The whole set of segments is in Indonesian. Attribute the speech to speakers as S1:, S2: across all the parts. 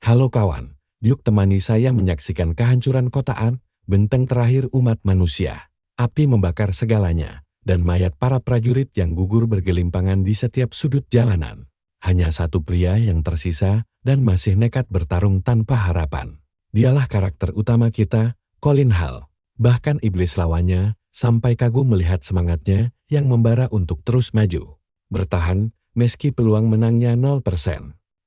S1: Halo kawan, yuk temani saya menyaksikan kehancuran kotaan, benteng terakhir umat manusia. Api membakar segalanya, dan mayat para prajurit yang gugur bergelimpangan di setiap sudut jalanan. Hanya satu pria yang tersisa, dan masih nekat bertarung tanpa harapan. Dialah karakter utama kita, Colin Hall. Bahkan iblis lawannya, sampai kagum melihat semangatnya, yang membara untuk terus maju. Bertahan, meski peluang menangnya 0%.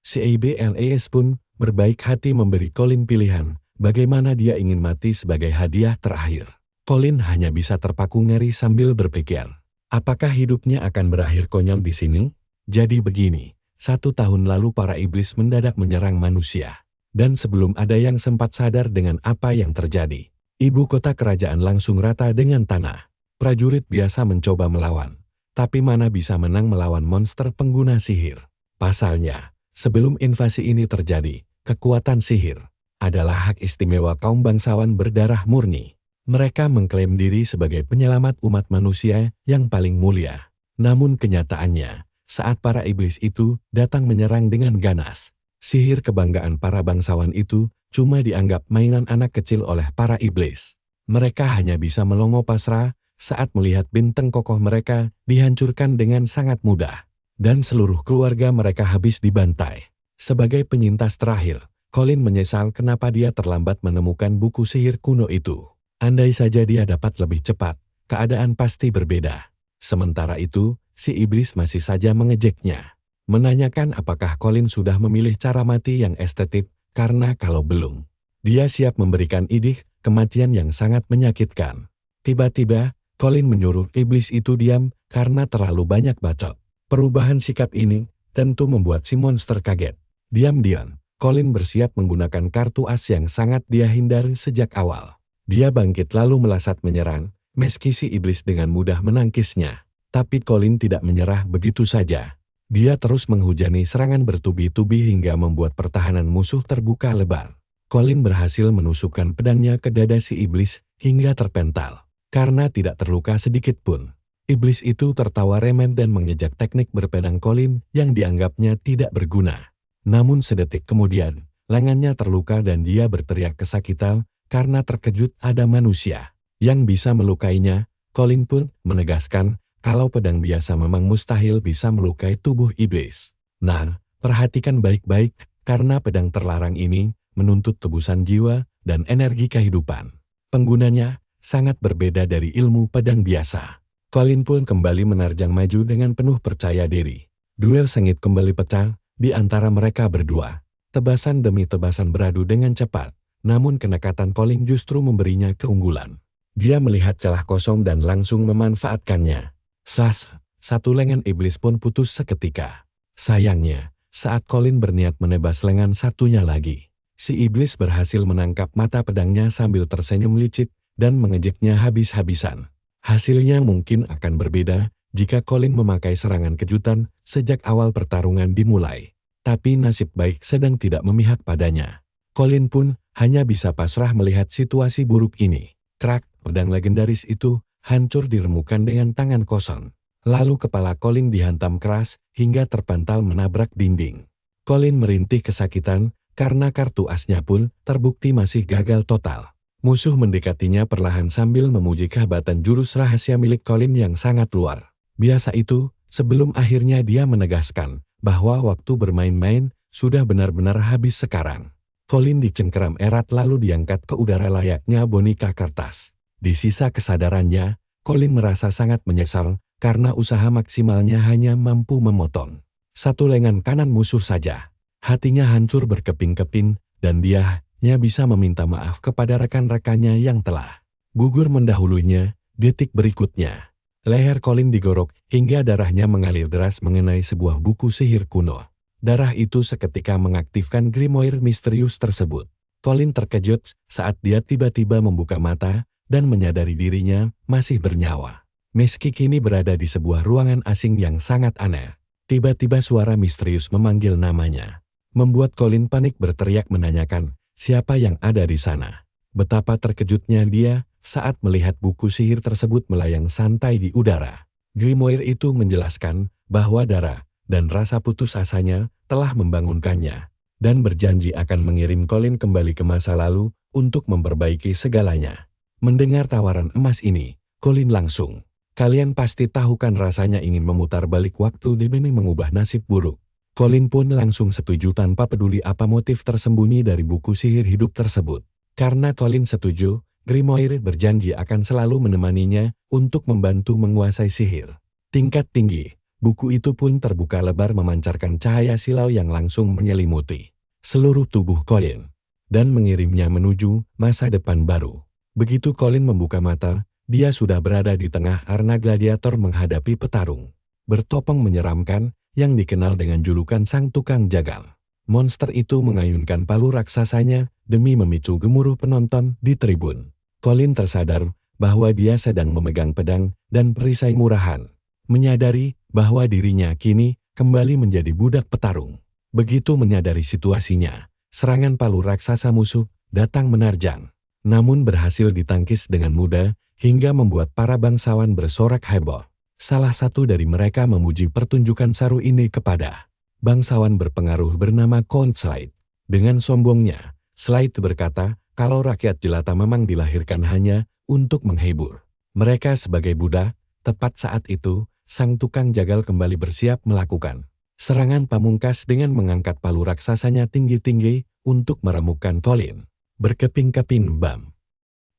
S1: CIBLES pun berbaik hati memberi Colin pilihan, bagaimana dia ingin mati sebagai hadiah terakhir. Colin hanya bisa terpaku ngeri sambil berpikir, apakah hidupnya akan berakhir konyol di sini? Jadi begini, 1 tahun lalu para iblis mendadak menyerang manusia. Dan sebelum ada yang sempat sadar dengan apa yang terjadi, ibu kota kerajaan langsung rata dengan tanah. Prajurit biasa mencoba melawan, tapi mana bisa menang melawan monster pengguna sihir. Pasalnya, sebelum invasi ini terjadi, kekuatan sihir adalah hak istimewa kaum bangsawan berdarah murni. Mereka mengklaim diri sebagai penyelamat umat manusia yang paling mulia. Namun kenyataannya, saat para iblis itu datang menyerang dengan ganas, sihir kebanggaan para bangsawan itu cuma dianggap mainan anak kecil oleh para iblis. Mereka hanya bisa melongo pasrah saat melihat benteng kokoh mereka dihancurkan dengan sangat mudah, dan seluruh keluarga mereka habis dibantai. Sebagai penyintas terakhir, Colin menyesal kenapa dia terlambat menemukan buku sihir kuno itu. Andai saja dia dapat lebih cepat, keadaan pasti berbeda. Sementara itu, si iblis masih saja mengejeknya. Menanyakan apakah Colin sudah memilih cara mati yang estetik, karena kalau belum, dia siap memberikan idih kematian yang sangat menyakitkan. Tiba-tiba, Colin menyuruh iblis itu diam karena terlalu banyak bacot. Perubahan sikap ini tentu membuat si monster kaget. Diam-diam, Colin bersiap menggunakan kartu as yang sangat dia hindari sejak awal. Dia bangkit lalu melasat menyerang, meski si iblis dengan mudah menangkisnya. Tapi Colin tidak menyerah begitu saja. Dia terus menghujani serangan bertubi-tubi hingga membuat pertahanan musuh terbuka lebar. Colin berhasil menusukkan pedangnya ke dada si iblis hingga terpental. Karena tidak terluka sedikit pun, iblis itu tertawa remen dan mengejek teknik berpedang Colin yang dianggapnya tidak berguna. Namun sedetik kemudian, lengannya terluka dan dia berteriak kesakitan karena terkejut ada manusia yang bisa melukainya. Colin pun menegaskan kalau pedang biasa memang mustahil bisa melukai tubuh iblis. Nah, perhatikan baik-baik karena pedang terlarang ini menuntut tebusan jiwa dan energi kehidupan. Penggunanya sangat berbeda dari ilmu pedang biasa. Colin pun kembali menerjang maju dengan penuh percaya diri. Duel sengit kembali pecah di antara mereka berdua. Tebasan demi tebasan beradu dengan cepat, namun kenekatan Colin justru memberinya keunggulan. Dia melihat celah kosong dan langsung memanfaatkannya. Satu lengan iblis pun putus seketika. Sayangnya, saat Colin berniat menebas lengan satunya lagi, si iblis berhasil menangkap mata pedangnya sambil tersenyum licik dan mengejeknya habis-habisan. Hasilnya mungkin akan berbeda jika Colin memakai serangan kejutan sejak awal pertarungan dimulai. Tapi nasib baik sedang tidak memihak padanya. Colin pun hanya bisa pasrah melihat situasi buruk ini. Krak, pedang legendaris itu hancur diremukan dengan tangan kosong. Lalu kepala Colin dihantam keras hingga terpental menabrak dinding. Colin merintih kesakitan karena kartu asnya pun terbukti masih gagal total. Musuh mendekatinya perlahan sambil memuji kehebatan jurus rahasia milik Colin yang sangat luar biasa itu, sebelum akhirnya dia menegaskan bahwa waktu bermain-main sudah benar-benar habis sekarang. Colin dicengkeram erat lalu diangkat ke udara layaknya boneka kertas. Di sisa kesadarannya, Colin merasa sangat menyesal karena usaha maksimalnya hanya mampu memotong satu lengan kanan musuh saja. Hatinya hancur berkeping-keping dan dia hanya bisa meminta maaf kepada rekan-rekannya yang telah gugur mendahulunya. Detik berikutnya, leher Colin digorok hingga darahnya mengalir deras mengenai sebuah buku sihir kuno. Darah itu seketika mengaktifkan grimoire misterius tersebut. Colin terkejut saat dia tiba-tiba membuka mata dan menyadari dirinya masih bernyawa. Meski kini berada di sebuah ruangan asing yang sangat aneh, tiba-tiba suara misterius memanggil namanya. Membuat Colin panik berteriak menanyakan siapa yang ada di sana. Betapa terkejutnya dia saat melihat buku sihir tersebut melayang santai di udara. Grimoire itu menjelaskan bahwa darah dan rasa putus asanya telah membangunkannya. dan berjanji akan mengirim Colin kembali ke masa lalu untuk memperbaiki segalanya. Mendengar tawaran emas ini, Colin langsung, "Kalian pasti tahu kan rasanya ingin memutar balik waktu demi mengubah nasib buruk." Colin pun langsung setuju tanpa peduli apa motif tersembunyi dari buku sihir hidup tersebut. Karena Colin setuju, Grimoire berjanji akan selalu menemaninya untuk membantu menguasai sihir tingkat tinggi. Buku itu pun terbuka lebar memancarkan cahaya silau yang langsung menyelimuti seluruh tubuh Colin dan mengirimnya menuju masa depan baru. Begitu Colin membuka mata, dia sudah berada di tengah arena gladiator menghadapi petarung bertopeng menyeramkan yang dikenal dengan julukan Sang Tukang Jagal. Monster itu mengayunkan palu raksasanya demi memicu gemuruh penonton di tribun. Colin tersadar bahwa dia sedang memegang pedang dan perisai murahan, menyadari bahwa dirinya kini kembali menjadi budak petarung. Begitu menyadari situasinya, serangan palu raksasa musuh datang menerjang, namun berhasil ditangkis dengan mudah hingga membuat para bangsawan bersorak heboh. Salah satu dari mereka memuji pertunjukan saru ini kepada bangsawan berpengaruh bernama Count Slade. Dengan sombongnya, Slade berkata kalau rakyat jelata memang dilahirkan hanya untuk menghibur mereka sebagai budak. Tepat saat itu, Sang Tukang Jagal kembali bersiap melakukan serangan pamungkas dengan mengangkat palu raksasanya tinggi-tinggi untuk meremukkan Colin. Berkeping-keping bam.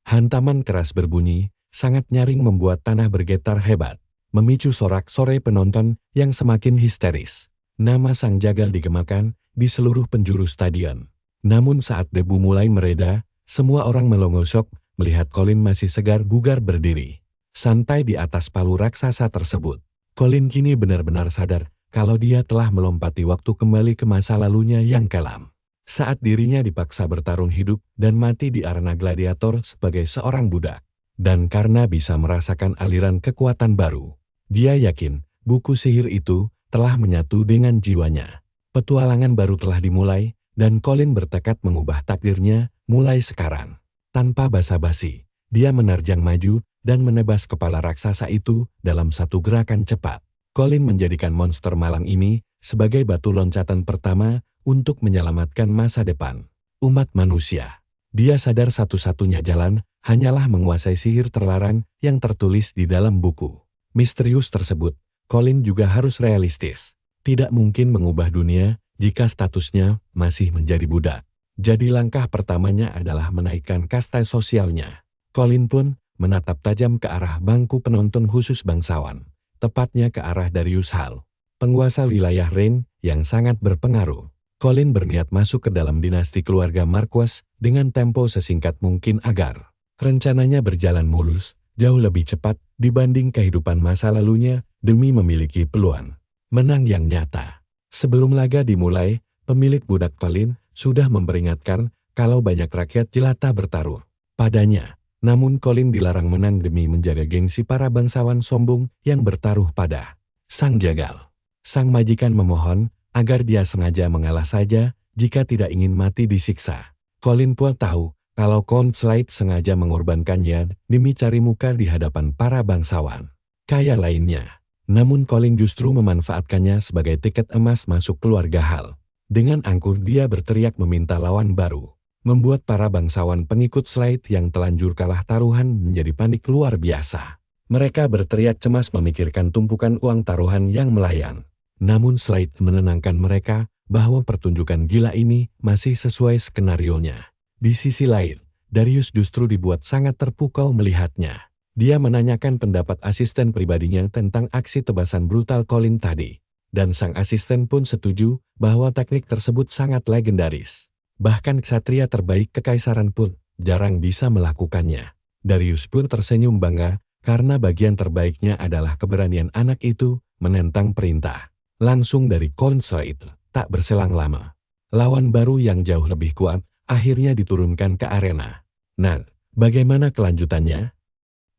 S1: Hantaman keras berbunyi, sangat nyaring membuat tanah bergetar hebat, memicu sorak-sorai penonton yang semakin histeris. Nama Sang Jagal digemakan di seluruh penjuru stadion. Namun saat debu mulai mereda, semua orang melongo-syok melihat Colin masih segar bugar berdiri santai di atas palu raksasa tersebut. Colin kini benar-benar sadar kalau dia telah melompati waktu kembali ke masa lalunya yang kelam. Saat dirinya dipaksa bertarung hidup dan mati di arena gladiator sebagai seorang budak. Dan karena bisa merasakan aliran kekuatan baru, dia yakin buku sihir itu telah menyatu dengan jiwanya. Petualangan baru telah dimulai dan Colin bertekad mengubah takdirnya mulai sekarang. Tanpa basa-basi, dia menerjang maju dan menebas kepala raksasa itu dalam satu gerakan cepat. Colin menjadikan monster malang ini sebagai batu loncatan pertama untuk menyelamatkan masa depan umat manusia. Dia sadar satu-satunya jalan hanyalah menguasai sihir terlarang yang tertulis di dalam buku misterius tersebut. Colin juga harus realistis. Tidak mungkin mengubah dunia jika statusnya masih menjadi budak. Jadi langkah pertamanya adalah menaikkan kasta sosialnya. Colin pun menatap tajam ke arah bangku penonton khusus bangsawan, tepatnya ke arah Darius Hal, penguasa wilayah Rhein yang sangat berpengaruh. Colin berniat masuk ke dalam dinasti keluarga Marquess dengan tempo sesingkat mungkin agar rencananya berjalan mulus, jauh lebih cepat dibanding kehidupan masa lalunya demi memiliki peluang menang yang nyata. Sebelum laga dimulai, pemilik budak Colin sudah memperingatkan kalau banyak rakyat jelata bertaruh padanya. Namun Colin dilarang menang demi menjaga gengsi para bangsawan sombong yang bertaruh pada Sang Jagal. Sang majikan memohon agar dia sengaja mengalah saja jika tidak ingin mati disiksa. Colin pun tahu kalau Count Slade sengaja mengorbankannya demi cari muka di hadapan para bangsawan kaya lainnya. Namun Colin justru memanfaatkannya sebagai tiket emas masuk keluarga Hal. Dengan angkuh dia berteriak meminta lawan baru, membuat para bangsawan pengikut Slade yang telanjur kalah taruhan menjadi panik luar biasa. Mereka berteriak cemas memikirkan tumpukan uang taruhan yang melayang. Namun Slade menenangkan mereka bahwa pertunjukan gila ini masih sesuai skenarionya. Di sisi lain, Darius justru dibuat sangat terpukau melihatnya. Dia menanyakan pendapat asisten pribadinya tentang aksi tebasan brutal Colin tadi. Dan sang asisten pun setuju bahwa teknik tersebut sangat legendaris. Bahkan ksatria terbaik kekaisaran pun jarang bisa melakukannya. Darius pun tersenyum bangga karena bagian terbaiknya adalah keberanian anak itu menentang perintah langsung dari Count Slade. Tak berselang lama, lawan baru yang jauh lebih kuat akhirnya diturunkan ke arena. Nah, bagaimana kelanjutannya?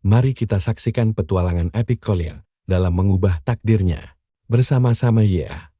S1: Mari kita saksikan petualangan epik Colin dalam mengubah takdirnya bersama-sama ya.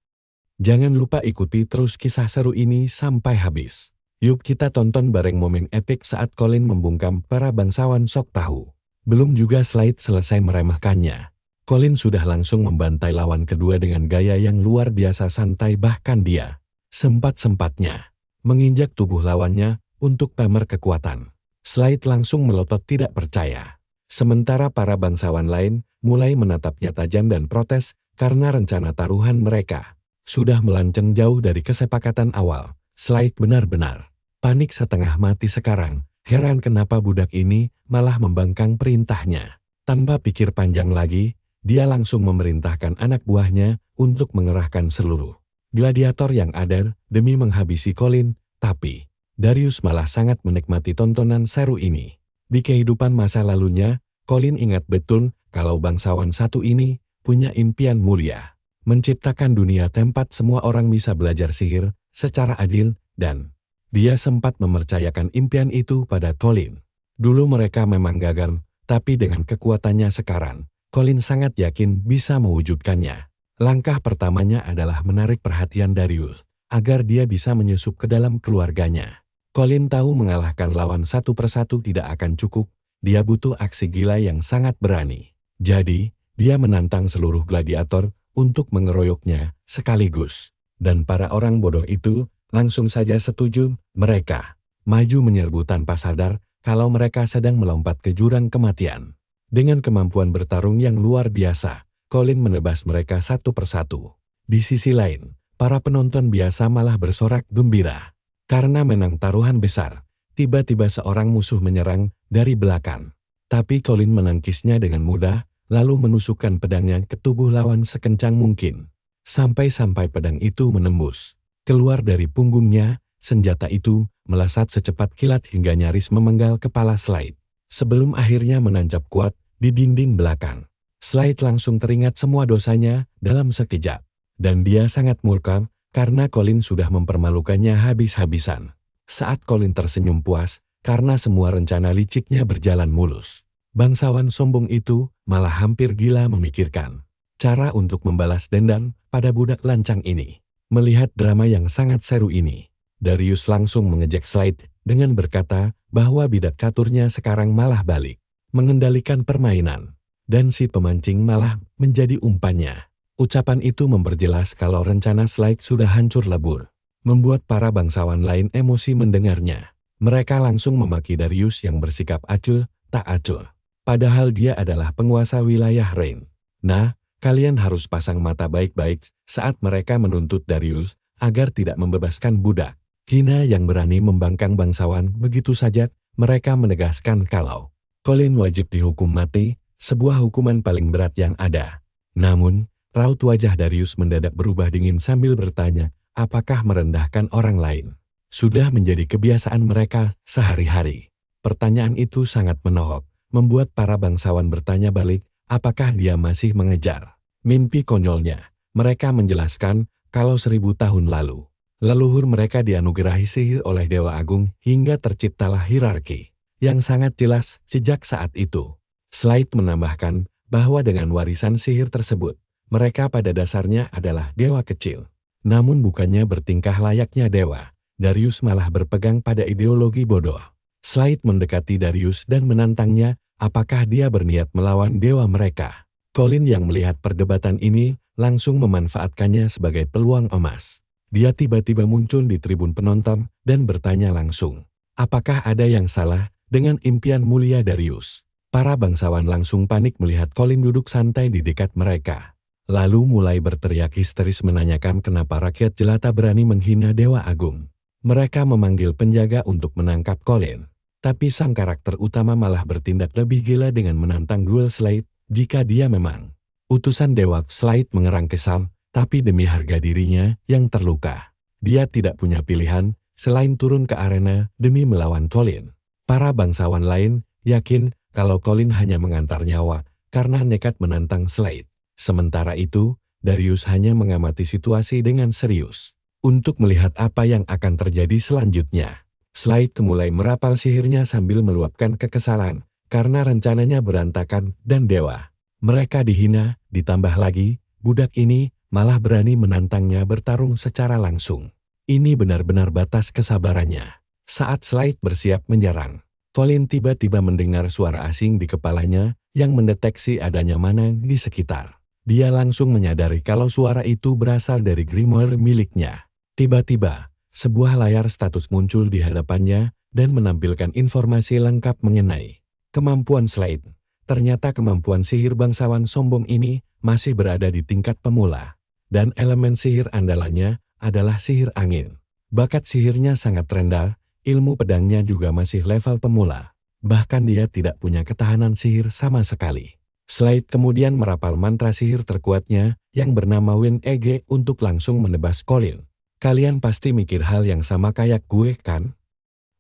S1: Jangan lupa ikuti terus kisah seru ini sampai habis. Yuk kita tonton bareng momen epik saat Colin membungkam para bangsawan sok tahu. Belum juga Slade selesai meremehkannya. Colin sudah langsung membantai lawan kedua dengan gaya yang luar biasa santai, bahkan dia sempat-sempatnya menginjak tubuh lawannya untuk pamer kekuatan. Slade langsung melotot tidak percaya. Sementara para bangsawan lain mulai menatapnya tajam dan protes karena rencana taruhan mereka sudah melenceng jauh dari kesepakatan awal. Slade benar-benar panik setengah mati sekarang. Heran kenapa budak ini malah membangkang perintahnya. Tanpa pikir panjang lagi, dia langsung memerintahkan anak buahnya untuk mengerahkan seluruh gladiator yang ada demi menghabisi Colin, tapi Darius malah sangat menikmati tontonan seru ini. Di kehidupan masa lalunya, Colin ingat betul kalau bangsawan satu ini punya impian mulia. Menciptakan dunia tempat semua orang bisa belajar sihir secara adil dan dia sempat mempercayakan impian itu pada Colin. Dulu mereka memang gagal, tapi dengan kekuatannya sekarang, Colin sangat yakin bisa mewujudkannya. Langkah pertamanya adalah menarik perhatian Darius, agar dia bisa menyusup ke dalam keluarganya. Colin tahu mengalahkan lawan satu persatu tidak akan cukup, dia butuh aksi gila yang sangat berani. Jadi, dia menantang seluruh gladiator untuk mengeroyoknya sekaligus. Dan para orang bodoh itu langsung saja setuju. Mereka maju menyerbu tanpa sadar kalau mereka sedang melompat ke jurang kematian. Dengan kemampuan bertarung yang luar biasa, Colin menebas mereka satu persatu. Di sisi lain, para penonton biasa malah bersorak gembira. Karena menang taruhan besar, tiba-tiba seorang musuh menyerang dari belakang. Tapi Colin menangkisnya dengan mudah, lalu menusukkan pedangnya ke tubuh lawan sekencang mungkin. Sampai-sampai pedang itu menembus keluar dari punggungnya. Senjata itu melesat secepat kilat hingga nyaris memenggal kepala Slade. Sebelum akhirnya menancap kuat di dinding belakang. Slade langsung teringat semua dosanya dalam sekejap. Dan dia sangat murka karena Colin sudah mempermalukannya habis-habisan. Saat Colin tersenyum puas karena semua rencana liciknya berjalan mulus, bangsawan sombong itu malah hampir gila memikirkan cara untuk membalas dendam pada budak lancang ini. Melihat drama yang sangat seru ini, Darius langsung mengejek Slade dengan berkata bahwa bidak caturnya sekarang malah balik mengendalikan permainan, dan si pemancing malah menjadi umpannya. Ucapan itu memperjelas kalau rencana Slade sudah hancur lebur, membuat para bangsawan lain emosi mendengarnya. Mereka langsung memaki Darius yang bersikap acuh tak acuh, padahal dia adalah penguasa wilayah Rain. Nah, kalian harus pasang mata baik-baik saat mereka menuntut Darius agar tidak membebaskan budak hina yang berani membangkang bangsawan begitu saja. Mereka menegaskan kalau Colin wajib dihukum mati, sebuah hukuman paling berat yang ada. Namun, raut wajah Darius mendadak berubah dingin sambil bertanya, apakah merendahkan orang lain sudah menjadi kebiasaan mereka sehari-hari? Pertanyaan itu sangat menohok, membuat para bangsawan bertanya balik, apakah dia masih mengejar mimpi konyolnya. Mereka menjelaskan kalau 1000 tahun lalu, leluhur mereka dianugerahi sihir oleh Dewa Agung hingga terciptalah hierarki yang sangat jelas sejak saat itu. Slade menambahkan bahwa dengan warisan sihir tersebut, mereka pada dasarnya adalah dewa kecil. Namun bukannya bertingkah layaknya dewa, Darius malah berpegang pada ideologi bodoh. Slade mendekati Darius dan menantangnya, apakah dia berniat melawan dewa mereka. Colin yang melihat perdebatan ini langsung memanfaatkannya sebagai peluang emas. Dia tiba-tiba muncul di tribun penonton dan bertanya langsung, apakah ada yang salah dengan impian mulia Darius? Para bangsawan langsung panik melihat Colin duduk santai di dekat mereka. Lalu mulai berteriak histeris menanyakan kenapa rakyat jelata berani menghina Dewa Agung. Mereka memanggil penjaga untuk menangkap Colin. Tapi sang karakter utama malah bertindak lebih gila dengan menantang duel Slade jika dia memang utusan dewa. Slade mengerang kesal, tapi demi harga dirinya yang terluka, dia tidak punya pilihan selain turun ke arena demi melawan Colin. Para bangsawan lain yakin kalau Colin hanya mengantar nyawa karena nekat menantang Slade. Sementara itu, Darius hanya mengamati situasi dengan serius untuk melihat apa yang akan terjadi selanjutnya. Slade mulai merapal sihirnya sambil meluapkan kekesalan karena rencananya berantakan dan dewa mereka dihina. Ditambah lagi, budak ini malah berani menantangnya bertarung secara langsung. Ini benar-benar batas kesabarannya. Saat Slade bersiap menyerang, Colin tiba-tiba mendengar suara asing di kepalanya yang mendeteksi adanya mana di sekitar. Dia langsung menyadari kalau suara itu berasal dari grimoire miliknya. Tiba-tiba, sebuah layar status muncul di hadapannya dan menampilkan informasi lengkap mengenai kemampuan Slade. Ternyata kemampuan sihir bangsawan sombong ini masih berada di tingkat pemula, dan elemen sihir andalannya adalah sihir angin. Bakat sihirnya sangat rendah, ilmu pedangnya juga masih level pemula. Bahkan dia tidak punya ketahanan sihir sama sekali. Slade kemudian merapal mantra sihir terkuatnya yang bernama Wind Ege untuk langsung menebas Colin. Kalian pasti mikir hal yang sama kayak gue kan?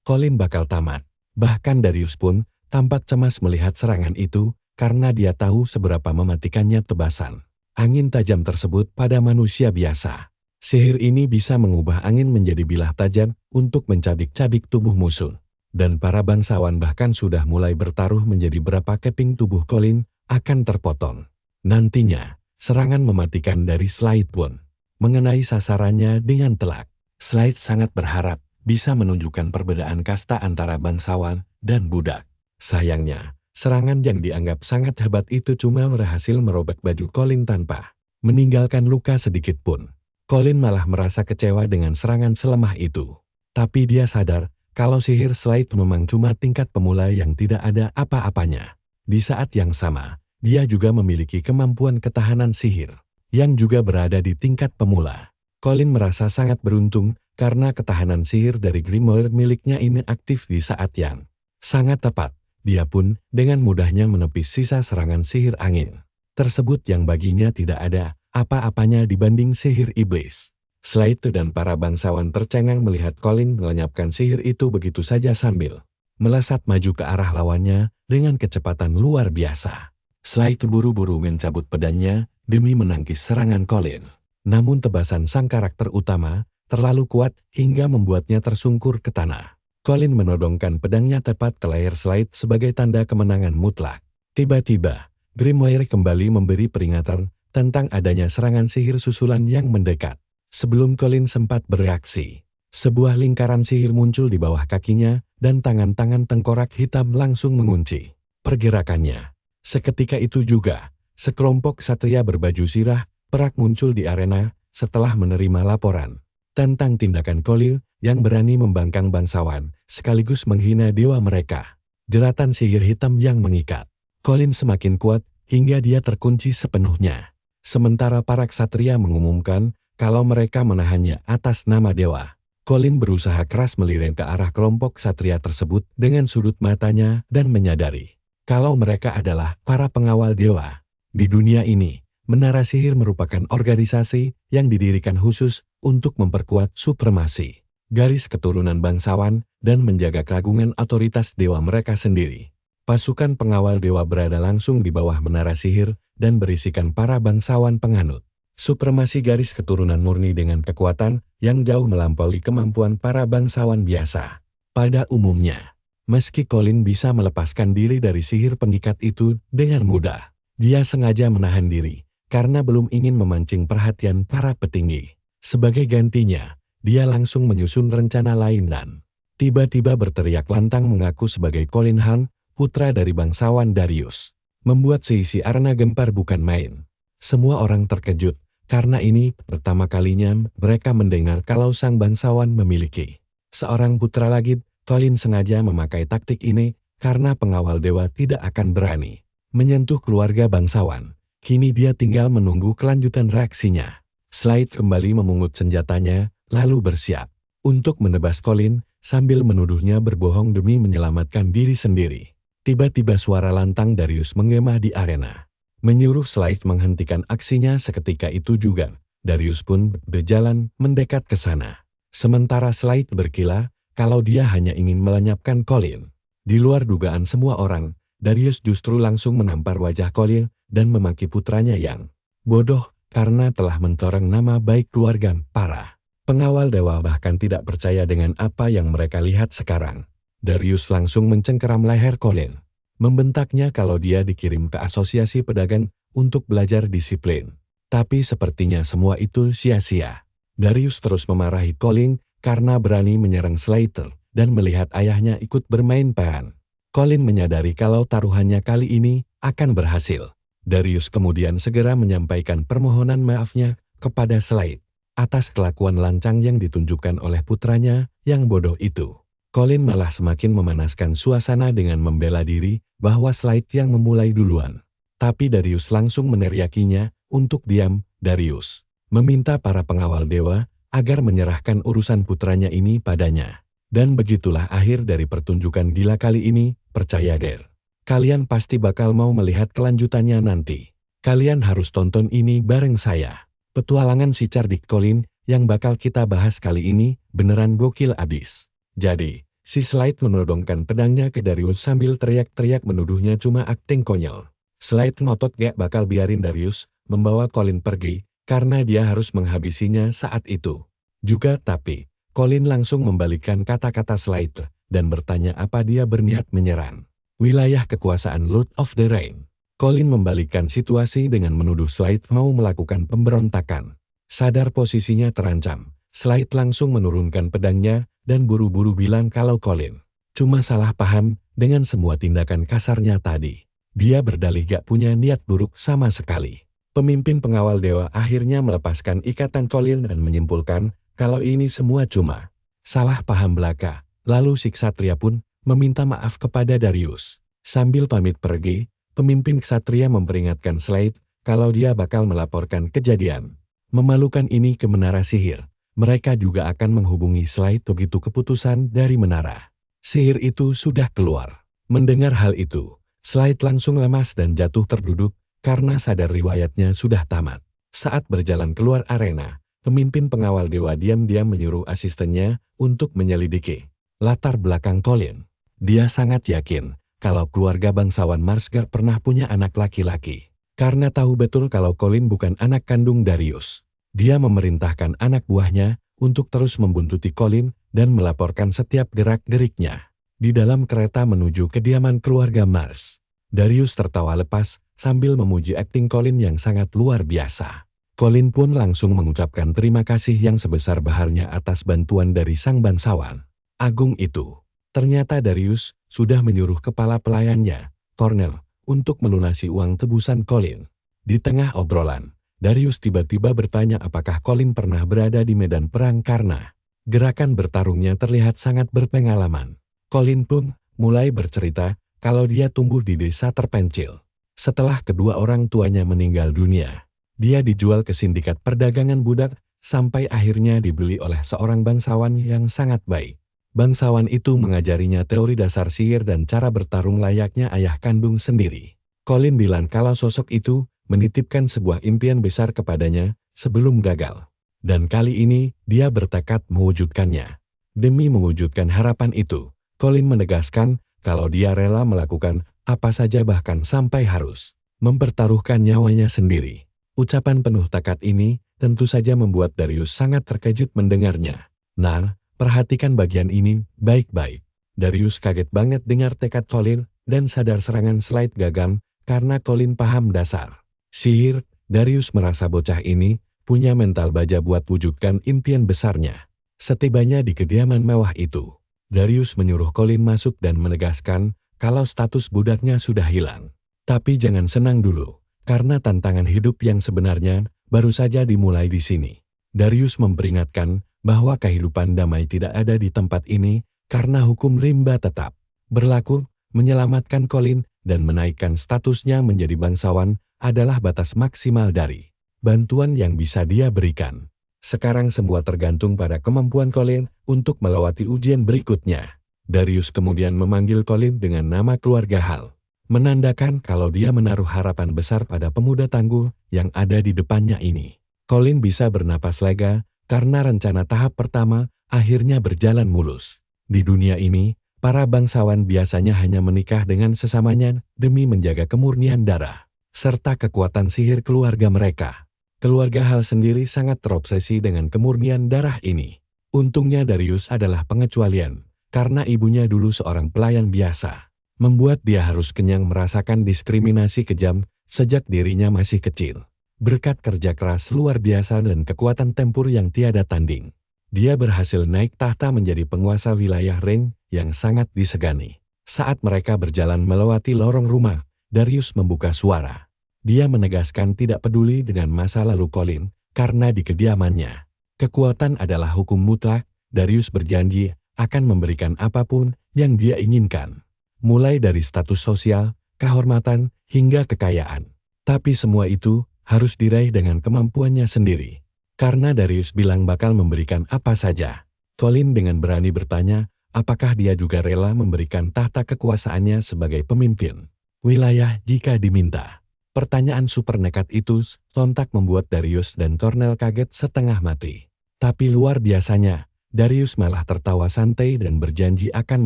S1: Colin bakal tamat. Bahkan Darius pun tampak cemas melihat serangan itu karena dia tahu seberapa mematikannya tebasan angin tajam tersebut pada manusia biasa. Sihir ini bisa mengubah angin menjadi bilah tajam untuk mencabik-cabik tubuh musuh. Dan para bangsawan bahkan sudah mulai bertaruh menjadi berapa keping tubuh Colin akan terpotong. Nantinya, serangan mematikan dari Slade pun mengenai sasarannya dengan telak. Slade sangat berharap bisa menunjukkan perbedaan kasta antara bangsawan dan budak. Sayangnya, serangan yang dianggap sangat hebat itu cuma berhasil merobek baju Colin tanpa meninggalkan luka sedikit pun. Colin malah merasa kecewa dengan serangan selemah itu. Tapi dia sadar kalau sihir Slade memang cuma tingkat pemula yang tidak ada apa-apanya. Di saat yang sama, dia juga memiliki kemampuan ketahanan sihir yang juga berada di tingkat pemula. Colin merasa sangat beruntung karena ketahanan sihir dari grimoire miliknya ini aktif di saat yang sangat tepat. Dia pun dengan mudahnya menepis sisa serangan sihir angin tersebut yang baginya tidak ada apa-apanya dibanding sihir iblis. Slade dan para bangsawan tercengang melihat Colin melenyapkan sihir itu begitu saja sambil melesat maju ke arah lawannya dengan kecepatan luar biasa. Slade buru-buru mencabut pedangnya demi menangkis serangan Colin. Namun tebasan sang karakter utama terlalu kuat hingga membuatnya tersungkur ke tanah. Colin menodongkan pedangnya tepat ke leher Slade sebagai tanda kemenangan mutlak. Tiba-tiba, Grimoire kembali memberi peringatan tentang adanya serangan sihir susulan yang mendekat. Sebelum Colin sempat bereaksi, sebuah lingkaran sihir muncul di bawah kakinya dan tangan-tangan tengkorak hitam langsung mengunci pergerakannya. Seketika itu juga, sekelompok satria berbaju sirah perak muncul di arena setelah menerima laporan tentang tindakan Colin yang berani membangkang bangsawan sekaligus menghina dewa mereka. Jeratan sihir hitam yang mengikat Colin semakin kuat hingga dia terkunci sepenuhnya. Sementara para ksatria mengumumkan kalau mereka menahannya atas nama dewa. Colin berusaha keras melirik ke arah kelompok ksatria tersebut dengan sudut matanya dan menyadari kalau mereka adalah para pengawal dewa. Di dunia ini, Menara Sihir merupakan organisasi yang didirikan khusus untuk memperkuat supremasi garis keturunan bangsawan dan menjaga keagungan otoritas dewa mereka sendiri. Pasukan pengawal dewa berada langsung di bawah Menara Sihir dan berisikan para bangsawan penganut supremasi garis keturunan murni dengan kekuatan yang jauh melampaui kemampuan para bangsawan biasa. Pada umumnya, meski Colin bisa melepaskan diri dari sihir pengikat itu dengan mudah, dia sengaja menahan diri karena belum ingin memancing perhatian para petinggi. Sebagai gantinya, dia langsung menyusun rencana lain dan tiba-tiba berteriak lantang mengaku sebagai Colin Han, putra dari bangsawan Darius. Membuat seisi arena gempar bukan main. Semua orang terkejut, karena ini pertama kalinya mereka mendengar kalau sang bangsawan memiliki seorang putra lagi. Colin sengaja memakai taktik ini karena pengawal dewa tidak akan berani menyentuh keluarga bangsawan. Kini dia tinggal menunggu kelanjutan reaksinya. Slade kembali memungut senjatanya, lalu bersiap untuk menebas Colin sambil menuduhnya berbohong demi menyelamatkan diri sendiri. Tiba-tiba suara lantang Darius menggema di arena, menyuruh Slade menghentikan aksinya. Seketika itu juga, Darius pun berjalan mendekat ke sana. Sementara Slade berkila kalau dia hanya ingin melenyapkan Colin. Di luar dugaan semua orang, Darius justru langsung menampar wajah Colin dan memaki putranya yang bodoh karena telah mencoreng nama baik keluarga. Para pengawal dewa bahkan tidak percaya dengan apa yang mereka lihat sekarang. Darius langsung mencengkeram leher Colin, membentaknya kalau dia dikirim ke asosiasi pedagang untuk belajar disiplin. Tapi sepertinya semua itu sia-sia. Darius terus memarahi Colin karena berani menyerang Slade dan melihat ayahnya ikut bermain peran. Colin menyadari kalau taruhannya kali ini akan berhasil. Darius kemudian segera menyampaikan permohonan maafnya kepada Slade. atas kelakuan lancang yang ditunjukkan oleh putranya yang bodoh itu. Colin malah semakin memanaskan suasana dengan membela diri bahwa Slade yang memulai duluan. Tapi Darius langsung meneriakinya untuk diam. Darius meminta para pengawal dewa agar menyerahkan urusan putranya ini padanya. Dan begitulah akhir dari pertunjukan gila kali ini. Percaya Der, kalian pasti bakal mau melihat kelanjutannya nanti. Kalian harus tonton ini bareng saya. Petualangan si cerdik Colin yang bakal kita bahas kali ini beneran gokil abis. Jadi, si Slade menodongkan pedangnya ke Darius sambil teriak-teriak menuduhnya cuma akting konyol. Slade ngotot gak bakal biarin Darius membawa Colin pergi, karena dia harus menghabisinya saat itu. Juga tapi, Colin langsung membalikkan kata-kata Slade dan bertanya apa dia berniat menyerang wilayah kekuasaan Lord of the Rain. Colin membalikkan situasi dengan menuduh Slade mau melakukan pemberontakan. Sadar posisinya terancam, Slade langsung menurunkan pedangnya dan buru-buru bilang kalau Colin cuma salah paham dengan semua tindakan kasarnya tadi. Dia berdalih gak punya niat buruk sama sekali. Pemimpin pengawal dewa akhirnya melepaskan ikatan Colin dan menyimpulkan kalau ini semua cuma salah paham belaka. Lalu si ksatria pun meminta maaf kepada Darius. Sambil pamit pergi, pemimpin ksatria memperingatkan Slade kalau dia bakal melaporkan kejadian memalukan ini ke menara sihir. Mereka juga akan menghubungi Slade begitu keputusan dari menara sihir itu sudah keluar. Mendengar hal itu, Slade langsung lemas dan jatuh terduduk karena sadar riwayatnya sudah tamat. Saat berjalan keluar arena, pemimpin pengawal dewa diam-diam menyuruh asistennya untuk menyelidiki latar belakang Colin. Dia sangat yakin kalau keluarga bangsawan Mars gak pernah punya anak laki-laki. Karena tahu betul kalau Colin bukan anak kandung Darius. Dia memerintahkan anak buahnya untuk terus membuntuti Colin dan melaporkan setiap gerak-geriknya. Di dalam kereta menuju kediaman keluarga Mars, Darius tertawa lepas sambil memuji akting Colin yang sangat luar biasa. Colin pun langsung mengucapkan terima kasih yang sebesar baharnya atas bantuan dari sang bangsawan agung itu. Ternyata Darius sudah menyuruh kepala pelayannya, Cornel, untuk melunasi uang tebusan Colin. Di tengah obrolan, Darius tiba-tiba bertanya apakah Colin pernah berada di medan perang karena gerakan bertarungnya terlihat sangat berpengalaman. Colin pun mulai bercerita kalau dia tumbuh di desa terpencil. Setelah kedua orang tuanya meninggal dunia, dia dijual ke sindikat perdagangan budak sampai akhirnya dibeli oleh seorang bangsawan yang sangat baik. Bangsawan itu mengajarinya teori dasar sihir dan cara bertarung layaknya ayah kandung sendiri. Colin bilang kalau sosok itu menitipkan sebuah impian besar kepadanya sebelum gagal. Dan kali ini dia bertekad mewujudkannya. Demi mewujudkan harapan itu, Colin menegaskan kalau dia rela melakukan apa saja bahkan sampai harus mempertaruhkan nyawanya sendiri. Ucapan penuh tekad ini tentu saja membuat Darius sangat terkejut mendengarnya. Nah, perhatikan bagian ini baik-baik. Darius kaget banget dengar tekad Colin dan sadar serangan Slade gagal karena Colin paham dasar sihir. Darius merasa bocah ini punya mental baja buat wujudkan impian besarnya. Setibanya di kediaman mewah itu, Darius menyuruh Colin masuk dan menegaskan kalau status budaknya sudah hilang. Tapi jangan senang dulu, karena tantangan hidup yang sebenarnya baru saja dimulai di sini. Darius memperingatkan bahwa kehidupan damai tidak ada di tempat ini karena hukum rimba tetap berlaku. Menyelamatkan Colin dan menaikkan statusnya menjadi bangsawan adalah batas maksimal dari bantuan yang bisa dia berikan. Sekarang semua tergantung pada kemampuan Colin untuk melewati ujian berikutnya. Darius kemudian memanggil Colin dengan nama keluarga Hal, menandakan kalau dia menaruh harapan besar pada pemuda tangguh yang ada di depannya ini. Colin bisa bernapas lega karena rencana tahap pertama akhirnya berjalan mulus. Di dunia ini, para bangsawan biasanya hanya menikah dengan sesamanya demi menjaga kemurnian darah serta kekuatan sihir keluarga mereka. Keluarga Hal sendiri sangat terobsesi dengan kemurnian darah ini. Untungnya Darius adalah pengecualian, karena ibunya dulu seorang pelayan biasa, membuat dia harus kenyang merasakan diskriminasi kejam sejak dirinya masih kecil. Berkat kerja keras luar biasa dan kekuatan tempur yang tiada tanding, dia berhasil naik tahta menjadi penguasa wilayah Rain yang sangat disegani. Saat mereka berjalan melewati lorong rumah, Darius membuka suara. Dia menegaskan tidak peduli dengan masa lalu Colin, karena di kediamannya, Kekuatan adalah hukum mutlak. Darius berjanji akan memberikan apapun yang dia inginkan. Mulai dari status sosial, kehormatan, hingga kekayaan. Tapi semua itu harus diraih dengan kemampuannya sendiri. Karena Darius bilang bakal memberikan apa saja. Colin dengan berani bertanya, apakah dia juga rela memberikan tahta kekuasaannya sebagai pemimpin wilayah jika diminta. Pertanyaan super nekat itu sontak membuat Darius dan Cornel kaget setengah mati. Tapi luar biasanya, Darius malah tertawa santai dan berjanji akan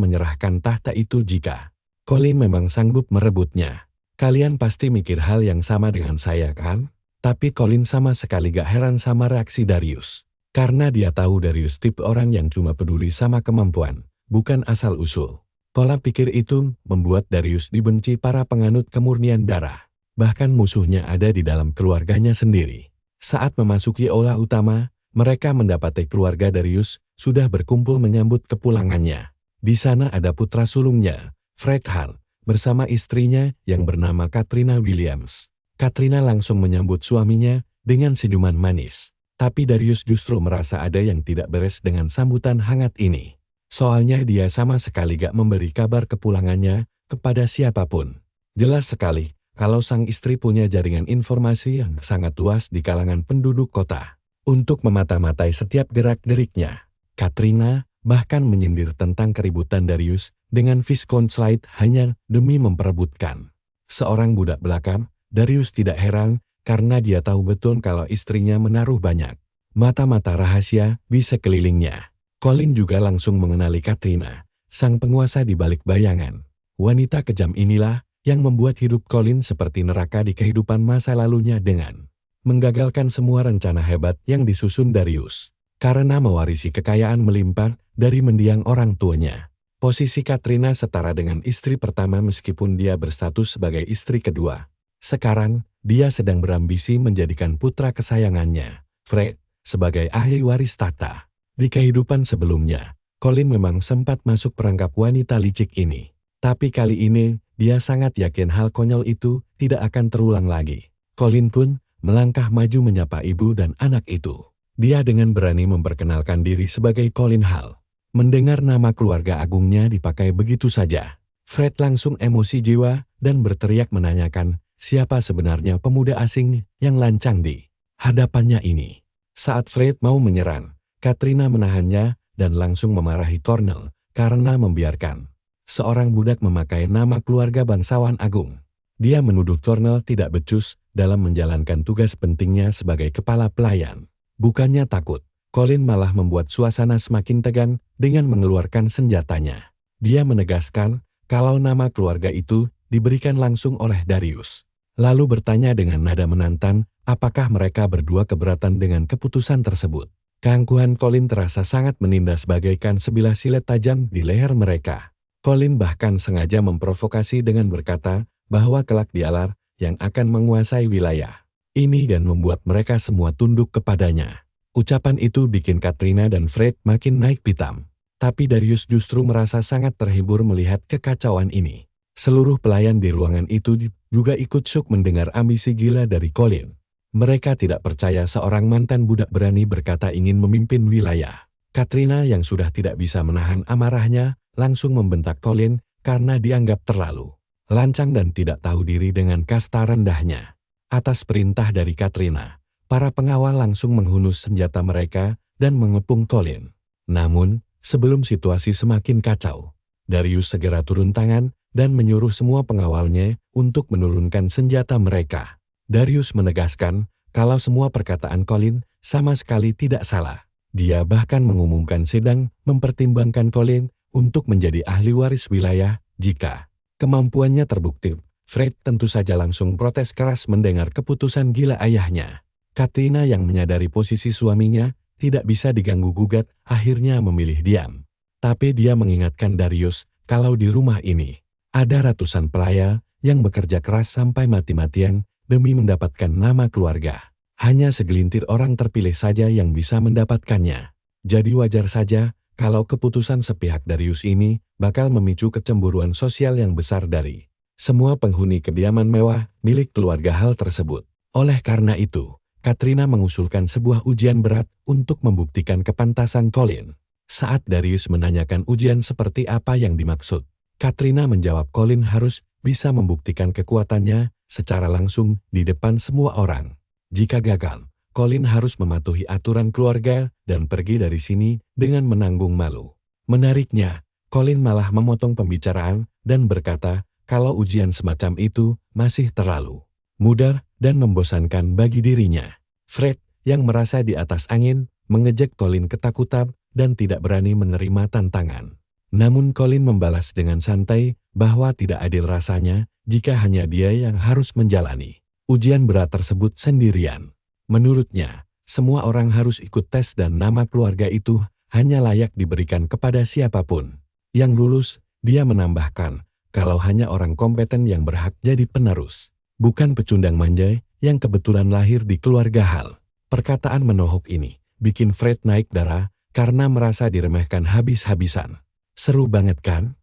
S1: menyerahkan tahta itu jika Colin memang sanggup merebutnya. Kalian pasti mikir hal yang sama dengan saya kan? Tapi Colin sama sekali gak heran sama reaksi Darius. Karena dia tahu Darius tipe orang yang cuma peduli sama kemampuan, bukan asal-usul. Pola pikir itu membuat Darius dibenci para penganut kemurnian darah. Bahkan musuhnya ada di dalam keluarganya sendiri. Saat memasuki aula utama, mereka mendapati keluarga Darius sudah berkumpul menyambut kepulangannya. Di sana ada putra sulungnya, Fred Hall, bersama istrinya yang bernama Katrina Williams. Katrina langsung menyambut suaminya dengan senyuman manis. Tapi Darius justru merasa ada yang tidak beres dengan sambutan hangat ini. Soalnya dia sama sekali gak memberi kabar kepulangannya kepada siapapun. Jelas sekali kalau sang istri punya jaringan informasi yang sangat luas di kalangan penduduk kota. Untuk memata-matai setiap gerak-geriknya, Katrina bahkan menyindir tentang keributan Darius dengan Viscount Slide hanya demi memperebutkan seorang budak belakang. Darius tidak heran karena dia tahu betul kalau istrinya menaruh banyak mata-mata rahasia di sekelilingnya. Colin juga langsung mengenali Katrina, sang penguasa di balik bayangan. Wanita kejam inilah yang membuat hidup Colin seperti neraka di kehidupan masa lalunya dengan menggagalkan semua rencana hebat yang disusun Darius. Karena mewarisi kekayaan melimpah dari mendiang orang tuanya. Posisi Katrina setara dengan istri pertama meskipun dia berstatus sebagai istri kedua. Sekarang, dia sedang berambisi menjadikan putra kesayangannya, Fred, sebagai ahli waris tahta. Di kehidupan sebelumnya, Colin memang sempat masuk perangkap wanita licik ini. Tapi kali ini, dia sangat yakin hal konyol itu tidak akan terulang lagi. Colin pun melangkah maju menyapa ibu dan anak itu. Dia dengan berani memperkenalkan diri sebagai Colin Hall. Mendengar nama keluarga agungnya dipakai begitu saja, Fred langsung emosi jiwa dan berteriak menanyakan siapa sebenarnya pemuda asing yang lancang di hadapannya ini. Saat Fred mau menyerang, Katrina menahannya dan langsung memarahi Cornel karena membiarkan seorang budak memakai nama keluarga bangsawan agung. Dia menuduh Cornel tidak becus dalam menjalankan tugas pentingnya sebagai kepala pelayan. Bukannya takut, Colin malah membuat suasana semakin tegang dengan mengeluarkan senjatanya. Dia menegaskan kalau nama keluarga itu diberikan langsung oleh Darius. Lalu bertanya dengan nada menantang, apakah mereka berdua keberatan dengan keputusan tersebut. Keangkuhan Colin terasa sangat menindas bagaikan sebilah silet tajam di leher mereka. Colin bahkan sengaja memprovokasi dengan berkata bahwa kelak dialah yang akan menguasai wilayah ini dan membuat mereka semua tunduk kepadanya. Ucapan itu bikin Katrina dan Fred makin naik pitam. Tapi Darius justru merasa sangat terhibur melihat kekacauan ini. Seluruh pelayan di ruangan itu juga ikut syok mendengar ambisi gila dari Colin. Mereka tidak percaya seorang mantan budak berani berkata ingin memimpin wilayah. Katrina yang sudah tidak bisa menahan amarahnya langsung membentak Colin karena dianggap terlalu lancang dan tidak tahu diri dengan kasta rendahnya. Atas perintah dari Katrina, para pengawal langsung menghunus senjata mereka dan mengepung Colin. Namun, sebelum situasi semakin kacau, Darius segera turun tangan dan menyuruh semua pengawalnya untuk menurunkan senjata mereka. Darius menegaskan kalau semua perkataan Colin sama sekali tidak salah. Dia bahkan mengumumkan sedang mempertimbangkan Colin untuk menjadi ahli waris wilayah jika kemampuannya terbukti. Fred tentu saja langsung protes keras mendengar keputusan gila ayahnya. Katrina yang menyadari posisi suaminya tidak bisa diganggu-gugat akhirnya memilih diam. Tapi dia mengingatkan Darius kalau di rumah ini ada ratusan pelayan yang bekerja keras sampai mati-matian demi mendapatkan nama keluarga. Hanya segelintir orang terpilih saja yang bisa mendapatkannya. Jadi wajar saja kalau keputusan sepihak Darius ini bakal memicu kecemburuan sosial yang besar dari semua penghuni kediaman mewah milik keluarga Hall tersebut. Oleh karena itu, Katrina mengusulkan sebuah ujian berat untuk membuktikan kepantasan Colin. Saat Darius menanyakan ujian seperti apa yang dimaksud, Katrina menjawab Colin harus bisa membuktikan kekuatannya secara langsung di depan semua orang. Jika gagal, Colin harus mematuhi aturan keluarga dan pergi dari sini dengan menanggung malu. Menariknya, Colin malah memotong pembicaraan dan berkata kalau ujian semacam itu masih terlalu mudah dan membosankan bagi dirinya. Fred, yang merasa di atas angin, mengejek Colin ketakutan dan tidak berani menerima tantangan. Namun Colin membalas dengan santai bahwa tidak adil rasanya jika hanya dia yang harus menjalani ujian berat tersebut sendirian. Menurutnya, semua orang harus ikut tes dan nama keluarga itu hanya layak diberikan kepada siapapun yang lulus. Dia menambahkan, kalau hanya orang kompeten yang berhak jadi penerus, bukan pecundang manja yang kebetulan lahir di keluarga Hal. Perkataan menohok ini bikin Fred naik darah karena merasa diremehkan habis-habisan. Seru banget kan?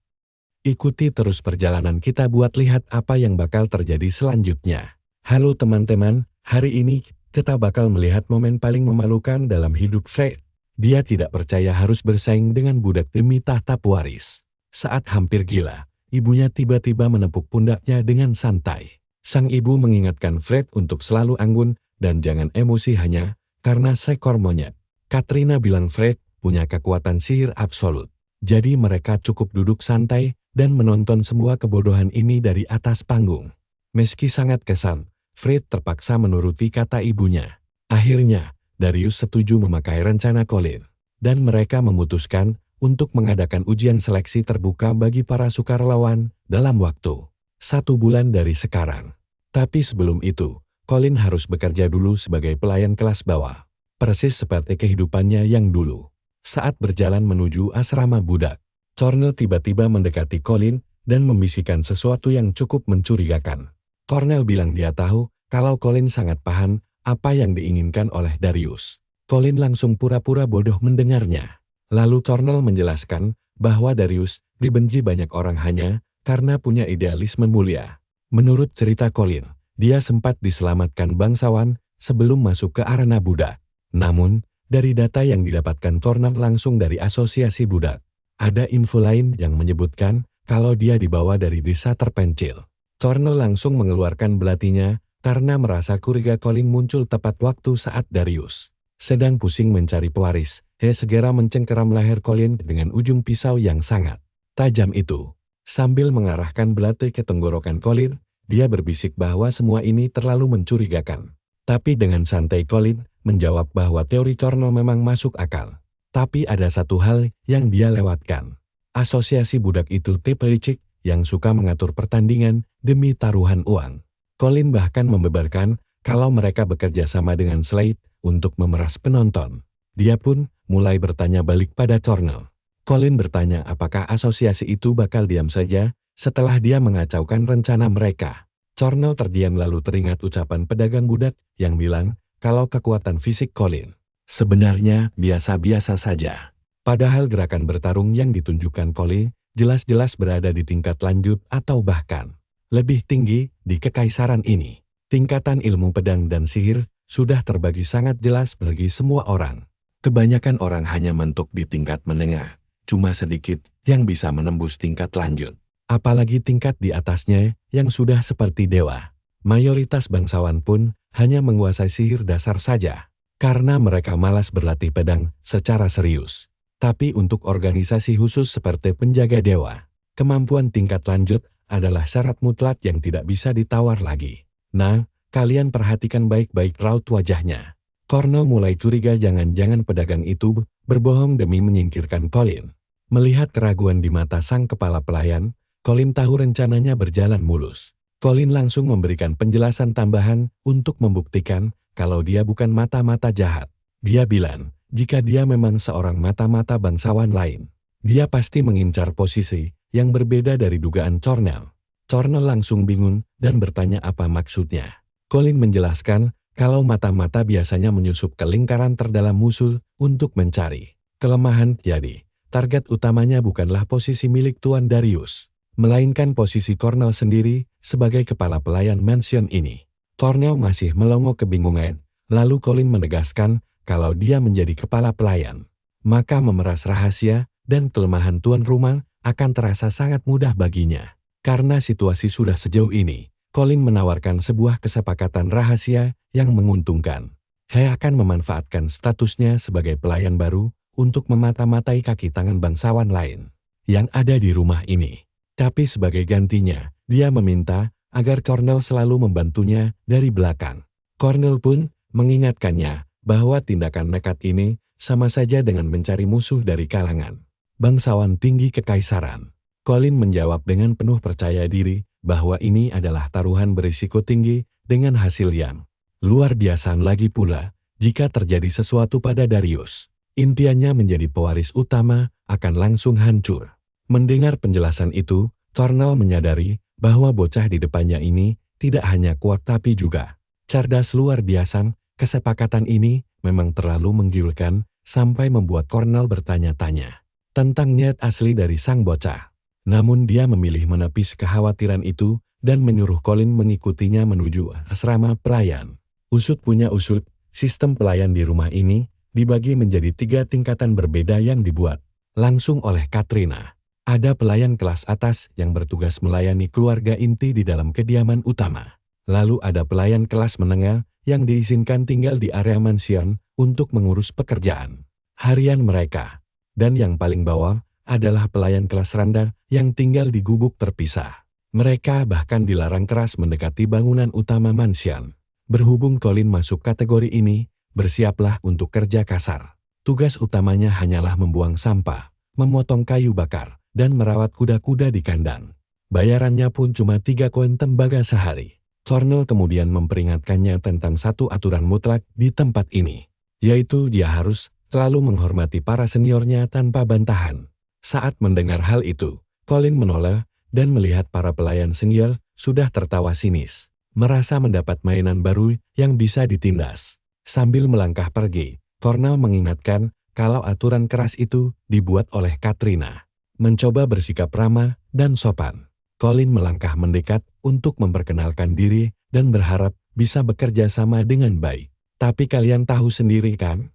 S1: Ikuti terus perjalanan kita buat lihat apa yang bakal terjadi selanjutnya. Halo teman-teman, hari ini kita bakal melihat momen paling memalukan dalam hidup Fred. Dia tidak percaya harus bersaing dengan budak demi tahta pewaris. Saat hampir gila, ibunya tiba-tiba menepuk pundaknya dengan santai. Sang ibu mengingatkan Fred untuk selalu anggun dan jangan emosi hanya karena seekor monyet. Katrina bilang Fred punya kekuatan sihir absolut. Jadi mereka cukup duduk santai dan menonton semua kebodohan ini dari atas panggung. Meski sangat kesal, Fred terpaksa menuruti kata ibunya. Akhirnya, Darius setuju memakai rencana Colin, dan mereka memutuskan untuk mengadakan ujian seleksi terbuka bagi para sukarelawan dalam waktu 1 bulan dari sekarang. Tapi sebelum itu, Colin harus bekerja dulu sebagai pelayan kelas bawah, persis seperti kehidupannya yang dulu. Saat berjalan menuju asrama budak, Cornel tiba-tiba mendekati Colin dan membisikkan sesuatu yang cukup mencurigakan. Cornel bilang dia tahu kalau Colin sangat paham apa yang diinginkan oleh Darius. Colin langsung pura-pura bodoh mendengarnya. Lalu Cornel menjelaskan bahwa Darius dibenci banyak orang hanya karena punya idealisme mulia. Menurut cerita Colin, dia sempat diselamatkan bangsawan sebelum masuk ke arena budak. Namun, dari data yang didapatkan Cornel langsung dari asosiasi budak, ada info lain yang menyebutkan kalau dia dibawa dari desa terpencil. Cornel langsung mengeluarkan belatinya karena merasa curiga Colin muncul tepat waktu saat Darius sedang pusing mencari pewaris. He segera mencengkeram leher Colin dengan ujung pisau yang sangat tajam itu. Sambil mengarahkan belati ke tenggorokan Colin, dia berbisik bahwa semua ini terlalu mencurigakan. Tapi dengan santai Colin menjawab bahwa teori Cornel memang masuk akal. Tapi ada satu hal yang dia lewatkan. Asosiasi budak itu tipe licik yang suka mengatur pertandingan demi taruhan uang. Colin bahkan membeberkan kalau mereka bekerja sama dengan Slade untuk memeras penonton. Dia pun mulai bertanya balik pada Cornel. Colin bertanya apakah asosiasi itu bakal diam saja setelah dia mengacaukan rencana mereka. Cornel terdiam lalu teringat ucapan pedagang budak yang bilang kalau kekuatan fisik Colin sebenarnya biasa-biasa saja. Padahal gerakan bertarung yang ditunjukkan Colin jelas-jelas berada di tingkat lanjut atau bahkan lebih tinggi di kekaisaran ini. Tingkatan ilmu pedang dan sihir sudah terbagi sangat jelas bagi semua orang. Kebanyakan orang hanya mentok di tingkat menengah, cuma sedikit yang bisa menembus tingkat lanjut. Apalagi tingkat di atasnya yang sudah seperti dewa. Mayoritas bangsawan pun hanya menguasai sihir dasar saja, karena mereka malas berlatih pedang secara serius. Tapi untuk organisasi khusus seperti penjaga dewa, kemampuan tingkat lanjut adalah syarat mutlak yang tidak bisa ditawar lagi. Nah, kalian perhatikan baik-baik raut wajahnya. Cornel mulai curiga jangan-jangan pedagang itu berbohong demi menyingkirkan Colin. Melihat keraguan di mata sang kepala pelayan, Colin tahu rencananya berjalan mulus. Colin langsung memberikan penjelasan tambahan untuk membuktikan kalau dia bukan mata-mata jahat. Dia bilang, jika dia memang seorang mata-mata bangsawan lain, dia pasti mengincar posisi yang berbeda dari dugaan Cornel. Cornel langsung bingung dan bertanya apa maksudnya. Colin menjelaskan kalau mata-mata biasanya menyusup ke lingkaran terdalam musuh untuk mencari kelemahan. Jadi, target utamanya bukanlah posisi milik Tuan Darius, melainkan posisi Cornel sendiri sebagai kepala pelayan mansion ini. Cornel masih melongo kebingungan Lalu Colin menegaskan kalau dia menjadi kepala pelayan, maka memeras rahasia dan kelemahan tuan rumah akan terasa sangat mudah baginya. Karena situasi sudah sejauh ini, Colin menawarkan sebuah kesepakatan rahasia yang menguntungkan. He akan memanfaatkan statusnya sebagai pelayan baru untuk memata-matai kaki tangan bangsawan lain yang ada di rumah ini. Tapi sebagai gantinya, dia meminta agar Cornell selalu membantunya dari belakang. Cornell pun mengingatkannya bahwa tindakan nekat ini sama saja dengan mencari musuh dari kalangan bangsawan tinggi kekaisaran. Colin menjawab dengan penuh percaya diri bahwa ini adalah taruhan berisiko tinggi dengan hasil yang luar biasa. Lagi pula, jika terjadi sesuatu pada Darius, impiannya menjadi pewaris utama akan langsung hancur. Mendengar penjelasan itu, Cornell menyadari bahwa bocah di depannya ini tidak hanya kuat tapi juga cerdas luar biasa. Kesepakatan ini memang terlalu menggiurkan sampai membuat Cornell bertanya-tanya tentang niat asli dari sang bocah. Namun dia memilih menepis kekhawatiran itu dan menyuruh Colin mengikutinya menuju asrama pelayan. Usut punya usut, sistem pelayan di rumah ini dibagi menjadi 3 tingkatan berbeda yang dibuat langsung oleh Katrina. Ada pelayan kelas atas yang bertugas melayani keluarga inti di dalam kediaman utama. Lalu ada pelayan kelas menengah yang diizinkan tinggal di area mansion untuk mengurus pekerjaan harian mereka. Dan yang paling bawah adalah pelayan kelas rendah yang tinggal di gubuk terpisah. Mereka bahkan dilarang keras mendekati bangunan utama mansion. Berhubung Colin masuk kategori ini, bersiaplah untuk kerja kasar. Tugas utamanya hanyalah membuang sampah, memotong kayu bakar, dan merawat kuda-kuda di kandang. Bayarannya pun cuma 3 koin tembaga sehari. Cornell kemudian memperingatkannya tentang satu aturan mutlak di tempat ini, yaitu dia harus selalu menghormati para seniornya tanpa bantahan. Saat mendengar hal itu, Colin menoleh dan melihat para pelayan senior sudah tertawa sinis, merasa mendapat mainan baru yang bisa ditindas. Sambil melangkah pergi, Cornell mengingatkan kalau aturan keras itu dibuat oleh Katrina. Mencoba bersikap ramah dan sopan, Colin melangkah mendekat untuk memperkenalkan diri dan berharap bisa bekerja sama dengan baik. Tapi kalian tahu sendiri kan?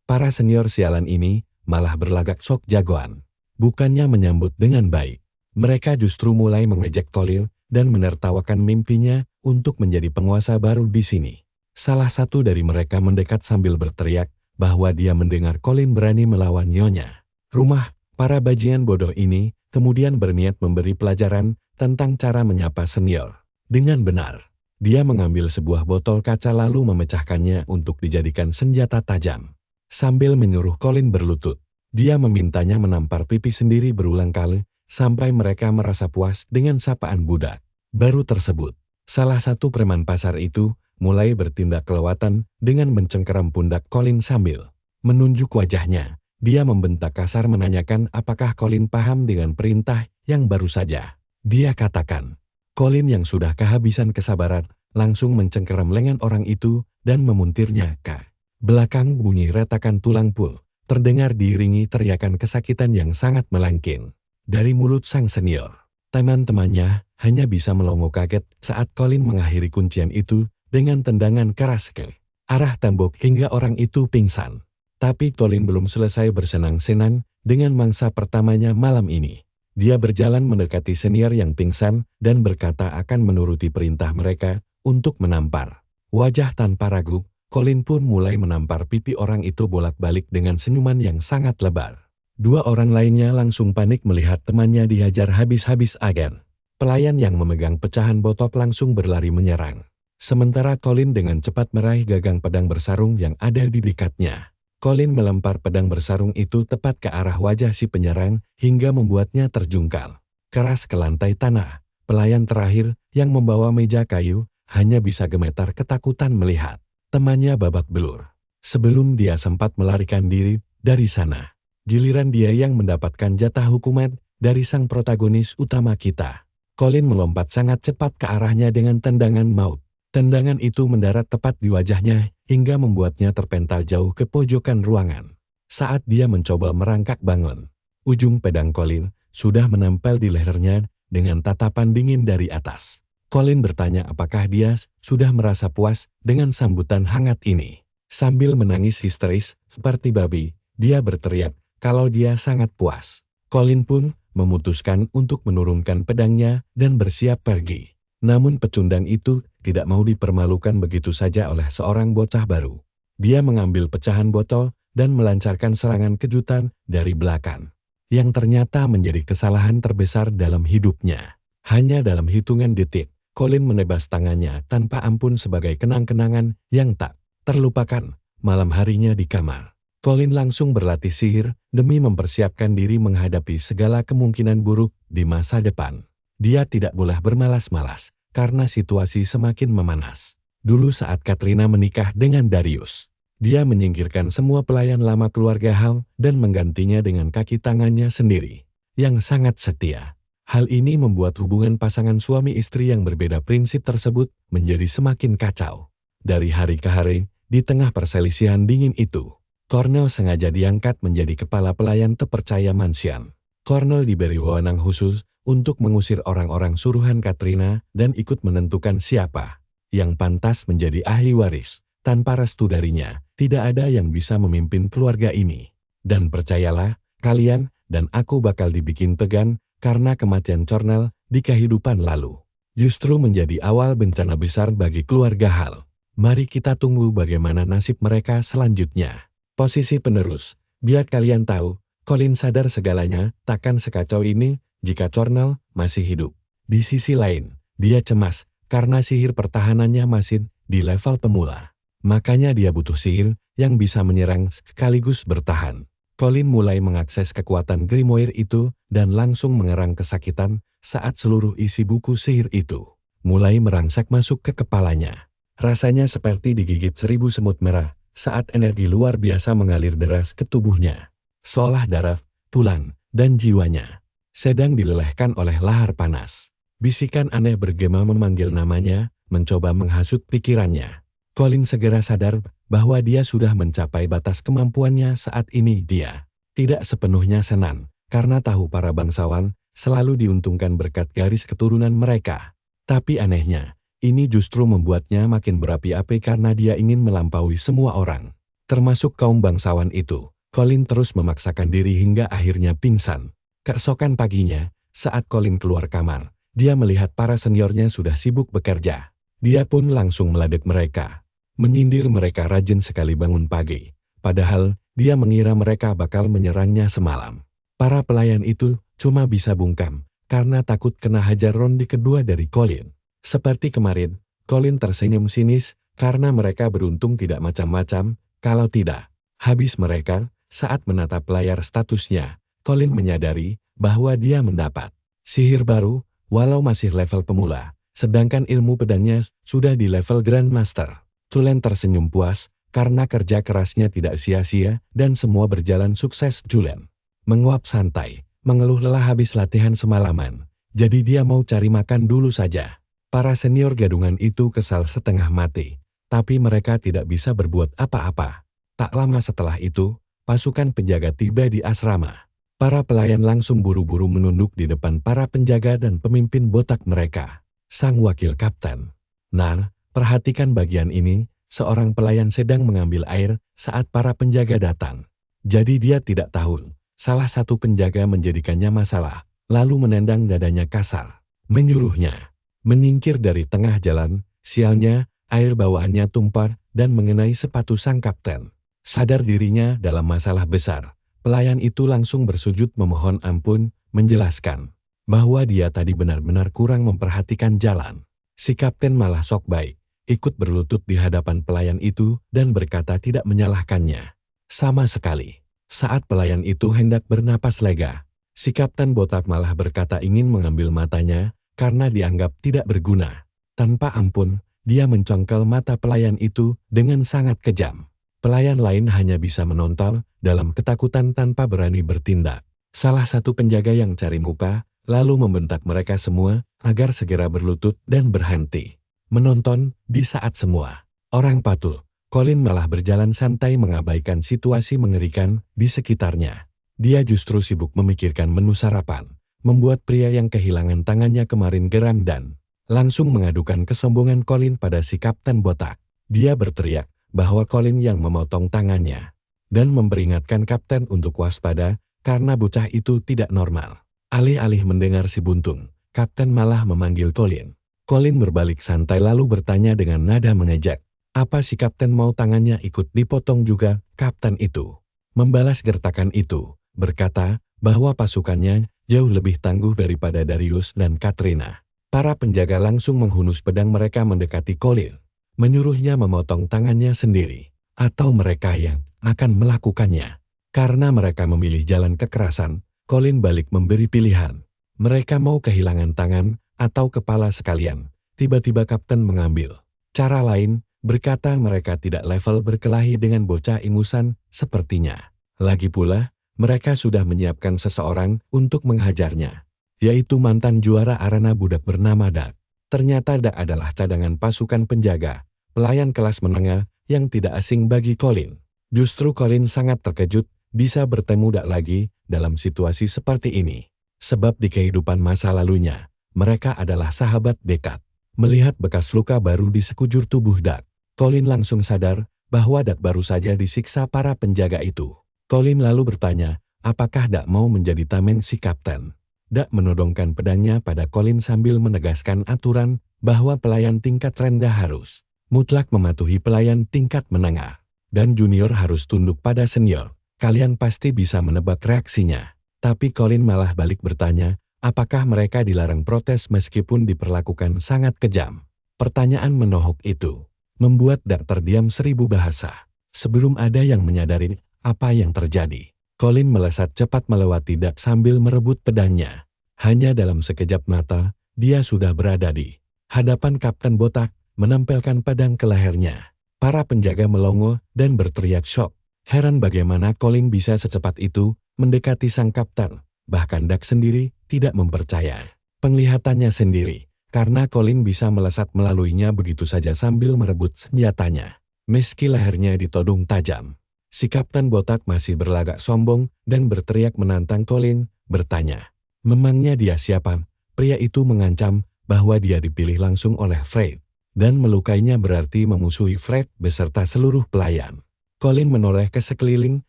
S1: Para senior sialan ini malah berlagak sok jagoan. Bukannya menyambut dengan baik, mereka justru mulai mengejek Colin dan menertawakan mimpinya untuk menjadi penguasa baru di sini. Salah satu dari mereka mendekat sambil berteriak bahwa dia mendengar Colin berani melawan nyonya. Rumah para bajingan bodoh ini kemudian berniat memberi pelajaran tentang cara menyapa senior. Dengan benar, dia mengambil sebuah botol kaca lalu memecahkannya untuk dijadikan senjata tajam. Sambil menyuruh Colin berlutut, dia memintanya menampar pipi sendiri berulang kali sampai mereka merasa puas dengan sapaan budak baru tersebut. Salah satu preman pasar itu mulai bertindak kelewatan dengan mencengkeram pundak Colin sambil menunjuk wajahnya. Dia membentak kasar menanyakan apakah Colin paham dengan perintah yang baru saja dia katakan. Colin yang sudah kehabisan kesabaran langsung mencengkeram lengan orang itu dan memuntirnya ke belakang. Bunyi retakan tulang pul terdengar diiringi teriakan kesakitan yang sangat melengking dari mulut sang senior. Teman-temannya hanya bisa melongo kaget saat Colin mengakhiri kuncian itu dengan tendangan keras ke arah tembok hingga orang itu pingsan. Tapi Colin belum selesai bersenang-senang dengan mangsa pertamanya malam ini. Dia berjalan mendekati senior yang pingsan dan berkata akan menuruti perintah mereka untuk menampar. Wajah tanpa ragu, Colin pun mulai menampar pipi orang itu bolak-balik dengan senyuman yang sangat lebar. 2 orang lainnya langsung panik melihat temannya dihajar habis-habis agen. Pelayan yang memegang pecahan botol langsung berlari menyerang. Sementara Colin dengan cepat meraih gagang pedang bersarung yang ada di dekatnya. Colin melempar pedang bersarung itu tepat ke arah wajah si penyerang hingga membuatnya terjungkal keras ke lantai tanah. Pelayan terakhir yang membawa meja kayu hanya bisa gemetar ketakutan melihat temannya babak belur. Sebelum dia sempat melarikan diri dari sana, giliran dia yang mendapatkan jatah hukuman dari sang protagonis utama kita. Colin melompat sangat cepat ke arahnya dengan tendangan maut. Tendangan itu mendarat tepat di wajahnya hingga membuatnya terpental jauh ke pojokan ruangan. Saat dia mencoba merangkak bangun, ujung pedang Colin sudah menempel di lehernya dengan tatapan dingin dari atas. Colin bertanya apakah dia sudah merasa puas dengan sambutan hangat ini. Sambil menangis histeris seperti babi, dia berteriak kalau dia sangat puas. Colin pun memutuskan untuk menurunkan pedangnya dan bersiap pergi. Namun pecundang itu tidak mau dipermalukan begitu saja oleh seorang bocah baru. Dia mengambil pecahan botol dan melancarkan serangan kejutan dari belakang, yang ternyata menjadi kesalahan terbesar dalam hidupnya. Hanya dalam hitungan detik, Colin menebas tangannya tanpa ampun sebagai kenang-kenangan yang tak terlupakan malam harinya di kamar. Colin langsung berlatih sihir demi mempersiapkan diri menghadapi segala kemungkinan buruk di masa depan. Dia tidak boleh bermalas-malas karena situasi semakin memanas. Dulu saat Katrina menikah dengan Darius, dia menyingkirkan semua pelayan lama keluarga Hal dan menggantinya dengan kaki tangannya sendiri, yang sangat setia. Hal ini membuat hubungan pasangan suami istri yang berbeda prinsip tersebut menjadi semakin kacau. Dari hari ke hari, di tengah perselisihan dingin itu, Cornell sengaja diangkat menjadi kepala pelayan terpercaya mansion. Cornell diberi wewenang khusus untuk mengusir orang-orang suruhan Katrina dan ikut menentukan siapa yang pantas menjadi ahli waris. Tanpa restu darinya, tidak ada yang bisa memimpin keluarga ini. Dan percayalah, kalian dan aku bakal dibikin tegan karena kematian Cornell di kehidupan lalu justru menjadi awal bencana besar bagi keluarga Hal. Mari kita tunggu bagaimana nasib mereka selanjutnya. Posisi penerus, biar kalian tahu, Colin sadar segalanya takkan sekacau ini jika Cornell masih hidup. Di sisi lain, dia cemas karena sihir pertahanannya masih di level pemula. Makanya dia butuh sihir yang bisa menyerang sekaligus bertahan. Colin mulai mengakses kekuatan Grimoire itu dan langsung mengerang kesakitan saat seluruh isi buku sihir itu mulai merangsek masuk ke kepalanya. Rasanya seperti digigit 1000 semut merah saat energi luar biasa mengalir deras ke tubuhnya. Seolah darah, tulang, dan jiwanya sedang dilelehkan oleh lahar panas. Bisikan aneh bergema memanggil namanya, mencoba menghasut pikirannya. Colin segera sadar bahwa dia sudah mencapai batas kemampuannya saat ini. Dia tidak sepenuhnya senang, karena tahu para bangsawan selalu diuntungkan berkat garis keturunan mereka. Tapi anehnya, ini justru membuatnya makin berapi-api karena dia ingin melampaui semua orang, termasuk kaum bangsawan itu. Colin terus memaksakan diri hingga akhirnya pingsan. Keesokan paginya, saat Colin keluar kamar, dia melihat para seniornya sudah sibuk bekerja. Dia pun langsung meledek mereka. Menyindir mereka rajin sekali bangun pagi, padahal dia mengira mereka bakal menyerangnya semalam. Para pelayan itu cuma bisa bungkam karena takut kena hajar ronde kedua dari Colin. Seperti kemarin, Colin tersenyum sinis karena mereka beruntung tidak macam-macam. Kalau tidak, habis mereka. Saat menatap layar statusnya, Colin menyadari bahwa dia mendapat sihir baru walau masih level pemula, sedangkan ilmu pedangnya sudah di level Grandmaster. Julen tersenyum puas karena kerja kerasnya tidak sia-sia dan semua berjalan sukses. Julen menguap santai, mengeluh lelah habis latihan semalaman, jadi dia mau cari makan dulu saja. Para senior gadungan itu kesal setengah mati, tapi mereka tidak bisa berbuat apa-apa. Tak lama setelah itu, pasukan penjaga tiba di asrama. Para pelayan langsung buru-buru menunduk di depan para penjaga dan pemimpin botak mereka. Sang wakil kapten. Nah, perhatikan bagian ini, seorang pelayan sedang mengambil air saat para penjaga datang. Jadi dia tidak tahu, salah satu penjaga menjadikannya masalah, lalu menendang dadanya kasar. Menyuruhnya menyingkir dari tengah jalan. Sialnya, air bawaannya tumpah dan mengenai sepatu sang kapten. Sadar dirinya dalam masalah besar, pelayan itu langsung bersujud memohon ampun, menjelaskan bahwa dia tadi benar-benar kurang memperhatikan jalan. Si kapten malah sok baik, ikut berlutut di hadapan pelayan itu dan berkata tidak menyalahkannya sama sekali. Saat pelayan itu hendak bernapas lega, si kapten botak malah berkata ingin mengambil matanya karena dianggap tidak berguna. Tanpa ampun, dia mencongkel mata pelayan itu dengan sangat kejam. Pelayan lain hanya bisa menonton dalam ketakutan tanpa berani bertindak. Salah satu penjaga yang cari muka lalu membentak mereka semua agar segera berlutut dan berhenti menonton. Di saat semua orang patuh, Colin malah berjalan santai mengabaikan situasi mengerikan di sekitarnya. Dia justru sibuk memikirkan menu sarapan, membuat pria yang kehilangan tangannya kemarin geram dan langsung mengadukan kesombongan Colin pada si Kapten Botak. Dia berteriak bahwa Colin yang memotong tangannya dan memperingatkan Kapten untuk waspada karena bocah itu tidak normal. Alih-alih mendengar si buntung, Kapten malah memanggil Colin. Colin berbalik santai lalu bertanya dengan nada mengejek. Apa si Kapten mau tangannya ikut dipotong juga? Kapten itu membalas gertakan itu, berkata bahwa pasukannya jauh lebih tangguh daripada Darius dan Katrina. Para penjaga langsung menghunus pedang mereka mendekati Colin, menyuruhnya memotong tangannya sendiri, atau mereka yang akan melakukannya. Karena mereka memilih jalan kekerasan, Colin balik memberi pilihan. Mereka mau kehilangan tangan atau kepala sekalian. Tiba-tiba Kapten mengambil cara lain, berkata mereka tidak level berkelahi dengan bocah ingusan sepertinya. Lagi pula, mereka sudah menyiapkan seseorang untuk menghajarnya, yaitu mantan juara arena budak bernama Dak. Ternyata Dak adalah cadangan pasukan penjaga, pelayan kelas menengah yang tidak asing bagi Colin. Justru Colin sangat terkejut bisa bertemu Dak lagi dalam situasi seperti ini. Sebab di kehidupan masa lalunya, mereka adalah sahabat dekat. Melihat bekas luka baru di sekujur tubuh Dak, Colin langsung sadar bahwa Dak baru saja disiksa para penjaga itu. Colin lalu bertanya, apakah Dak mau menjadi tameng si Kapten? Dak menodongkan pedangnya pada Colin sambil menegaskan aturan bahwa pelayan tingkat rendah harus mutlak mematuhi pelayan tingkat menengah, dan junior harus tunduk pada senior. Kalian pasti bisa menebak reaksinya. Tapi Colin malah balik bertanya, apakah mereka dilarang protes meskipun diperlakukan sangat kejam? Pertanyaan menohok itu membuat Dak terdiam 1000 bahasa. Sebelum ada yang menyadari apa yang terjadi, Colin melesat cepat melewati Dak sambil merebut pedangnya. Hanya dalam sekejap mata, dia sudah berada di hadapan Kapten Botak, menempelkan pedang ke lehernya. Para penjaga melongo dan berteriak syok. Heran bagaimana Colin bisa secepat itu mendekati sang kapten. Bahkan Dak sendiri tidak mempercaya penglihatannya sendiri, karena Colin bisa melesat melaluinya begitu saja sambil merebut senjatanya. Meski lehernya ditodong tajam, si Kapten Botak masih berlagak sombong dan berteriak menantang Colin, bertanya, memangnya dia siapa? Pria itu mengancam bahwa dia dipilih langsung oleh Fred, dan melukainya berarti memusuhi Fred beserta seluruh pelayan. Colin menoleh ke sekeliling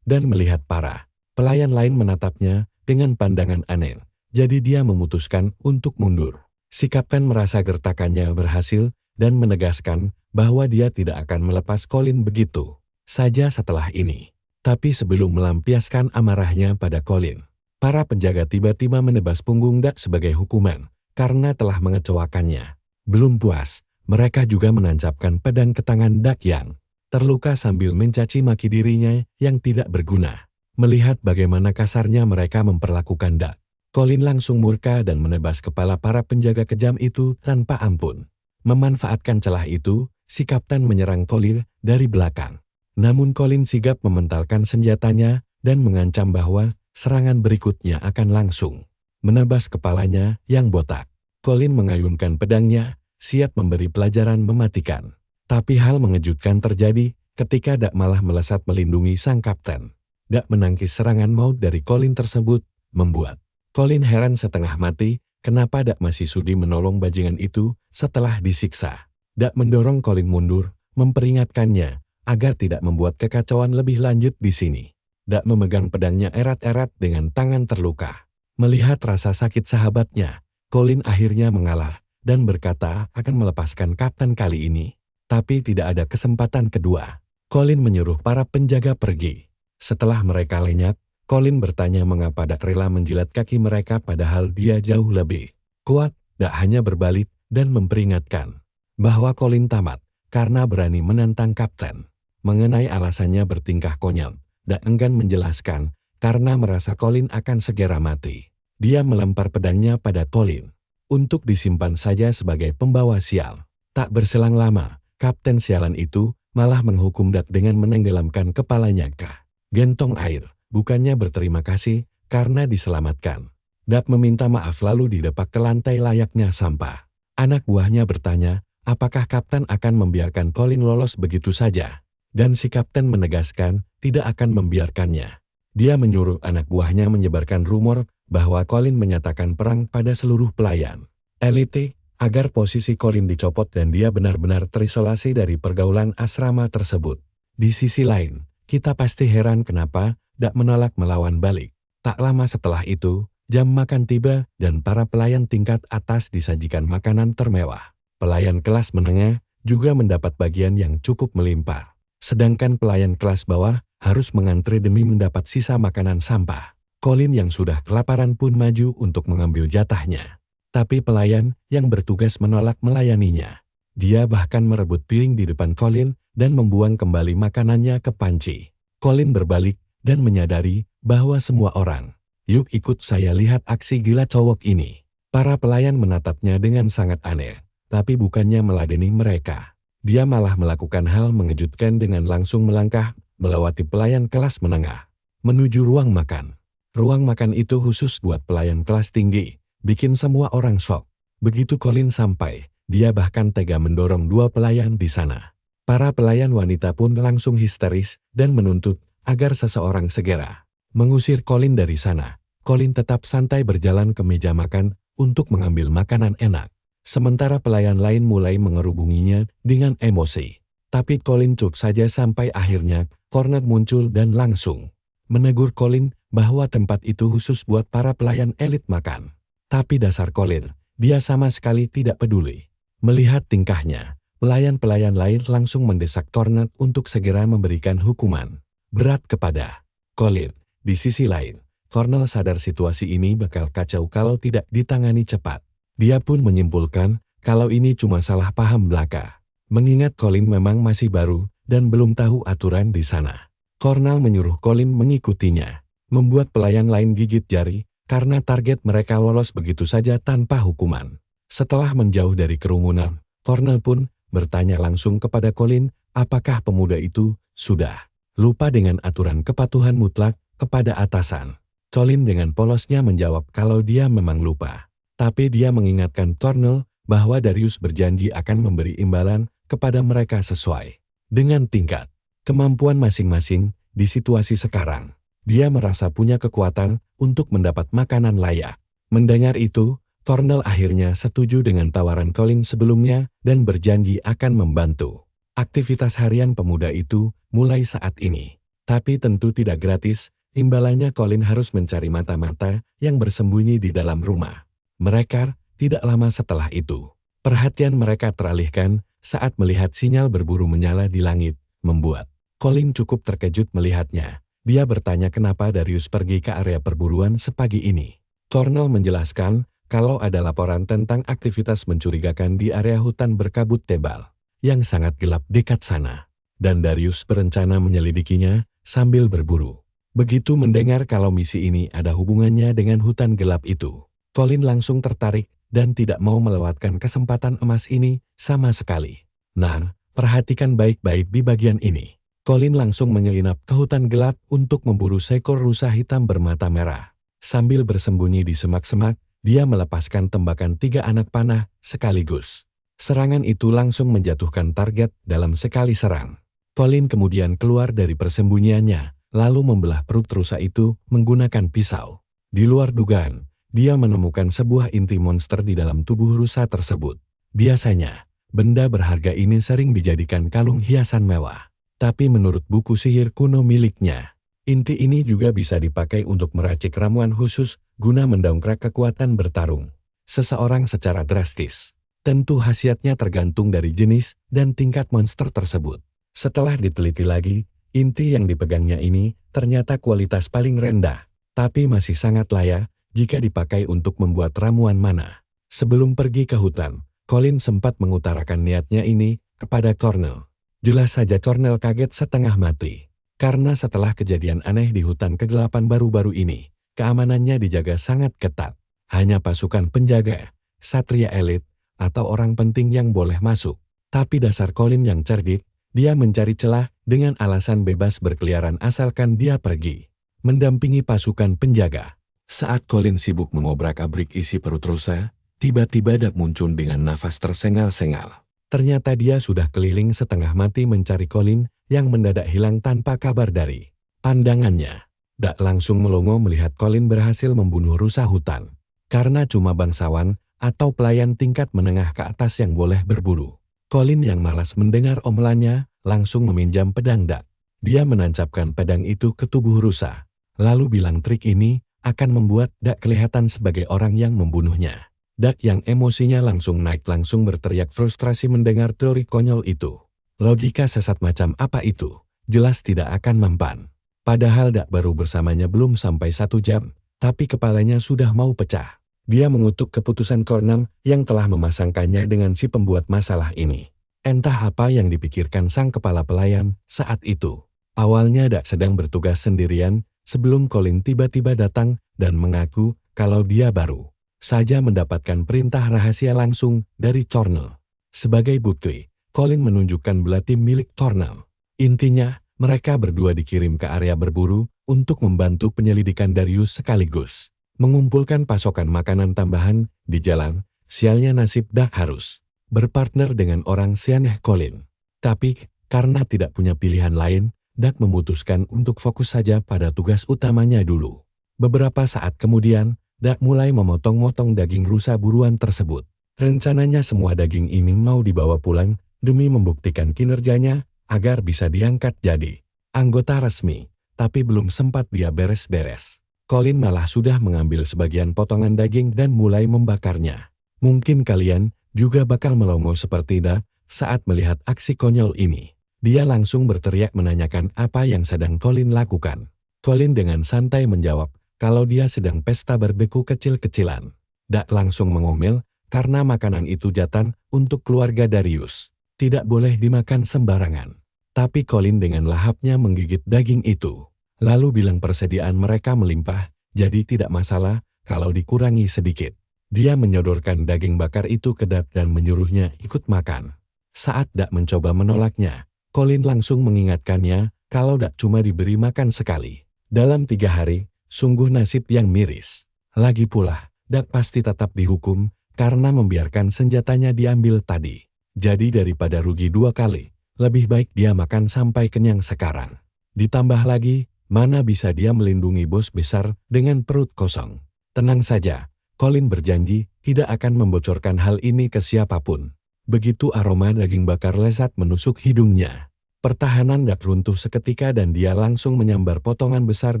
S1: dan melihat para pelayan lain menatapnya dengan pandangan aneh. Jadi dia memutuskan untuk mundur. Si Kapten merasa gertakannya berhasil dan menegaskan bahwa dia tidak akan melepas Colin begitu saja setelah ini. Tapi sebelum melampiaskan amarahnya pada Colin, para penjaga tiba-tiba menebas punggung Dak sebagai hukuman karena telah mengecewakannya. Belum puas, mereka juga menancapkan pedang ke tangan Dak yang terluka sambil mencaci maki dirinya yang tidak berguna. Melihat bagaimana kasarnya mereka memperlakukan Dak, Colin langsung murka dan menebas kepala para penjaga kejam itu tanpa ampun. Memanfaatkan celah itu, si Kapten menyerang Colin dari belakang. Namun Colin sigap mementalkan senjatanya dan mengancam bahwa serangan berikutnya akan langsung menebas kepalanya yang botak. Colin mengayunkan pedangnya, siap memberi pelajaran mematikan. Tapi hal mengejutkan terjadi ketika Dak malah melesat melindungi sang Kapten. Dak menangkis serangan maut dari Colin tersebut, membuat Colin heran setengah mati kenapa Dak masih sudi menolong bajingan itu setelah disiksa. Dak mendorong Colin mundur, memperingatkannya agar tidak membuat kekacauan lebih lanjut di sini. Dak memegang pedangnya erat-erat dengan tangan terluka. Melihat rasa sakit sahabatnya, Colin akhirnya mengalah dan berkata akan melepaskan Kapten kali ini. Tapi tidak ada kesempatan kedua. Colin menyuruh para penjaga pergi. Setelah mereka lenyap, Colin bertanya mengapa Dak rela menjilat kaki mereka padahal dia jauh lebih kuat. Dak hanya berbalik dan memperingatkan bahwa Colin tamat karena berani menantang Kapten. Mengenai alasannya bertingkah konyol, Dak enggan menjelaskan karena merasa Colin akan segera mati. Dia melempar pedangnya pada Colin untuk disimpan saja sebagai pembawa sial. Tak berselang lama, Kapten sialan itu malah menghukum Dak dengan menenggelamkan kepalanya ke gentong air. Bukannya berterima kasih karena diselamatkan. Dak meminta maaf lalu didepak ke lantai layaknya sampah. Anak buahnya bertanya, apakah Kapten akan membiarkan Colin lolos begitu saja? Dan si Kapten menegaskan tidak akan membiarkannya. Dia menyuruh anak buahnya menyebarkan rumor bahwa Colin menyatakan perang pada seluruh pelayan elite agar posisi Colin dicopot dan dia benar-benar terisolasi dari pergaulan asrama tersebut. Di sisi lain, kita pasti heran kenapa Dak menolak melawan balik. Tak lama setelah itu, jam makan tiba dan para pelayan tingkat atas disajikan makanan termewah. Pelayan kelas menengah juga mendapat bagian yang cukup melimpah. Sedangkan pelayan kelas bawah harus mengantri demi mendapat sisa makanan sampah. Colin yang sudah kelaparan pun maju untuk mengambil jatahnya. Tapi pelayan yang bertugas menolak melayaninya. Dia bahkan merebut piring di depan Colin dan membuang kembali makanannya ke panci. Colin berbalik dan menyadari bahwa semua orang, "Yuk ikut saya lihat aksi gila cowok ini." Para pelayan menatapnya dengan sangat aneh, tapi bukannya meladeni mereka. Dia malah melakukan hal mengejutkan dengan langsung melangkah melewati pelayan kelas menengah menuju ruang makan. Ruang makan itu khusus buat pelayan kelas tinggi, bikin semua orang shock. Begitu Colin sampai, dia bahkan tega mendorong dua pelayan di sana. Para pelayan wanita pun langsung histeris dan menuntut agar seseorang segera mengusir Colin dari sana. Colin tetap santai berjalan ke meja makan untuk mengambil makanan enak. Sementara pelayan lain mulai mengerubunginya dengan emosi. Tapi Colin cuk saja sampai akhirnya Cornet muncul dan langsung menegur Colin bahwa tempat itu khusus buat para pelayan elit makan. Tapi dasar Colin, dia sama sekali tidak peduli. Melihat tingkahnya, pelayan-pelayan lain langsung mendesak Cornet untuk segera memberikan hukuman berat kepada Colin. Di sisi lain, Cornel sadar situasi ini bakal kacau kalau tidak ditangani cepat. Dia pun menyimpulkan kalau ini cuma salah paham belaka. Mengingat Colin memang masih baru dan belum tahu aturan di sana. Cornel menyuruh Colin mengikutinya, membuat pelayan lain gigit jari karena target mereka lolos begitu saja tanpa hukuman. Setelah menjauh dari kerumunan, Cornel pun bertanya langsung kepada Colin apakah pemuda itu sudah lupa dengan aturan kepatuhan mutlak kepada atasan. Colin dengan polosnya menjawab kalau dia memang lupa. Tapi dia mengingatkan Cornel bahwa Darius berjanji akan memberi imbalan kepada mereka sesuai dengan tingkat kemampuan masing-masing di situasi sekarang. Dia merasa punya kekuatan untuk mendapat makanan layak. Mendengar itu, Cornel akhirnya setuju dengan tawaran Colin sebelumnya dan berjanji akan membantu aktivitas harian pemuda itu mulai saat ini. Tapi tentu tidak gratis, imbalannya Colin harus mencari mata-mata yang bersembunyi di dalam rumah. Mereka tidak lama setelah itu, perhatian mereka teralihkan saat melihat sinyal berburu menyala di langit, membuat Colin cukup terkejut melihatnya. Dia bertanya kenapa Darius pergi ke area perburuan sepagi ini. Cornel menjelaskan kalau ada laporan tentang aktivitas mencurigakan di area hutan berkabut tebal yang sangat gelap dekat sana. Dan Darius berencana menyelidikinya sambil berburu. Begitu mendengar kalau misi ini ada hubungannya dengan hutan gelap itu, Colin langsung tertarik dan tidak mau melewatkan kesempatan emas ini sama sekali. Nah, perhatikan baik-baik di bagian ini. Colin langsung menyelinap ke hutan gelap untuk memburu seekor rusa hitam bermata merah. Sambil bersembunyi di semak-semak, dia melepaskan tembakan 3 anak panah sekaligus. Serangan itu langsung menjatuhkan target dalam sekali serang. Colin kemudian keluar dari persembunyiannya, lalu membelah perut rusa itu menggunakan pisau. Di luar dugaan, dia menemukan sebuah inti monster di dalam tubuh rusa tersebut. Biasanya, benda berharga ini sering dijadikan kalung hiasan mewah. Tapi menurut buku sihir kuno miliknya, inti ini juga bisa dipakai untuk meracik ramuan khusus guna mendongkrak kekuatan bertarung seseorang secara drastis. Tentu khasiatnya tergantung dari jenis dan tingkat monster tersebut. Setelah diteliti lagi, inti yang dipegangnya ini ternyata kualitas paling rendah, tapi masih sangat layak jika dipakai untuk membuat ramuan mana. Sebelum pergi ke hutan, Colin sempat mengutarakan niatnya ini kepada Cornel. Jelas saja Cornel kaget setengah mati, karena setelah kejadian aneh di hutan kegelapan baru-baru ini, keamanannya dijaga sangat ketat. Hanya pasukan penjaga, satria elit, atau orang penting yang boleh masuk. Tapi dasar Colin yang cerdik, dia mencari celah dengan alasan bebas berkeliaran asalkan dia pergi mendampingi pasukan penjaga. Saat Colin sibuk mengobrak-abrik isi perut rusa, tiba-tiba Dak muncul dengan nafas tersengal-sengal. Ternyata dia sudah keliling setengah mati mencari Colin yang mendadak hilang tanpa kabar dari pandangannya. Dak langsung melongo melihat Colin berhasil membunuh rusa hutan. Karena cuma bangsawan, atau pelayan tingkat menengah ke atas yang boleh berburu. Colin yang malas mendengar omelannya, langsung meminjam pedang Dak. Dia menancapkan pedang itu ke tubuh rusa, lalu bilang trik ini akan membuat Dak kelihatan sebagai orang yang membunuhnya. Dak yang emosinya langsung naik langsung berteriak frustrasi mendengar teori konyol itu. Logika sesat macam apa itu? Jelas tidak akan mempan. Padahal Dak baru bersamanya belum sampai 1 jam, tapi kepalanya sudah mau pecah. Dia mengutuk keputusan Cornell yang telah memasangkannya dengan si pembuat masalah ini. Entah apa yang dipikirkan sang kepala pelayan saat itu. Awalnya Dak sedang bertugas sendirian sebelum Colin tiba-tiba datang dan mengaku kalau dia baru saja mendapatkan perintah rahasia langsung dari Cornell. Sebagai bukti, Colin menunjukkan belati milik Cornell. Intinya, mereka berdua dikirim ke area berburu untuk membantu penyelidikan Darius sekaligus mengumpulkan pasokan makanan tambahan di jalan. Sialnya nasib Dak harus berpartner dengan orang seaneh Colin. Tapi, karena tidak punya pilihan lain, Dak memutuskan untuk fokus saja pada tugas utamanya dulu. Beberapa saat kemudian, Dak mulai memotong-motong daging rusa buruan tersebut. Rencananya semua daging ini mau dibawa pulang demi membuktikan kinerjanya agar bisa diangkat jadi anggota resmi, tapi belum sempat dia beres-beres. Colin malah sudah mengambil sebagian potongan daging dan mulai membakarnya. Mungkin kalian juga bakal melongo seperti Dak saat melihat aksi konyol ini. Dia langsung berteriak menanyakan apa yang sedang Colin lakukan. Colin dengan santai menjawab kalau dia sedang pesta barbeque kecil-kecilan. Dak langsung mengomel karena makanan itu jatan untuk keluarga Darius. Tidak boleh dimakan sembarangan. Tapi Colin dengan lahapnya menggigit daging itu. Lalu bilang persediaan mereka melimpah, jadi tidak masalah kalau dikurangi sedikit. Dia menyodorkan daging bakar itu ke Dak dan menyuruhnya ikut makan. Saat Dak mencoba menolaknya, Colin langsung mengingatkannya kalau Dak cuma diberi makan sekali. Dalam 3 hari, sungguh nasib yang miris. Lagi pula, Dak pasti tetap dihukum karena membiarkan senjatanya diambil tadi. Jadi daripada rugi 2 kali, lebih baik dia makan sampai kenyang sekarang. Ditambah lagi, mana bisa dia melindungi bos besar dengan perut kosong. Tenang saja, Colin berjanji tidak akan membocorkan hal ini ke siapapun. Begitu aroma daging bakar lezat menusuk hidungnya. Pertahanan Dak runtuh seketika dan dia langsung menyambar potongan besar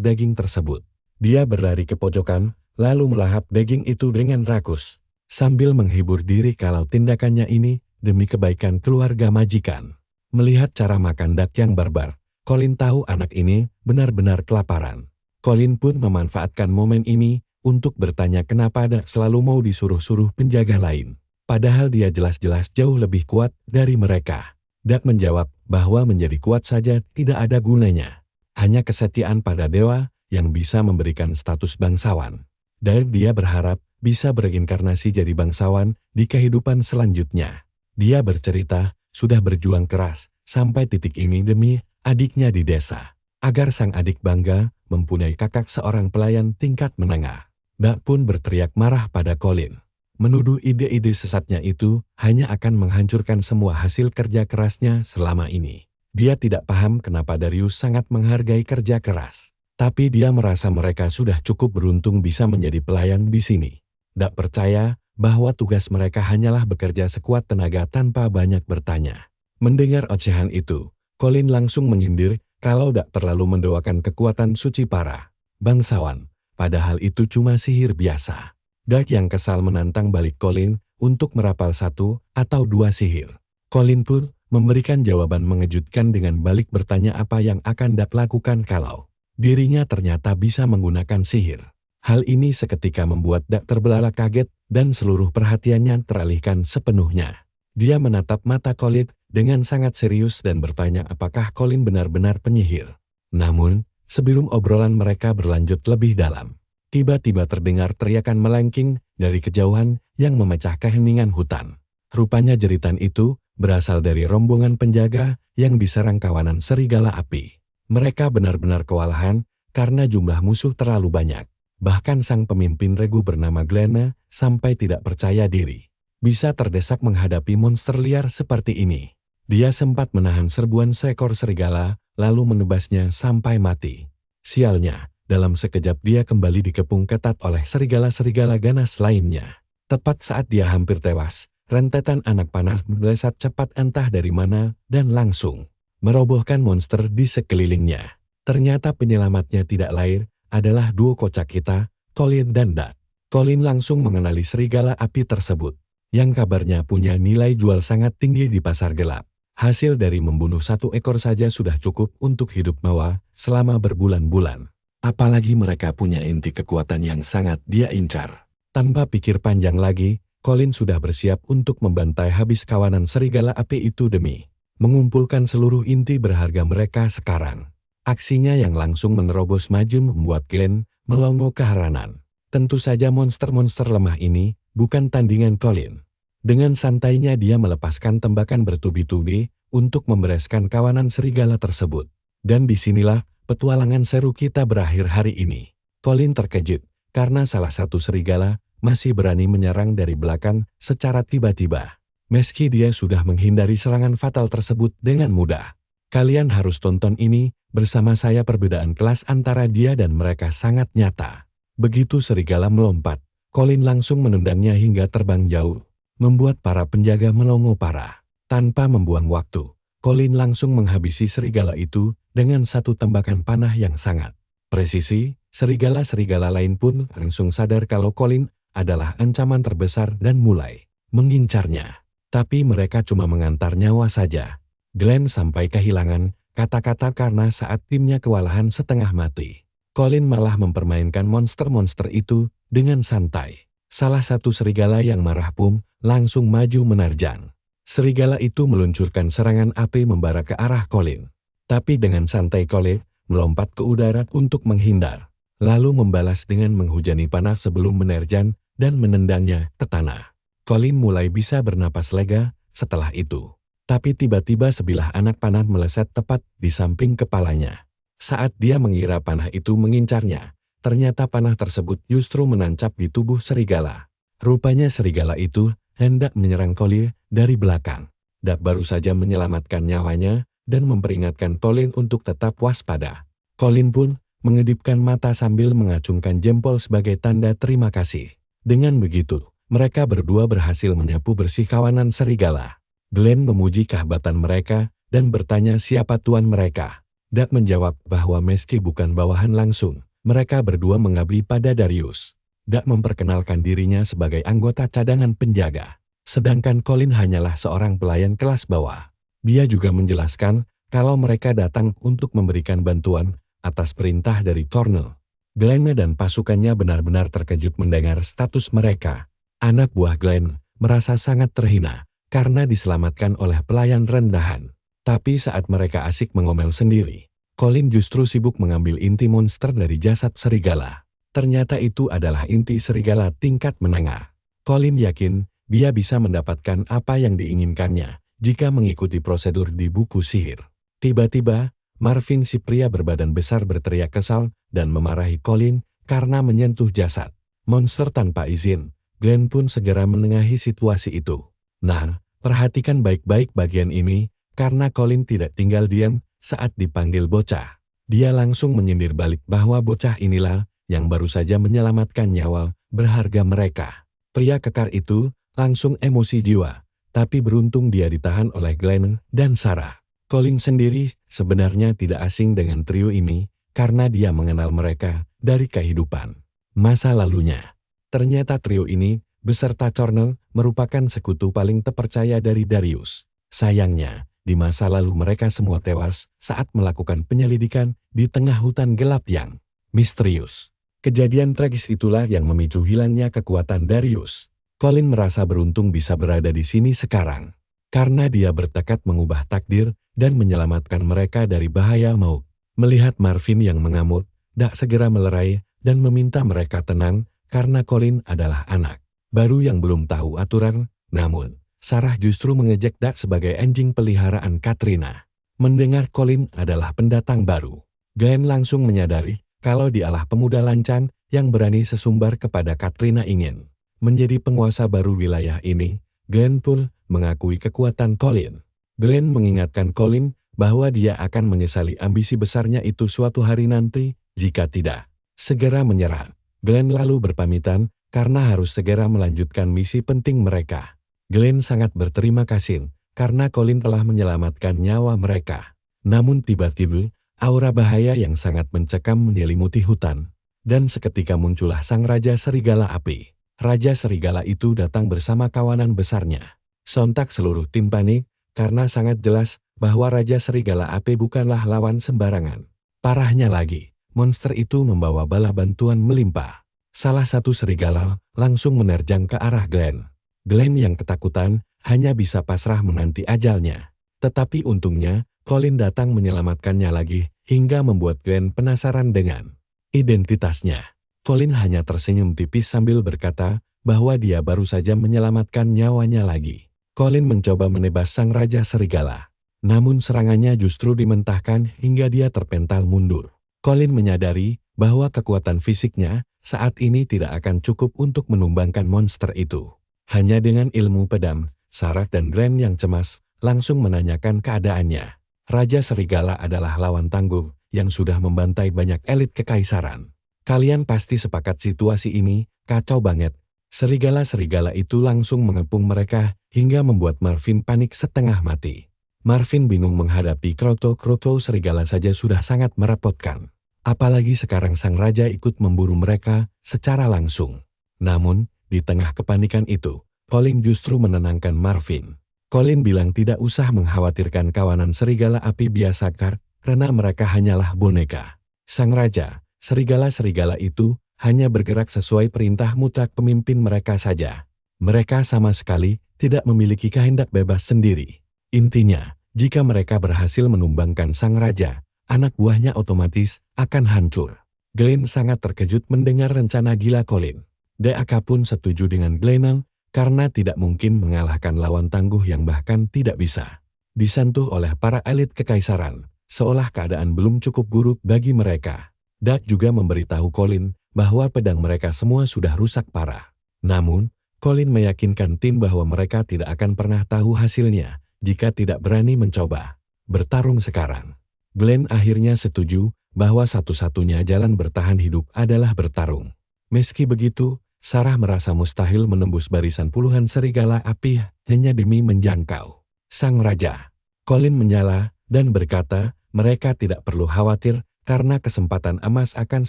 S1: daging tersebut. Dia berlari ke pojokan, lalu melahap daging itu dengan rakus, sambil menghibur diri kalau tindakannya ini demi kebaikan keluarga majikan. Melihat cara makan Dak yang barbar, Colin tahu anak ini benar-benar kelaparan. Colin pun memanfaatkan momen ini untuk bertanya kenapa Dak selalu mau disuruh-suruh penjaga lain. Padahal dia jelas-jelas jauh lebih kuat dari mereka. Dak menjawab bahwa menjadi kuat saja tidak ada gunanya. Hanya kesetiaan pada dewa yang bisa memberikan status bangsawan. Dan dia berharap bisa berinkarnasi jadi bangsawan di kehidupan selanjutnya. Dia bercerita sudah berjuang keras sampai titik ini demi adiknya di desa. Agar sang adik bangga mempunyai kakak seorang pelayan tingkat menengah. Dak pun berteriak marah pada Colin. Menuduh ide-ide sesatnya itu hanya akan menghancurkan semua hasil kerja kerasnya selama ini. Dia tidak paham kenapa Darius sangat menghargai kerja keras. Tapi dia merasa mereka sudah cukup beruntung bisa menjadi pelayan di sini. Dak percaya bahwa tugas mereka hanyalah bekerja sekuat tenaga tanpa banyak bertanya. Mendengar ocehan itu, Colin langsung menyindir kalau Dak terlalu mendoakan kekuatan suci para bangsawan. Padahal itu cuma sihir biasa. Dak yang kesal menantang balik Colin untuk merapal 1 atau 2 sihir. Colin pun memberikan jawaban mengejutkan dengan balik bertanya apa yang akan Dak lakukan kalau dirinya ternyata bisa menggunakan sihir. Hal ini seketika membuat Dak terbelalak kaget dan seluruh perhatiannya teralihkan sepenuhnya. Dia menatap mata Colin dengan sangat serius dan bertanya apakah Colin benar-benar penyihir. Namun, sebelum obrolan mereka berlanjut lebih dalam, tiba-tiba terdengar teriakan melengking dari kejauhan yang memecah keheningan hutan. Rupanya jeritan itu berasal dari rombongan penjaga yang diserang kawanan serigala api. Mereka benar-benar kewalahan karena jumlah musuh terlalu banyak. Bahkan sang pemimpin regu bernama Glenna sampai tidak percaya diri bisa terdesak menghadapi monster liar seperti ini. Dia sempat menahan serbuan seekor serigala, lalu menebasnya sampai mati. Sialnya, dalam sekejap dia kembali dikepung ketat oleh serigala-serigala ganas lainnya. Tepat saat dia hampir tewas, rentetan anak panah melesat cepat entah dari mana dan langsung merobohkan monster di sekelilingnya. Ternyata penyelamatnya tidak lain adalah duo kocak kita, Colin dan Dad. Colin langsung mengenali serigala api tersebut, yang kabarnya punya nilai jual sangat tinggi di pasar gelap. Hasil dari membunuh satu ekor saja sudah cukup untuk hidup mewah selama berbulan-bulan. Apalagi mereka punya inti kekuatan yang sangat dia incar. Tanpa pikir panjang lagi, Colin sudah bersiap untuk membantai habis kawanan serigala api itu demi mengumpulkan seluruh inti berharga mereka sekarang. Aksinya yang langsung menerobos maju membuat Glenn melongo keheranan. Tentu saja monster-monster lemah ini bukan tandingan Colin. Dengan santainya dia melepaskan tembakan bertubi-tubi untuk membereskan kawanan serigala tersebut. Dan disinilah petualangan seru kita berakhir hari ini. Colin terkejut karena salah satu serigala masih berani menyerang dari belakang secara tiba-tiba. Meski dia sudah menghindari serangan fatal tersebut dengan mudah. Kalian harus tonton ini bersama saya, perbedaan kelas antara dia dan mereka sangat nyata. Begitu serigala melompat, Colin langsung menendangnya hingga terbang jauh, membuat para penjaga melongo parah. Tanpa membuang waktu, Colin langsung menghabisi serigala itu dengan satu tembakan panah yang sangat presisi. Serigala-serigala lain pun langsung sadar kalau Colin adalah ancaman terbesar dan mulai mengincarnya. Tapi mereka cuma mengantar nyawa saja. Glenn sampai kehilangan kata-kata karena saat timnya kewalahan setengah mati. Colin malah mempermainkan monster-monster itu dengan santai. Salah satu serigala yang marah pun langsung maju menerjang. Serigala itu meluncurkan serangan api membara ke arah Colin. Tapi dengan santai Colin melompat ke udara untuk menghindar. Lalu membalas dengan menghujani panah sebelum menerjang dan menendangnya ke tanah. Colin mulai bisa bernapas lega setelah itu. Tapi tiba-tiba sebilah anak panah meleset tepat di samping kepalanya. Saat dia mengira panah itu mengincarnya, ternyata panah tersebut justru menancap di tubuh serigala. Rupanya serigala itu hendak menyerang Colin dari belakang. Dak baru saja menyelamatkan nyawanya dan memperingatkan Colin untuk tetap waspada. Colin pun mengedipkan mata sambil mengacungkan jempol sebagai tanda terima kasih. Dengan begitu, mereka berdua berhasil menyapu bersih kawanan serigala. Glenn memuji kehebatan mereka dan bertanya siapa tuan mereka. Dak menjawab bahwa meski bukan bawahan langsung, mereka berdua mengabdi pada Darius. Dak memperkenalkan dirinya sebagai anggota cadangan penjaga, sedangkan Colin hanyalah seorang pelayan kelas bawah. Dia juga menjelaskan kalau mereka datang untuk memberikan bantuan atas perintah dari Cornel. Glenn dan pasukannya benar-benar terkejut mendengar status mereka. Anak buah Glenn merasa sangat terhina karena diselamatkan oleh pelayan rendahan. Tapi saat mereka asik mengomel sendiri, Colin justru sibuk mengambil inti monster dari jasad serigala. Ternyata itu adalah inti serigala tingkat menengah. Colin yakin dia bisa mendapatkan apa yang diinginkannya jika mengikuti prosedur di buku sihir. Tiba-tiba, Marvin si pria berbadan besar berteriak kesal dan memarahi Colin karena menyentuh jasad monster tanpa izin. Glenn pun segera menengahi situasi itu. Nah, perhatikan baik-baik bagian ini, karena Colin tidak tinggal diam saat dipanggil bocah. Dia langsung menyindir balik bahwa bocah inilah yang baru saja menyelamatkan nyawa berharga mereka. Pria kekar itu langsung emosi jiwa, tapi beruntung dia ditahan oleh Glenn dan Sarah. Colin sendiri sebenarnya tidak asing dengan trio ini karena dia mengenal mereka dari kehidupan masa lalunya. Ternyata trio ini beserta Cornel merupakan sekutu paling terpercaya dari Darius. Sayangnya, di masa lalu mereka semua tewas saat melakukan penyelidikan di tengah hutan gelap yang misterius. Kejadian tragis itulah yang memicu hilangnya kekuatan Darius. Colin merasa beruntung bisa berada di sini sekarang, karena dia bertekad mengubah takdir dan menyelamatkan mereka dari bahaya maut. Melihat Marvin yang mengamuk, Dak segera melerai dan meminta mereka tenang karena Colin adalah anak baru yang belum tahu aturan. Namun, Sarah justru mengejek Dak sebagai anjing peliharaan Katrina. Mendengar Colin adalah pendatang baru, Glenn langsung menyadari kalau dialah pemuda lancang yang berani sesumbar kepada Katrina ingin menjadi penguasa baru wilayah ini. Glenn pun mengakui kekuatan Colin. Glenn mengingatkan Colin bahwa dia akan menyesali ambisi besarnya itu suatu hari nanti, jika tidak segera menyerah. Glenn lalu berpamitan karena harus segera melanjutkan misi penting mereka. Glenn sangat berterima kasih karena Colin telah menyelamatkan nyawa mereka. Namun tiba-tiba, aura bahaya yang sangat mencekam menyelimuti hutan. Dan seketika muncullah sang Raja Serigala Api. Raja Serigala itu datang bersama kawanan besarnya. Sontak seluruh tim panik, karena sangat jelas bahwa Raja Serigala Api bukanlah lawan sembarangan. Parahnya lagi, monster itu membawa bala bantuan melimpah. Salah satu serigala langsung menerjang ke arah Glenn. Glenn yang ketakutan hanya bisa pasrah menanti ajalnya. Tetapi untungnya, Colin datang menyelamatkannya lagi, hingga membuat Glenn penasaran dengan identitasnya. Colin hanya tersenyum tipis sambil berkata bahwa dia baru saja menyelamatkan nyawanya lagi. Colin mencoba menebas sang Raja Serigala. Namun serangannya justru dimentahkan hingga dia terpental mundur. Colin menyadari bahwa kekuatan fisiknya saat ini tidak akan cukup untuk menumbangkan monster itu. Hanya dengan ilmu pedang, Sarah dan Glenn yang cemas langsung menanyakan keadaannya. Raja Serigala adalah lawan tangguh yang sudah membantai banyak elit kekaisaran. Kalian pasti sepakat situasi ini kacau banget. Serigala-serigala itu langsung mengepung mereka hingga membuat Marvin panik setengah mati. Marvin bingung menghadapi kroto-kroto serigala saja sudah sangat merepotkan. Apalagi sekarang sang raja ikut memburu mereka secara langsung. Namun, di tengah kepanikan itu, Colin justru menenangkan Marvin. Colin bilang tidak usah mengkhawatirkan kawanan serigala api biasa karena mereka hanyalah boneka. Sang raja, serigala-serigala itu hanya bergerak sesuai perintah mutlak pemimpin mereka saja. Mereka sama sekali tidak memiliki kehendak bebas sendiri. Intinya, jika mereka berhasil menumbangkan sang raja, anak buahnya otomatis akan hancur. Glenn sangat terkejut mendengar rencana gila Colin. DAK pun setuju dengan Glenn karena tidak mungkin mengalahkan lawan tangguh yang bahkan tidak bisa disentuh oleh para elit kekaisaran, seolah keadaan belum cukup buruk bagi mereka. Dak juga memberitahu Colin bahwa pedang mereka semua sudah rusak parah. Namun, Colin meyakinkan tim bahwa mereka tidak akan pernah tahu hasilnya jika tidak berani mencoba bertarung sekarang. Glenn akhirnya setuju bahwa satu-satunya jalan bertahan hidup adalah bertarung. Meski begitu, Sarah merasa mustahil menembus barisan puluhan serigala api hanya demi menjangkau sang raja. Colin menyala dan berkata mereka tidak perlu khawatir karena kesempatan emas akan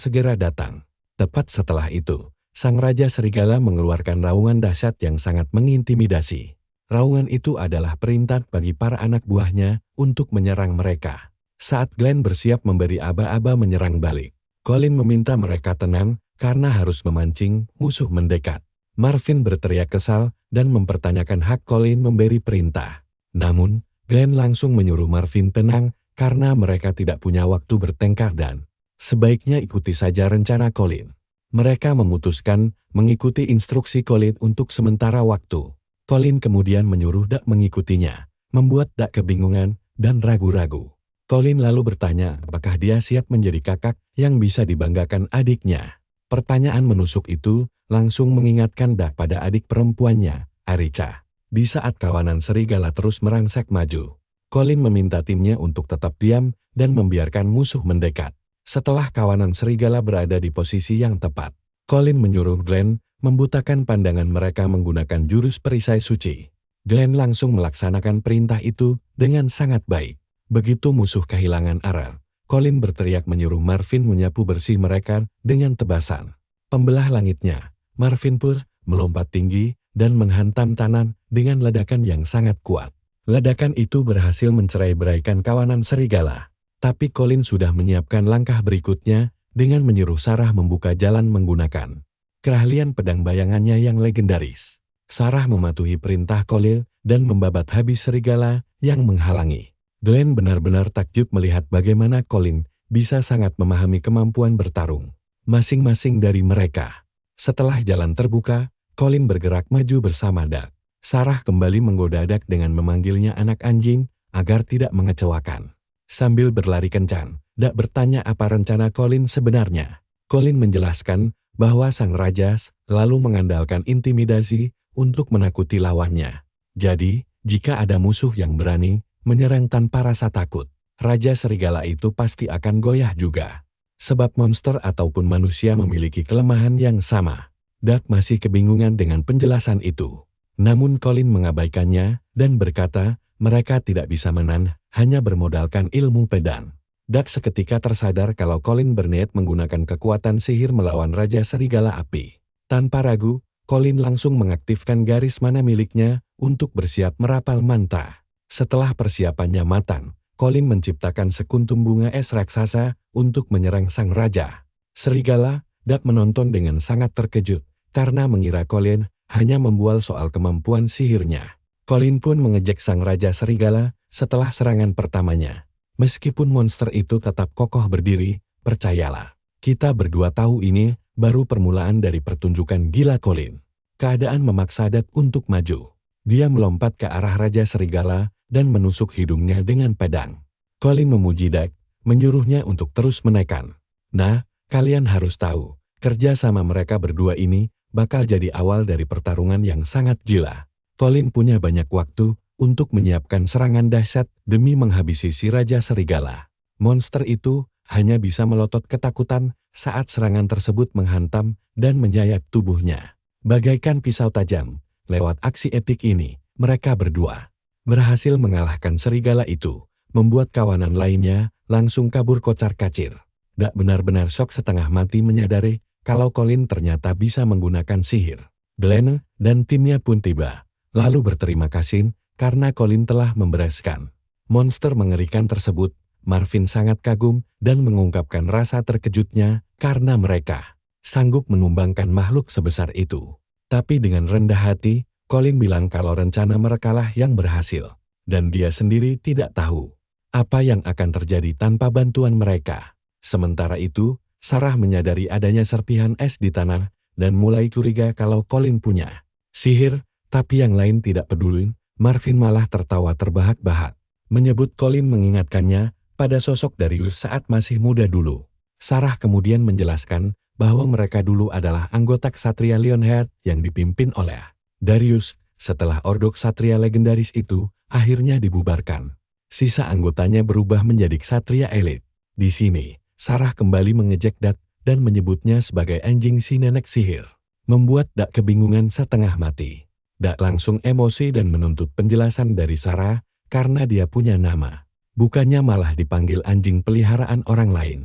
S1: segera datang. Tepat setelah itu, sang Raja Serigala mengeluarkan raungan dahsyat yang sangat mengintimidasi. Raungan itu adalah perintah bagi para anak buahnya untuk menyerang mereka. Saat Glenn bersiap memberi aba-aba menyerang balik, Colin meminta mereka tenang karena harus memancing musuh mendekat. Marvin berteriak kesal dan mempertanyakan hak Colin memberi perintah. Namun, Glenn langsung menyuruh Marvin tenang karena mereka tidak punya waktu bertengkar dan sebaiknya ikuti saja rencana Colin. Mereka memutuskan mengikuti instruksi Colin untuk sementara waktu. Colin kemudian menyuruh Dak mengikutinya, membuat Dak kebingungan dan ragu-ragu. Colin lalu bertanya apakah dia siap menjadi kakak yang bisa dibanggakan adiknya. Pertanyaan menusuk itu langsung mengingatkan Dak pada adik perempuannya, Arica. Di saat kawanan serigala terus merangsek maju, Colin meminta timnya untuk tetap diam dan membiarkan musuh mendekat. Setelah kawanan serigala berada di posisi yang tepat, Colin menyuruh Glenn membutakan pandangan mereka menggunakan jurus perisai suci. Glenn langsung melaksanakan perintah itu dengan sangat baik. Begitu musuh kehilangan arah, Colin berteriak menyuruh Marvin menyapu bersih mereka dengan tebasan. Pembelah langitnya, Marvin pun melompat tinggi dan menghantam tanah dengan ledakan yang sangat kuat. Ledakan itu berhasil mencerai-beraikan kawanan serigala. Tapi Colin sudah menyiapkan langkah berikutnya dengan menyuruh Sarah membuka jalan menggunakan keahlian pedang bayangannya yang legendaris. Sarah mematuhi perintah Colin dan membabat habis serigala yang menghalangi. Glenn benar-benar takjub melihat bagaimana Colin bisa sangat memahami kemampuan bertarung masing-masing dari mereka. Setelah jalan terbuka, Colin bergerak maju bersama Dak. Sarah kembali menggoda Dak dengan memanggilnya anak anjing agar tidak mengecewakan. Sambil berlari kencang, Dak bertanya apa rencana Colin sebenarnya. Colin menjelaskan bahwa sang raja selalu mengandalkan intimidasi untuk menakuti lawannya. Jadi, jika ada musuh yang berani menyerang tanpa rasa takut, Raja Serigala itu pasti akan goyah juga. Sebab monster ataupun manusia memiliki kelemahan yang sama. Doug masih kebingungan dengan penjelasan itu. Namun Colin mengabaikannya dan berkata, mereka tidak bisa menang, hanya bermodalkan ilmu pedang. Doug seketika tersadar kalau Colin berniat menggunakan kekuatan sihir melawan Raja Serigala Api. Tanpa ragu, Colin langsung mengaktifkan garis mana miliknya untuk bersiap merapal mantra. Setelah persiapannya matang, Colin menciptakan sekuntum bunga es raksasa untuk menyerang sang raja. Serigala, Doug menonton dengan sangat terkejut karena mengira Colin hanya membual soal kemampuan sihirnya. Colin pun mengejek sang raja serigala setelah serangan pertamanya. Meskipun monster itu tetap kokoh berdiri, percayalah, kita berdua tahu ini baru permulaan dari pertunjukan gila Colin. Keadaan memaksa Doug untuk maju. Dia melompat ke arah raja serigala dan menusuk hidungnya dengan pedang. Colin memuji Doug, menyuruhnya untuk terus menekan. Nah, kalian harus tahu, kerja sama mereka berdua ini bakal jadi awal dari pertarungan yang sangat gila. Colin punya banyak waktu untuk menyiapkan serangan dahsyat demi menghabisi si Raja Serigala. Monster itu hanya bisa melotot ketakutan saat serangan tersebut menghantam dan menyayat tubuhnya. Bagaikan pisau tajam, lewat aksi epik ini, mereka berdua berhasil mengalahkan serigala itu, membuat kawanan lainnya langsung kabur kocar-kacir. Doug benar-benar syok setengah mati menyadari kalau Colin ternyata bisa menggunakan sihir. Glenn dan timnya pun tiba, lalu berterima kasih karena Colin telah membereskan monster mengerikan tersebut. Marvin sangat kagum dan mengungkapkan rasa terkejutnya karena mereka sanggup menumbangkan makhluk sebesar itu. Tapi dengan rendah hati, Colin bilang kalau rencana merekalah yang berhasil, dan dia sendiri tidak tahu apa yang akan terjadi tanpa bantuan mereka. Sementara itu, Sarah menyadari adanya serpihan es di tanah dan mulai curiga kalau Colin punya sihir, tapi yang lain tidak peduli. Marvin malah tertawa terbahak-bahak, menyebut Colin mengingatkannya pada sosok Darius saat masih muda dulu. Sarah kemudian menjelaskan bahwa mereka dulu adalah anggota Ksatria Lionheart yang dipimpin oleh Darius. Setelah Ordo Ksatria legendaris itu akhirnya dibubarkan, sisa anggotanya berubah menjadi Ksatria elit. Di sini, Sarah kembali mengejek Doug dan menyebutnya sebagai anjing si nenek sihir, membuat Doug kebingungan setengah mati. Doug langsung emosi dan menuntut penjelasan dari Sarah karena dia punya nama, bukannya malah dipanggil anjing peliharaan orang lain.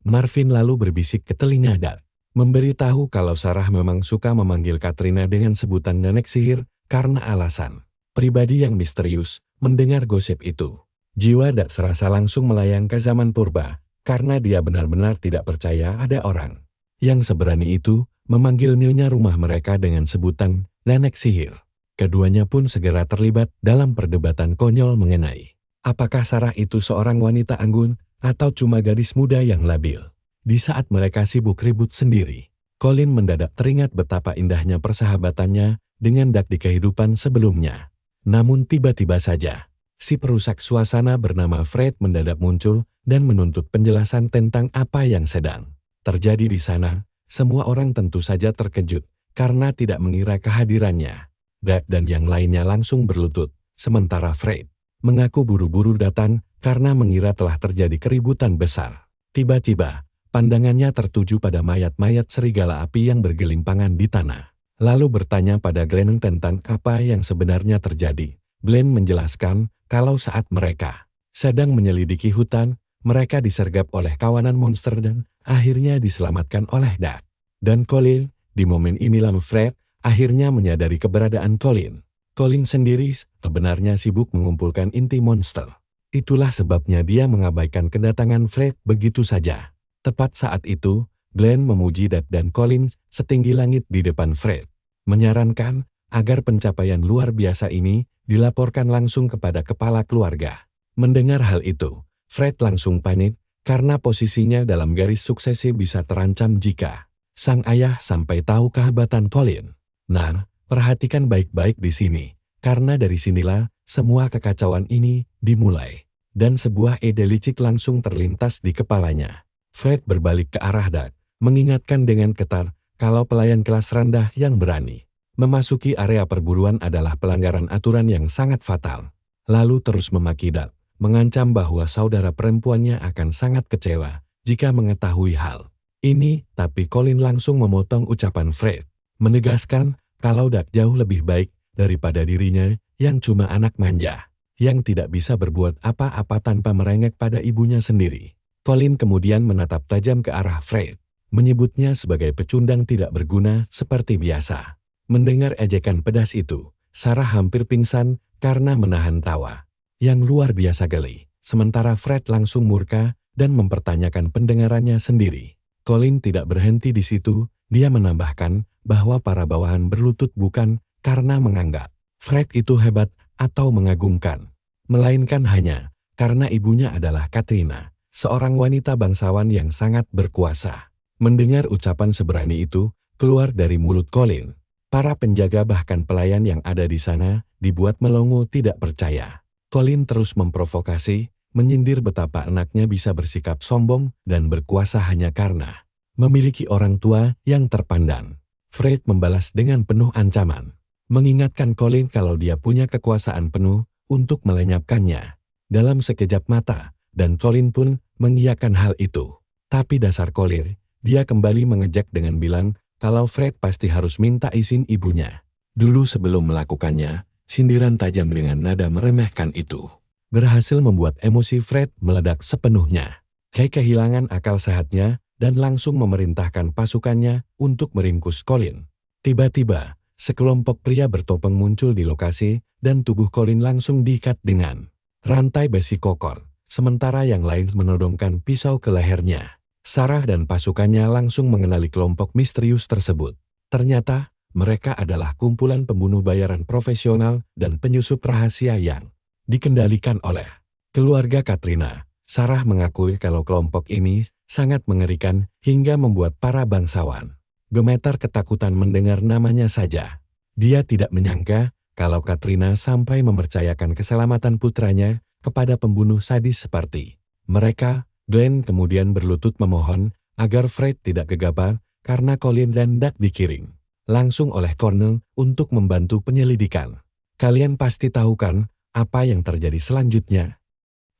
S1: Marvin lalu berbisik ke telinga Doug, memberitahu kalau Sarah memang suka memanggil Katrina dengan sebutan nenek sihir karena alasan pribadi yang misterius. Mendengar gosip itu, jiwa Doug serasa langsung melayang ke zaman purba, karena dia benar-benar tidak percaya ada orang yang seberani itu memanggil nyonya rumah mereka dengan sebutan nenek sihir. Keduanya pun segera terlibat dalam perdebatan konyol mengenai apakah Sarah itu seorang wanita anggun atau cuma gadis muda yang labil. Di saat mereka sibuk ribut sendiri, Colin mendadak teringat betapa indahnya persahabatannya dengan Doug di kehidupan sebelumnya. Namun tiba-tiba saja, si perusak suasana bernama Fred mendadak muncul dan menuntut penjelasan tentang apa yang sedang terjadi di sana. Semua orang tentu saja terkejut karena tidak mengira kehadirannya. Doug dan yang lainnya langsung berlutut, sementara Fred mengaku buru-buru datang karena mengira telah terjadi keributan besar. Tiba-tiba, pandangannya tertuju pada mayat-mayat serigala api yang bergelimpangan di tanah. Lalu bertanya pada Glenn tentang apa yang sebenarnya terjadi. Glenn menjelaskan kalau saat mereka sedang menyelidiki hutan, mereka disergap oleh kawanan monster dan akhirnya diselamatkan oleh Doug dan Colin. Di momen inilah Fred akhirnya menyadari keberadaan Colin. Colin sendiri sebenarnya sibuk mengumpulkan inti monster. Itulah sebabnya dia mengabaikan kedatangan Fred begitu saja. Tepat saat itu, Glenn memuji Doug dan Colin setinggi langit di depan Fred, menyarankan agar pencapaian luar biasa ini dilaporkan langsung kepada kepala keluarga. Mendengar hal itu, Fred langsung panik karena posisinya dalam garis suksesi bisa terancam jika sang ayah sampai tahu kehebatan Colin. Nah, perhatikan baik-baik di sini, karena dari sinilah semua kekacauan ini dimulai. Dan sebuah ide licik langsung terlintas di kepalanya. Fred berbalik ke arah Doug, mengingatkan dengan ketat kalau pelayan kelas rendah yang berani memasuki area perburuan adalah pelanggaran aturan yang sangat fatal. Lalu terus memaki Doug, mengancam bahwa saudara perempuannya akan sangat kecewa jika mengetahui hal ini, tapi Colin langsung memotong ucapan Fred, menegaskan kalau Dak jauh lebih baik daripada dirinya yang cuma anak manja, yang tidak bisa berbuat apa-apa tanpa merengek pada ibunya sendiri. Colin kemudian menatap tajam ke arah Fred, menyebutnya sebagai pecundang tidak berguna seperti biasa. Mendengar ejekan pedas itu, Sarah hampir pingsan karena menahan tawa yang luar biasa geli. Sementara Fred langsung murka dan mempertanyakan pendengarannya sendiri. Colin tidak berhenti di situ, dia menambahkan bahwa para bawahan berlutut bukan karena menganggap Fred itu hebat atau mengagumkan, melainkan hanya karena ibunya adalah Katrina, seorang wanita bangsawan yang sangat berkuasa. Mendengar ucapan seberani itu keluar dari mulut Colin, para penjaga bahkan pelayan yang ada di sana dibuat melongo tidak percaya. Colin terus memprovokasi, menyindir betapa anaknya bisa bersikap sombong dan berkuasa hanya karena memiliki orang tua yang terpandang. Fred membalas dengan penuh ancaman, mengingatkan Colin kalau dia punya kekuasaan penuh untuk melenyapkannya dalam sekejap mata, dan Colin pun mengiyakan hal itu. Tapi dasar Colin, dia kembali mengejek dengan bilang kalau Fred pasti harus minta izin ibunya dulu sebelum melakukannya. Sindiran tajam dengan nada meremehkan itu berhasil membuat emosi Fred meledak sepenuhnya. Kay kehilangan akal sehatnya dan langsung memerintahkan pasukannya untuk meringkus Colin. Tiba-tiba, sekelompok pria bertopeng muncul di lokasi dan tubuh Colin langsung diikat dengan rantai besi kokoh, sementara yang lain menodongkan pisau ke lehernya. Sarah dan pasukannya langsung mengenali kelompok misterius tersebut. Ternyata, mereka adalah kumpulan pembunuh bayaran profesional dan penyusup rahasia yang dikendalikan oleh keluarga Katrina. Sarah mengakui kalau kelompok ini sangat mengerikan hingga membuat para bangsawan gemetar ketakutan mendengar namanya saja. Dia tidak menyangka kalau Katrina sampai mempercayakan keselamatan putranya kepada pembunuh sadis seperti mereka. Glenn kemudian berlutut memohon agar Fred tidak gegabah karena Colin dan Dak dikirim langsung oleh Cornell untuk membantu penyelidikan. Kalian pasti tahu kan apa yang terjadi selanjutnya?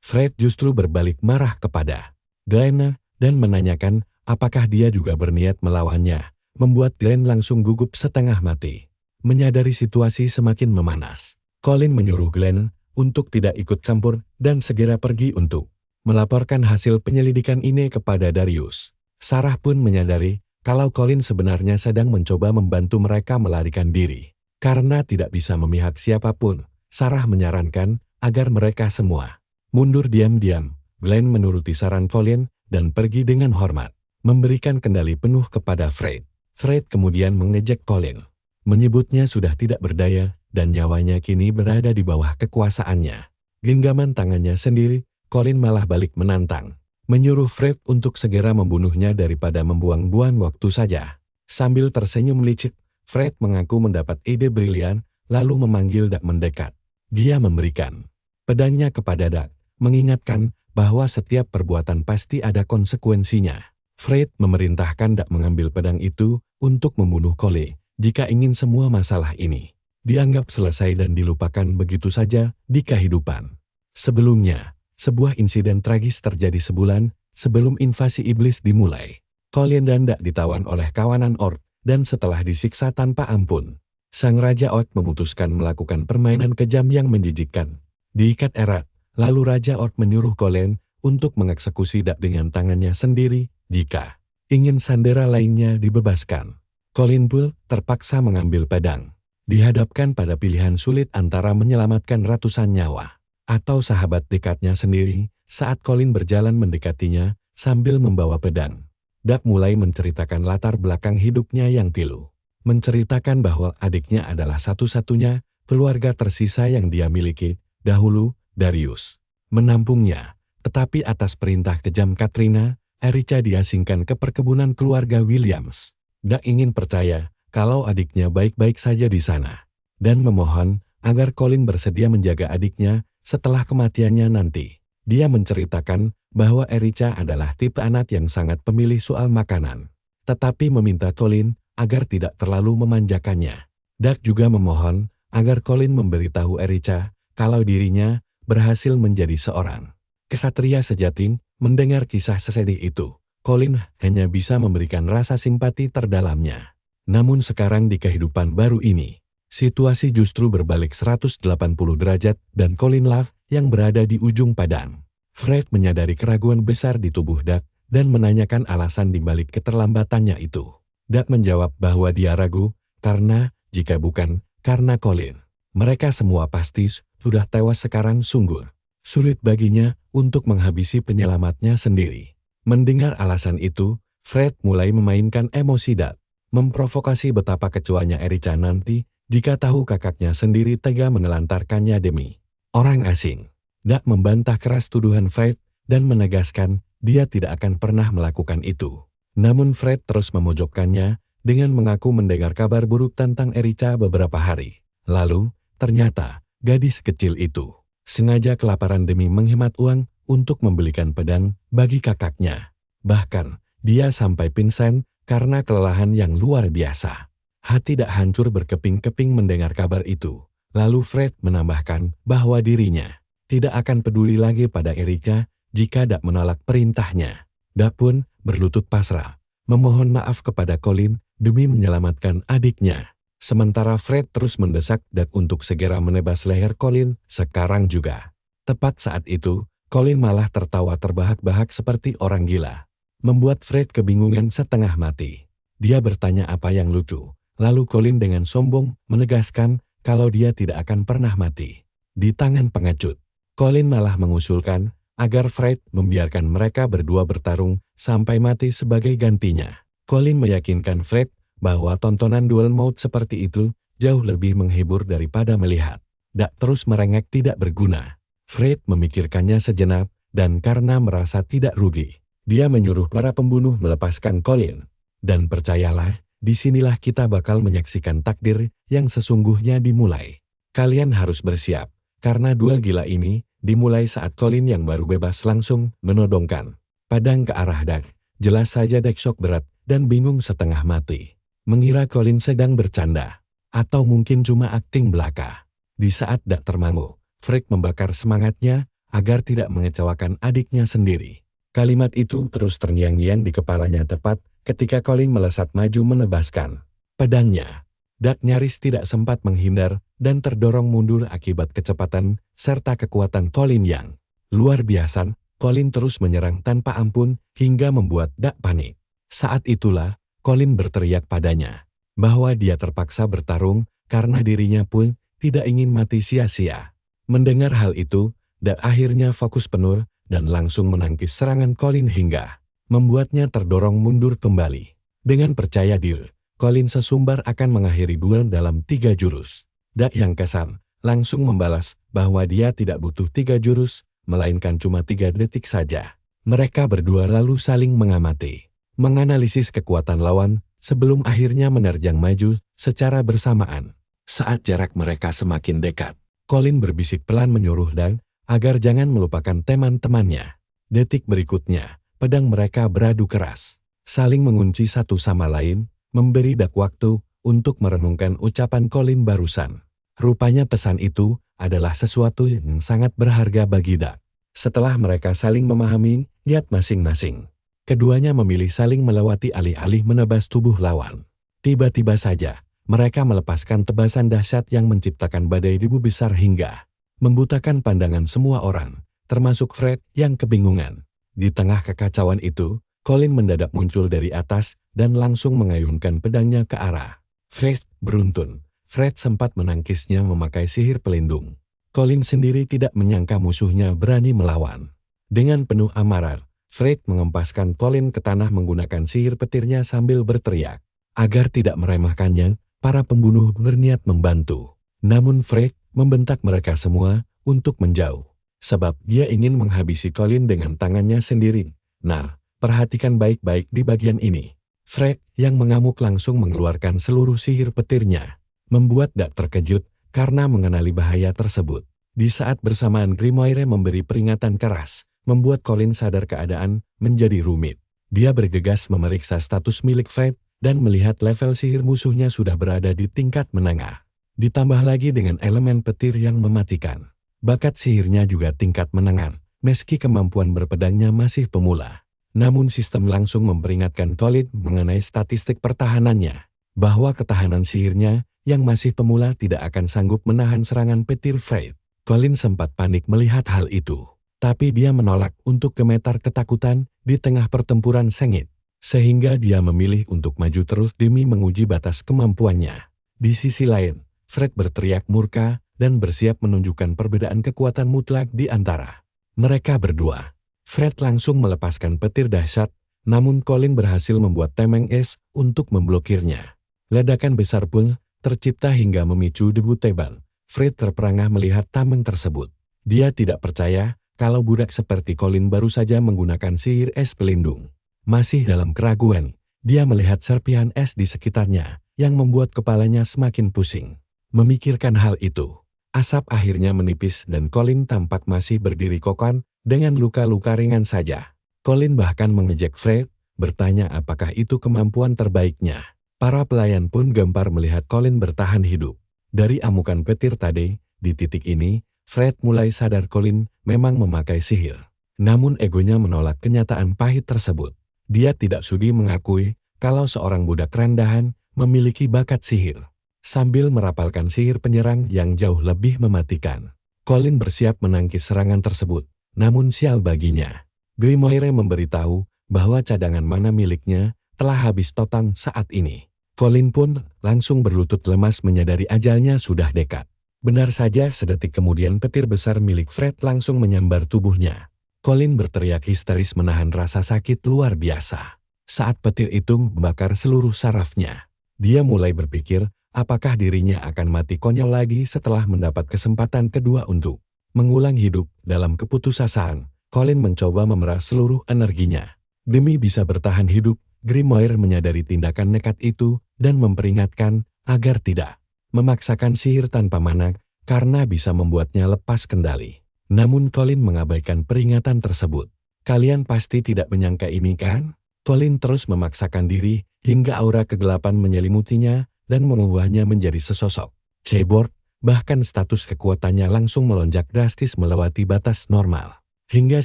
S1: Fred justru berbalik marah kepada Glenn dan menanyakan apakah dia juga berniat melawannya, membuat Glenn langsung gugup setengah mati. Menyadari situasi semakin memanas, Colin menyuruh Glenn untuk tidak ikut campur dan segera pergi untuk melaporkan hasil penyelidikan ini kepada Darius. Sarah pun menyadari kalau Colin sebenarnya sedang mencoba membantu mereka melarikan diri. Karena tidak bisa memihak siapapun, Sarah menyarankan agar mereka semua mundur diam-diam. Glenn menuruti saran Colin dan pergi dengan hormat, memberikan kendali penuh kepada Fred. Fred kemudian mengejek Colin, menyebutnya sudah tidak berdaya dan nyawanya kini berada di bawah kekuasaannya. Genggaman tangannya sendiri, Colin malah balik menantang, menyuruh Fred untuk segera membunuhnya daripada membuang-buang waktu saja. Sambil tersenyum licik, Fred mengaku mendapat ide brilian, lalu memanggil Dak mendekat. Dia memberikan pedangnya kepada Dak, mengingatkan bahwa setiap perbuatan pasti ada konsekuensinya. Fred memerintahkan Dak mengambil pedang itu untuk membunuh Cole, jika ingin semua masalah ini dianggap selesai dan dilupakan begitu saja di kehidupan. Sebelumnya, sebuah insiden tragis terjadi sebulan sebelum invasi iblis dimulai. Colin dan Dak ditawan oleh kawanan Orc, dan setelah disiksa tanpa ampun, sang Raja Orc memutuskan melakukan permainan kejam yang menjijikkan. Diikat erat, lalu Raja Orc menyuruh Colin untuk mengeksekusi Dak dengan tangannya sendiri jika ingin sandera lainnya dibebaskan. Colin pun terpaksa mengambil pedang, dihadapkan pada pilihan sulit antara menyelamatkan ratusan nyawa atau sahabat dekatnya sendiri. Saat Colin berjalan mendekatinya sambil membawa pedang, Dak mulai menceritakan latar belakang hidupnya yang pilu. Menceritakan bahwa adiknya adalah satu-satunya keluarga tersisa yang dia miliki. Dahulu, Darius menampungnya, tetapi atas perintah kejam Katrina, Erica diasingkan ke perkebunan keluarga Williams. Dak ingin percaya kalau adiknya baik-baik saja di sana, dan memohon agar Colin bersedia menjaga adiknya setelah kematiannya nanti. Dia menceritakan bahwa Erica adalah tipe anak yang sangat pemilih soal makanan, tetapi meminta Colin agar tidak terlalu memanjakannya. Dak juga memohon agar Colin memberitahu Erica kalau dirinya berhasil menjadi seorang kesatria sejati. Mendengar kisah sesedih itu, Colin hanya bisa memberikan rasa simpati terdalamnya. Namun sekarang di kehidupan baru ini, situasi justru berbalik 180 derajat dan Colin Love yang berada di ujung padang. Fred menyadari keraguan besar di tubuh Doug dan menanyakan alasan di balik keterlambatannya itu. Doug menjawab bahwa dia ragu karena, jika bukan karena Colin, mereka semua pasti sudah tewas sekarang. Sungguh sulit baginya untuk menghabisi penyelamatnya sendiri. Mendengar alasan itu, Fred mulai memainkan emosi Doug, memprovokasi betapa kecewanya Erica nanti jika tahu kakaknya sendiri tega menelantarkannya demi orang asing. Doug membantah keras tuduhan Fred dan menegaskan dia tidak akan pernah melakukan itu. Namun Fred terus memojokkannya dengan mengaku mendengar kabar buruk tentang Erica beberapa hari lalu. Ternyata gadis kecil itu sengaja kelaparan demi menghemat uang untuk membelikan pedang bagi kakaknya. Bahkan dia sampai pingsan karena kelelahan yang luar biasa. Hati Doug hancur berkeping-keping mendengar kabar itu. Lalu Fred menambahkan bahwa dirinya tidak akan peduli lagi pada Erica jika Doug menolak perintahnya. Doug pun berlutut pasrah, memohon maaf kepada Colin demi menyelamatkan adiknya. Sementara Fred terus mendesak Doug untuk segera menebas leher Colin sekarang juga. Tepat saat itu, Colin malah tertawa terbahak-bahak seperti orang gila, membuat Fred kebingungan setengah mati. Dia bertanya apa yang lucu, lalu Colin dengan sombong menegaskan kalau dia tidak akan pernah mati di tangan pengecut. Colin malah mengusulkan agar Fred membiarkan mereka berdua bertarung sampai mati sebagai gantinya. Colin meyakinkan Fred bahwa tontonan duel maut seperti itu jauh lebih menghibur daripada melihat Doug terus merengek tidak berguna. Fred memikirkannya sejenak dan karena merasa tidak rugi, dia menyuruh para pembunuh melepaskan Colin. Dan percayalah, disinilah kita bakal menyaksikan takdir yang sesungguhnya dimulai. Kalian harus bersiap, karena duel gila ini dimulai saat Colin yang baru bebas langsung menodongkan pedang ke arah Doug. Jelas saja Doug shock berat dan bingung setengah mati, mengira Colin sedang bercanda, atau mungkin cuma akting belaka. Di saat Doug termangu, Fred membakar semangatnya agar tidak mengecewakan adiknya sendiri. Kalimat itu terus terngiang-ngiang di kepalanya tepat ketika Colin melesat maju menebaskan pedangnya. Doug nyaris tidak sempat menghindar dan terdorong mundur akibat kecepatan serta kekuatan Colin yang luar biasa. Colin terus menyerang tanpa ampun hingga membuat Doug panik. Saat itulah Colin berteriak padanya bahwa dia terpaksa bertarung karena dirinya pun tidak ingin mati sia-sia. Mendengar hal itu, Doug akhirnya fokus penuh dan langsung menangkis serangan Colin hingga membuatnya terdorong mundur kembali. Dengan percaya diri, Colin sesumbar akan mengakhiri duel dalam 3 jurus. Doug yang kesal langsung membalas bahwa dia tidak butuh 3 jurus, melainkan cuma 3 detik saja. Mereka berdua lalu saling mengamati, menganalisis kekuatan lawan sebelum akhirnya menerjang maju secara bersamaan. Saat jarak mereka semakin dekat, Colin berbisik pelan menyuruh Doug agar jangan melupakan teman-temannya. Detik berikutnya, pedang mereka beradu keras, saling mengunci satu sama lain, memberi Doug waktu untuk merenungkan ucapan Colin barusan. Rupanya pesan itu adalah sesuatu yang sangat berharga bagi Doug. Setelah mereka saling memahami niat masing-masing, keduanya memilih saling melewati alih-alih menebas tubuh lawan. Tiba-tiba saja, mereka melepaskan tebasan dahsyat yang menciptakan badai debu besar hingga membutakan pandangan semua orang, termasuk Fred yang kebingungan. Di tengah kekacauan itu, Colin mendadak muncul dari atas dan langsung mengayunkan pedangnya ke arah Fred. Beruntun, Fred sempat menangkisnya memakai sihir pelindung. Colin sendiri tidak menyangka musuhnya berani melawan. Dengan penuh amarah, Fred mengempaskan Colin ke tanah menggunakan sihir petirnya sambil berteriak agar tidak meremehkannya. Para pembunuh berniat membantu, namun Fred membentak mereka semua untuk menjauh, sebab dia ingin menghabisi Colin dengan tangannya sendiri. Nah, perhatikan baik-baik di bagian ini. Fred yang mengamuk langsung mengeluarkan seluruh sihir petirnya, membuat Doug terkejut karena mengenali bahaya tersebut. Di saat bersamaan Grimoire memberi peringatan keras, membuat Colin sadar keadaan menjadi rumit. Dia bergegas memeriksa status milik Fred dan melihat level sihir musuhnya sudah berada di tingkat menengah. Ditambah lagi dengan elemen petir yang mematikan. Bakat sihirnya juga tingkat menengah, meski kemampuan berpedangnya masih pemula. Namun sistem langsung memperingatkan Colin mengenai statistik pertahanannya. bahwa ketahanan sihirnya yang masih pemula tidak akan sanggup menahan serangan petir Fred. Colin sempat panik melihat hal itu, tapi dia menolak untuk gemetar ketakutan di tengah pertempuran sengit, sehingga dia memilih untuk maju terus demi menguji batas kemampuannya. Di sisi lain, Fred berteriak murka dan bersiap menunjukkan perbedaan kekuatan mutlak di antara mereka berdua. Fred langsung melepaskan petir dahsyat, namun Colin berhasil membuat tameng es untuk memblokirnya. Ledakan besar pun tercipta hingga memicu debu tebal. Fred terperangah melihat tameng tersebut. Dia tidak percaya kalau budak seperti Colin baru saja menggunakan sihir es pelindung. Masih dalam keraguan, dia melihat serpihan es di sekitarnya yang membuat kepalanya semakin pusing. Memikirkan hal itu, asap akhirnya menipis dan Colin tampak masih berdiri kokoh dengan luka-luka ringan saja. Colin bahkan mengejek Fred, bertanya apakah itu kemampuan terbaiknya. Para pelayan pun gempar melihat Colin bertahan hidup dari amukan petir tadi. Di titik ini, Fred mulai sadar Colin memang memakai sihir. Namun egonya menolak kenyataan pahit tersebut. Dia tidak sudi mengakui kalau seorang budak rendahan memiliki bakat sihir. Sambil merapalkan sihir penyerang yang jauh lebih mematikan, Colin bersiap menangkis serangan tersebut. Namun sial baginya, Grimoire memberitahu bahwa cadangan mana miliknya telah habis total saat ini. Colin pun langsung berlutut lemas menyadari ajalnya sudah dekat. Benar saja, sedetik kemudian petir besar milik Fred langsung menyambar tubuhnya. Colin berteriak histeris menahan rasa sakit luar biasa. Saat petir itu membakar seluruh sarafnya, dia mulai berpikir apakah dirinya akan mati konyol lagi setelah mendapat kesempatan kedua untuk mengulang hidup. Dalam keputusasaan, Colin mencoba memeras seluruh energinya. Demi bisa bertahan hidup, Grimoire menyadari tindakan nekat itu dan memperingatkan agar tidak memaksakan sihir tanpa mana karena bisa membuatnya lepas kendali. Namun Colin mengabaikan peringatan tersebut. Kalian pasti tidak menyangka ini kan? Colin terus memaksakan diri hingga aura kegelapan menyelimutinya dan mengubahnya menjadi sesosok cyborg. Bahkan status kekuatannya langsung melonjak drastis melewati batas normal. Hingga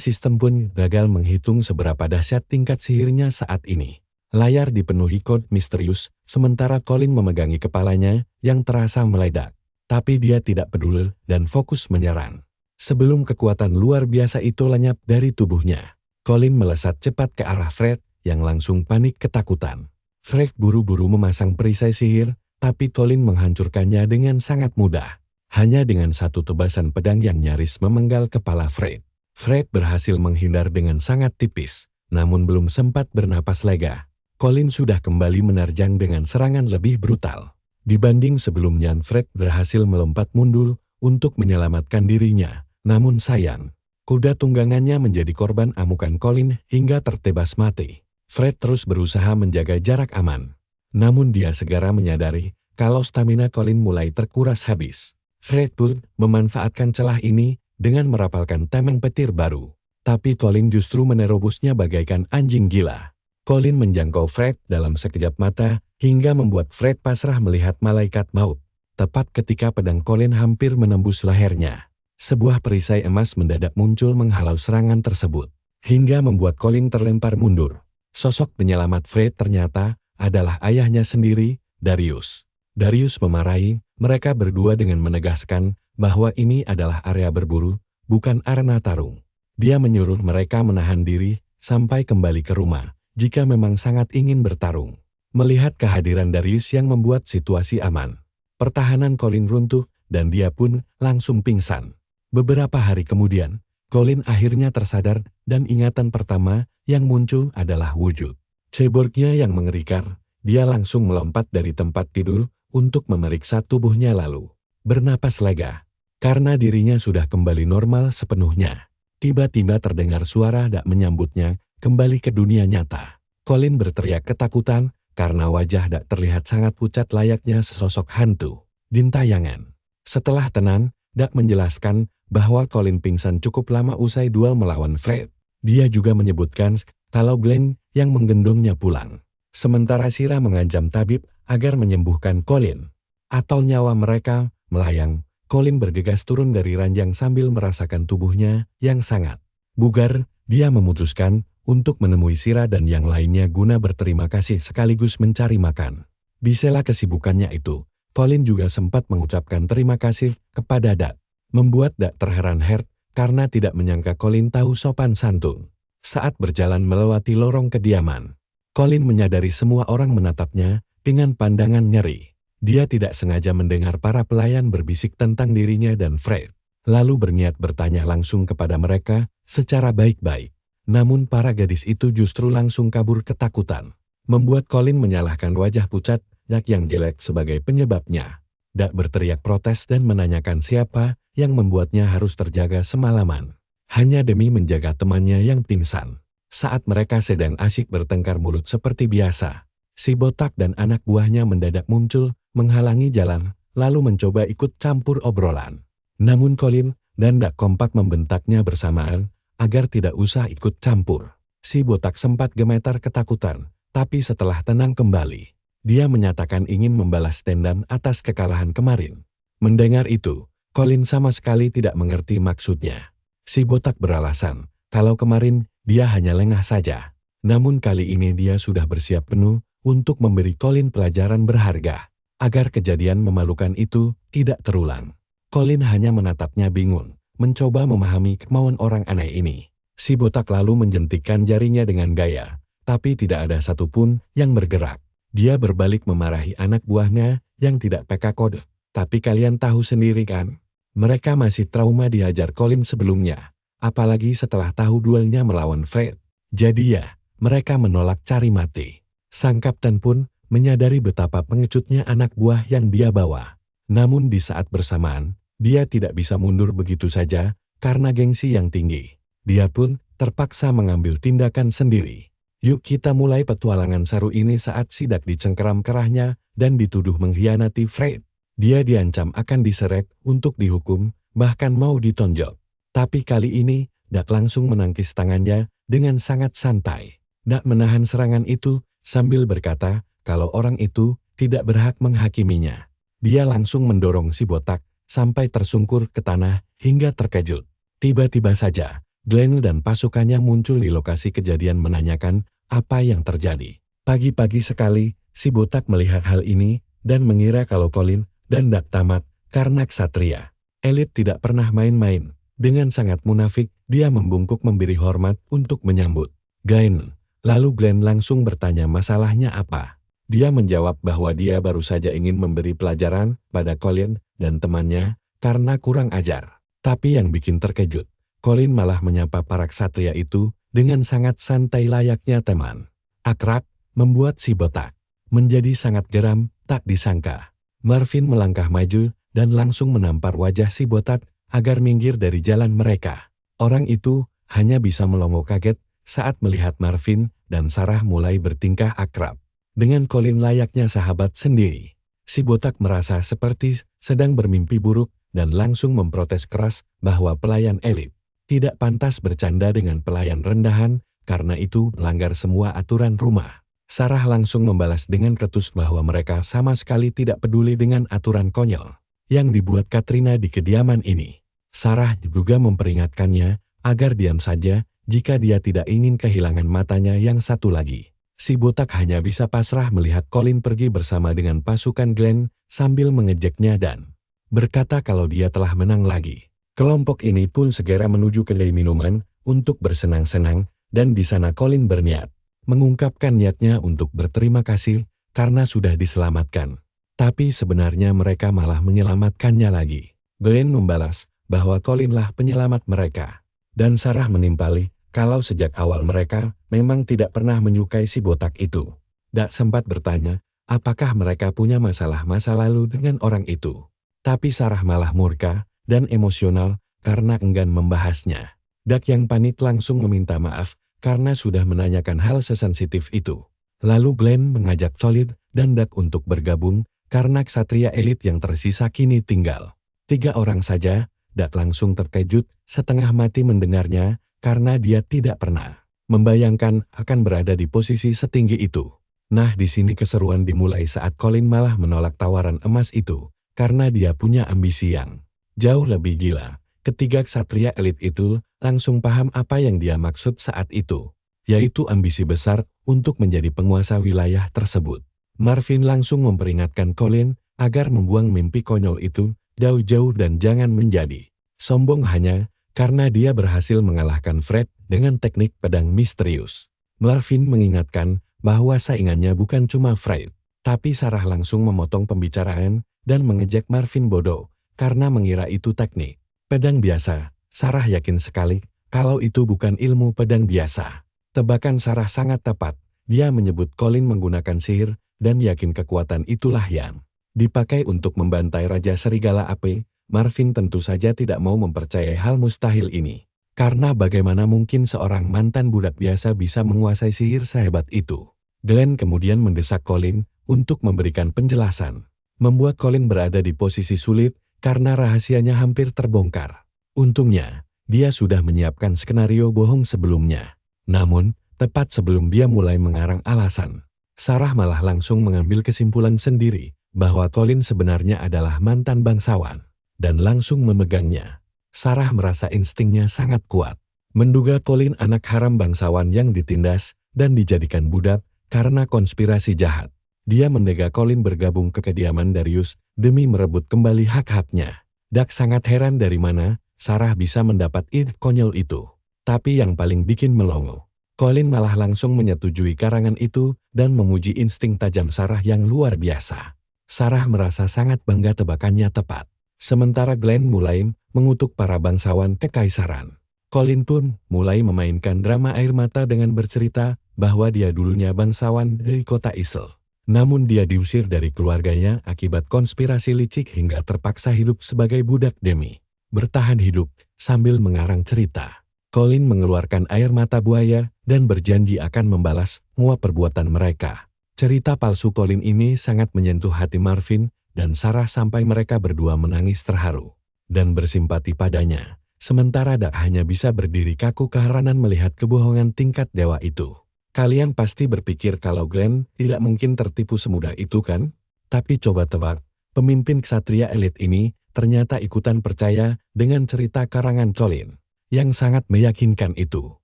S1: sistem pun gagal menghitung seberapa dahsyat tingkat sihirnya saat ini. Layar dipenuhi kode misterius, sementara Colin memegangi kepalanya yang terasa meledak. Tapi dia tidak peduli dan fokus menyerang. Sebelum kekuatan luar biasa itu lenyap dari tubuhnya, Colin melesat cepat ke arah Fred yang langsung panik ketakutan. Fred buru-buru memasang perisai sihir, tapi Colin menghancurkannya dengan sangat mudah. Hanya dengan satu tebasan pedang yang nyaris memenggal kepala Fred. Fred berhasil menghindar dengan sangat tipis, namun belum sempat bernapas lega. Colin sudah kembali menerjang dengan serangan lebih brutal. Dibanding sebelumnya, Fred berhasil melompat mundur untuk menyelamatkan dirinya. Namun sayang, kuda tunggangannya menjadi korban amukan Colin hingga tertebas mati. Fred terus berusaha menjaga jarak aman. Namun dia segera menyadari kalau stamina Colin mulai terkuras habis. Fred pun memanfaatkan celah ini dengan merapalkan tameng petir baru. Tapi Colin justru menerobosnya bagaikan anjing gila. Colin menjangkau Fred dalam sekejap mata hingga membuat Fred pasrah melihat malaikat maut. Tepat ketika pedang Colin hampir menembus lehernya, sebuah perisai emas mendadak muncul menghalau serangan tersebut, hingga membuat Colin terlempar mundur. Sosok penyelamat Fred ternyata adalah ayahnya sendiri, Darius. Darius memarahi mereka berdua dengan menegaskan bahwa ini adalah area berburu, bukan arena tarung. Dia menyuruh mereka menahan diri sampai kembali ke rumah jika memang sangat ingin bertarung. Melihat kehadiran Darius yang membuat situasi aman, pertahanan Colin runtuh dan dia pun langsung pingsan. Beberapa hari kemudian, Colin akhirnya tersadar dan ingatan pertama yang muncul adalah wujud cyborgnya yang mengerikan. Dia langsung melompat dari tempat tidur untuk memeriksa tubuhnya lalu bernapas lega karena dirinya sudah kembali normal sepenuhnya. Tiba-tiba terdengar suara dak menyambutnya kembali ke dunia nyata. Colin berteriak ketakutan karena wajah dak terlihat sangat pucat layaknya sesosok hantu dintayangan. Setelah tenang, dak menjelaskan bahwa Colin pingsan cukup lama usai duel melawan Fred. Dia juga menyebutkan kalau Glenn yang menggendongnya pulang. Sementara Sira mengancam tabib agar menyembuhkan Colin. Atau nyawa mereka melayang. Colin bergegas turun dari ranjang sambil merasakan tubuhnya yang sangat bugar. Dia memutuskan untuk menemui Sira dan yang lainnya guna berterima kasih sekaligus mencari makan. Di sela kesibukannya itu, Colin juga sempat mengucapkan terima kasih kepada Dak. Membuat Dak terheran-heran karena tidak menyangka Colin tahu sopan santun. Saat berjalan melewati lorong kediaman, Colin menyadari semua orang menatapnya dengan pandangan nyeri. Dia tidak sengaja mendengar para pelayan berbisik tentang dirinya dan Fred, lalu berniat bertanya langsung kepada mereka secara baik-baik. Namun para gadis itu justru langsung kabur ketakutan, membuat Colin menyalahkan wajah pucat Dak yang jelek sebagai penyebabnya. Dak berteriak protes dan menanyakan siapa yang membuatnya harus terjaga semalaman, hanya demi menjaga temannya yang pingsan. Saat mereka sedang asyik bertengkar mulut seperti biasa, si botak dan anak buahnya mendadak muncul, menghalangi jalan, lalu mencoba ikut campur obrolan. Namun Colin dan Dak kompak membentaknya bersamaan, agar tidak usah ikut campur. Si botak sempat gemetar ketakutan, tapi setelah tenang kembali, dia menyatakan ingin membalas dendam atas kekalahan kemarin. Mendengar itu, Colin sama sekali tidak mengerti maksudnya. Si botak beralasan, kalau kemarin dia hanya lengah saja. Namun kali ini dia sudah bersiap penuh untuk memberi Colin pelajaran berharga, agar kejadian memalukan itu tidak terulang. Colin hanya menatapnya bingung, mencoba memahami kemauan orang aneh ini. Si botak lalu menjentikkan jarinya dengan gaya, tapi tidak ada satupun yang bergerak. Dia berbalik memarahi anak buahnya yang tidak peka kode. Tapi kalian tahu sendiri kan? Mereka masih trauma dihajar Colin sebelumnya, apalagi setelah tahu duelnya melawan Fred. Jadi ya, mereka menolak cari mati. Sang kapten pun menyadari betapa pengecutnya anak buah yang dia bawa. Namun di saat bersamaan, dia tidak bisa mundur begitu saja karena gengsi yang tinggi. Dia pun terpaksa mengambil tindakan sendiri. Yuk kita mulai petualangan seru ini saat Dak dicengkeram kerahnya dan dituduh mengkhianati Fred. Dia diancam akan diseret untuk dihukum, bahkan mau ditonjok. Tapi kali ini, Dak langsung menangkis tangannya dengan sangat santai. Dak menahan serangan itu sambil berkata kalau orang itu tidak berhak menghakiminya. Dia langsung mendorong si botak sampai tersungkur ke tanah hingga terkejut. Tiba-tiba saja, Glenn dan pasukannya muncul di lokasi kejadian menanyakan apa yang terjadi. Pagi-pagi sekali, si botak melihat hal ini dan mengira kalau Colin dan Dak tamat karena ksatria. Elit tidak pernah main-main. Dengan sangat munafik, dia membungkuk memberi hormat untuk menyambut Glenn. Lalu Glenn langsung bertanya masalahnya apa. Dia menjawab bahwa dia baru saja ingin memberi pelajaran pada Colin dan temannya karena kurang ajar. Tapi yang bikin terkejut, Colin malah menyapa para ksatria itu dengan sangat santai layaknya teman akrab, membuat si botak menjadi sangat geram, tak disangka. Marvin melangkah maju dan langsung menampar wajah si botak agar minggir dari jalan mereka. Orang itu hanya bisa melongo kaget saat melihat Marvin dan Sarah mulai bertingkah akrab dengan Colin layaknya sahabat sendiri. Si botak merasa seperti sedang bermimpi buruk dan langsung memprotes keras bahwa pelayan elit tidak pantas bercanda dengan pelayan rendahan karena itu melanggar semua aturan rumah. Sarah langsung membalas dengan ketus bahwa mereka sama sekali tidak peduli dengan aturan konyol yang dibuat Katrina di kediaman ini. Sarah juga memperingatkannya agar diam saja jika dia tidak ingin kehilangan matanya yang satu lagi. Si botak hanya bisa pasrah melihat Colin pergi bersama dengan pasukan Glenn sambil mengejeknya dan berkata kalau dia telah menang lagi. Kelompok ini pun segera menuju kedai minuman untuk bersenang-senang dan di sana Colin berniat mengungkapkan niatnya untuk berterima kasih karena sudah diselamatkan. Tapi sebenarnya mereka malah menyelamatkannya lagi. Glenn membalas bahwa Colinlah penyelamat mereka. Dan Sarah menimpali kalau sejak awal mereka memang tidak pernah menyukai si botak itu. Dak sempat bertanya apakah mereka punya masalah masa lalu dengan orang itu. Tapi Sarah malah murka dan emosional karena enggan membahasnya. Dak yang panik langsung meminta maaf karena sudah menanyakan hal sesensitif itu. Lalu Glenn mengajak Colin dan Dak untuk bergabung karena ksatria elit yang tersisa kini tinggal 3 orang saja. Dak langsung terkejut setengah mati mendengarnya karena dia tidak pernah membayangkan akan berada di posisi setinggi itu. Nah, di sini keseruan dimulai saat Colin malah menolak tawaran emas itu karena dia punya ambisi yang jauh lebih gila. Ketiga ksatria elit itu langsung paham apa yang dia maksud saat itu, yaitu ambisi besar untuk menjadi penguasa wilayah tersebut. Marvin langsung memperingatkan Colin agar membuang mimpi konyol itu jauh-jauh dan jangan menjadi sombong hanya karena dia berhasil mengalahkan Fred dengan teknik pedang misterius. Marvin mengingatkan bahwa saingannya bukan cuma Fred, tapi Sarah langsung memotong pembicaraan dan mengejek Marvin bodoh karena mengira itu teknik pedang biasa. Sarah yakin sekali kalau itu bukan ilmu pedang biasa. Tebakan Sarah sangat tepat. Dia menyebut Colin menggunakan sihir dan yakin kekuatan itulah yang dipakai untuk membantai Raja Serigala Api. Marvin tentu saja tidak mau mempercayai hal mustahil ini. Karena bagaimana mungkin seorang mantan budak biasa bisa menguasai sihir sehebat itu. Glenn kemudian mendesak Colin untuk memberikan penjelasan. Membuat Colin berada di posisi sulit karena rahasianya hampir terbongkar. Untungnya, dia sudah menyiapkan skenario bohong sebelumnya. Namun, tepat sebelum dia mulai mengarang alasan, Sarah malah langsung mengambil kesimpulan sendiri bahwa Colin sebenarnya adalah mantan bangsawan dan langsung memegangnya. Sarah merasa instingnya sangat kuat. Menduga Colin anak haram bangsawan yang ditindas dan dijadikan budak karena konspirasi jahat. Dia menduga Colin bergabung ke kediaman Darius demi merebut kembali hak-haknya. Doug sangat heran dari mana Sarah bisa mendapat ide konyol itu. Tapi yang paling bikin melongo, Colin malah langsung menyetujui karangan itu dan memuji insting tajam Sarah yang luar biasa. Sarah merasa sangat bangga tebakannya tepat. Sementara Glenn mulai mengutuk para bangsawan kekaisaran. Colin pun mulai memainkan drama air mata dengan bercerita bahwa dia dulunya bangsawan dari kota Isel. Namun dia diusir dari keluarganya akibat konspirasi licik hingga terpaksa hidup sebagai budak demi bertahan hidup. Sambil mengarang cerita, Colin mengeluarkan air mata buaya dan berjanji akan membalas semua perbuatan mereka. Cerita palsu Colin ini sangat menyentuh hati Marvin dan Sarah sampai mereka berdua menangis terharu dan bersimpati padanya. Sementara Doug hanya bisa berdiri kaku keheranan melihat kebohongan tingkat dewa itu. Kalian pasti berpikir kalau Glenn tidak mungkin tertipu semudah itu kan? Tapi coba tebak, pemimpin ksatria elit ini ternyata ikutan percaya dengan cerita karangan Colin yang sangat meyakinkan itu.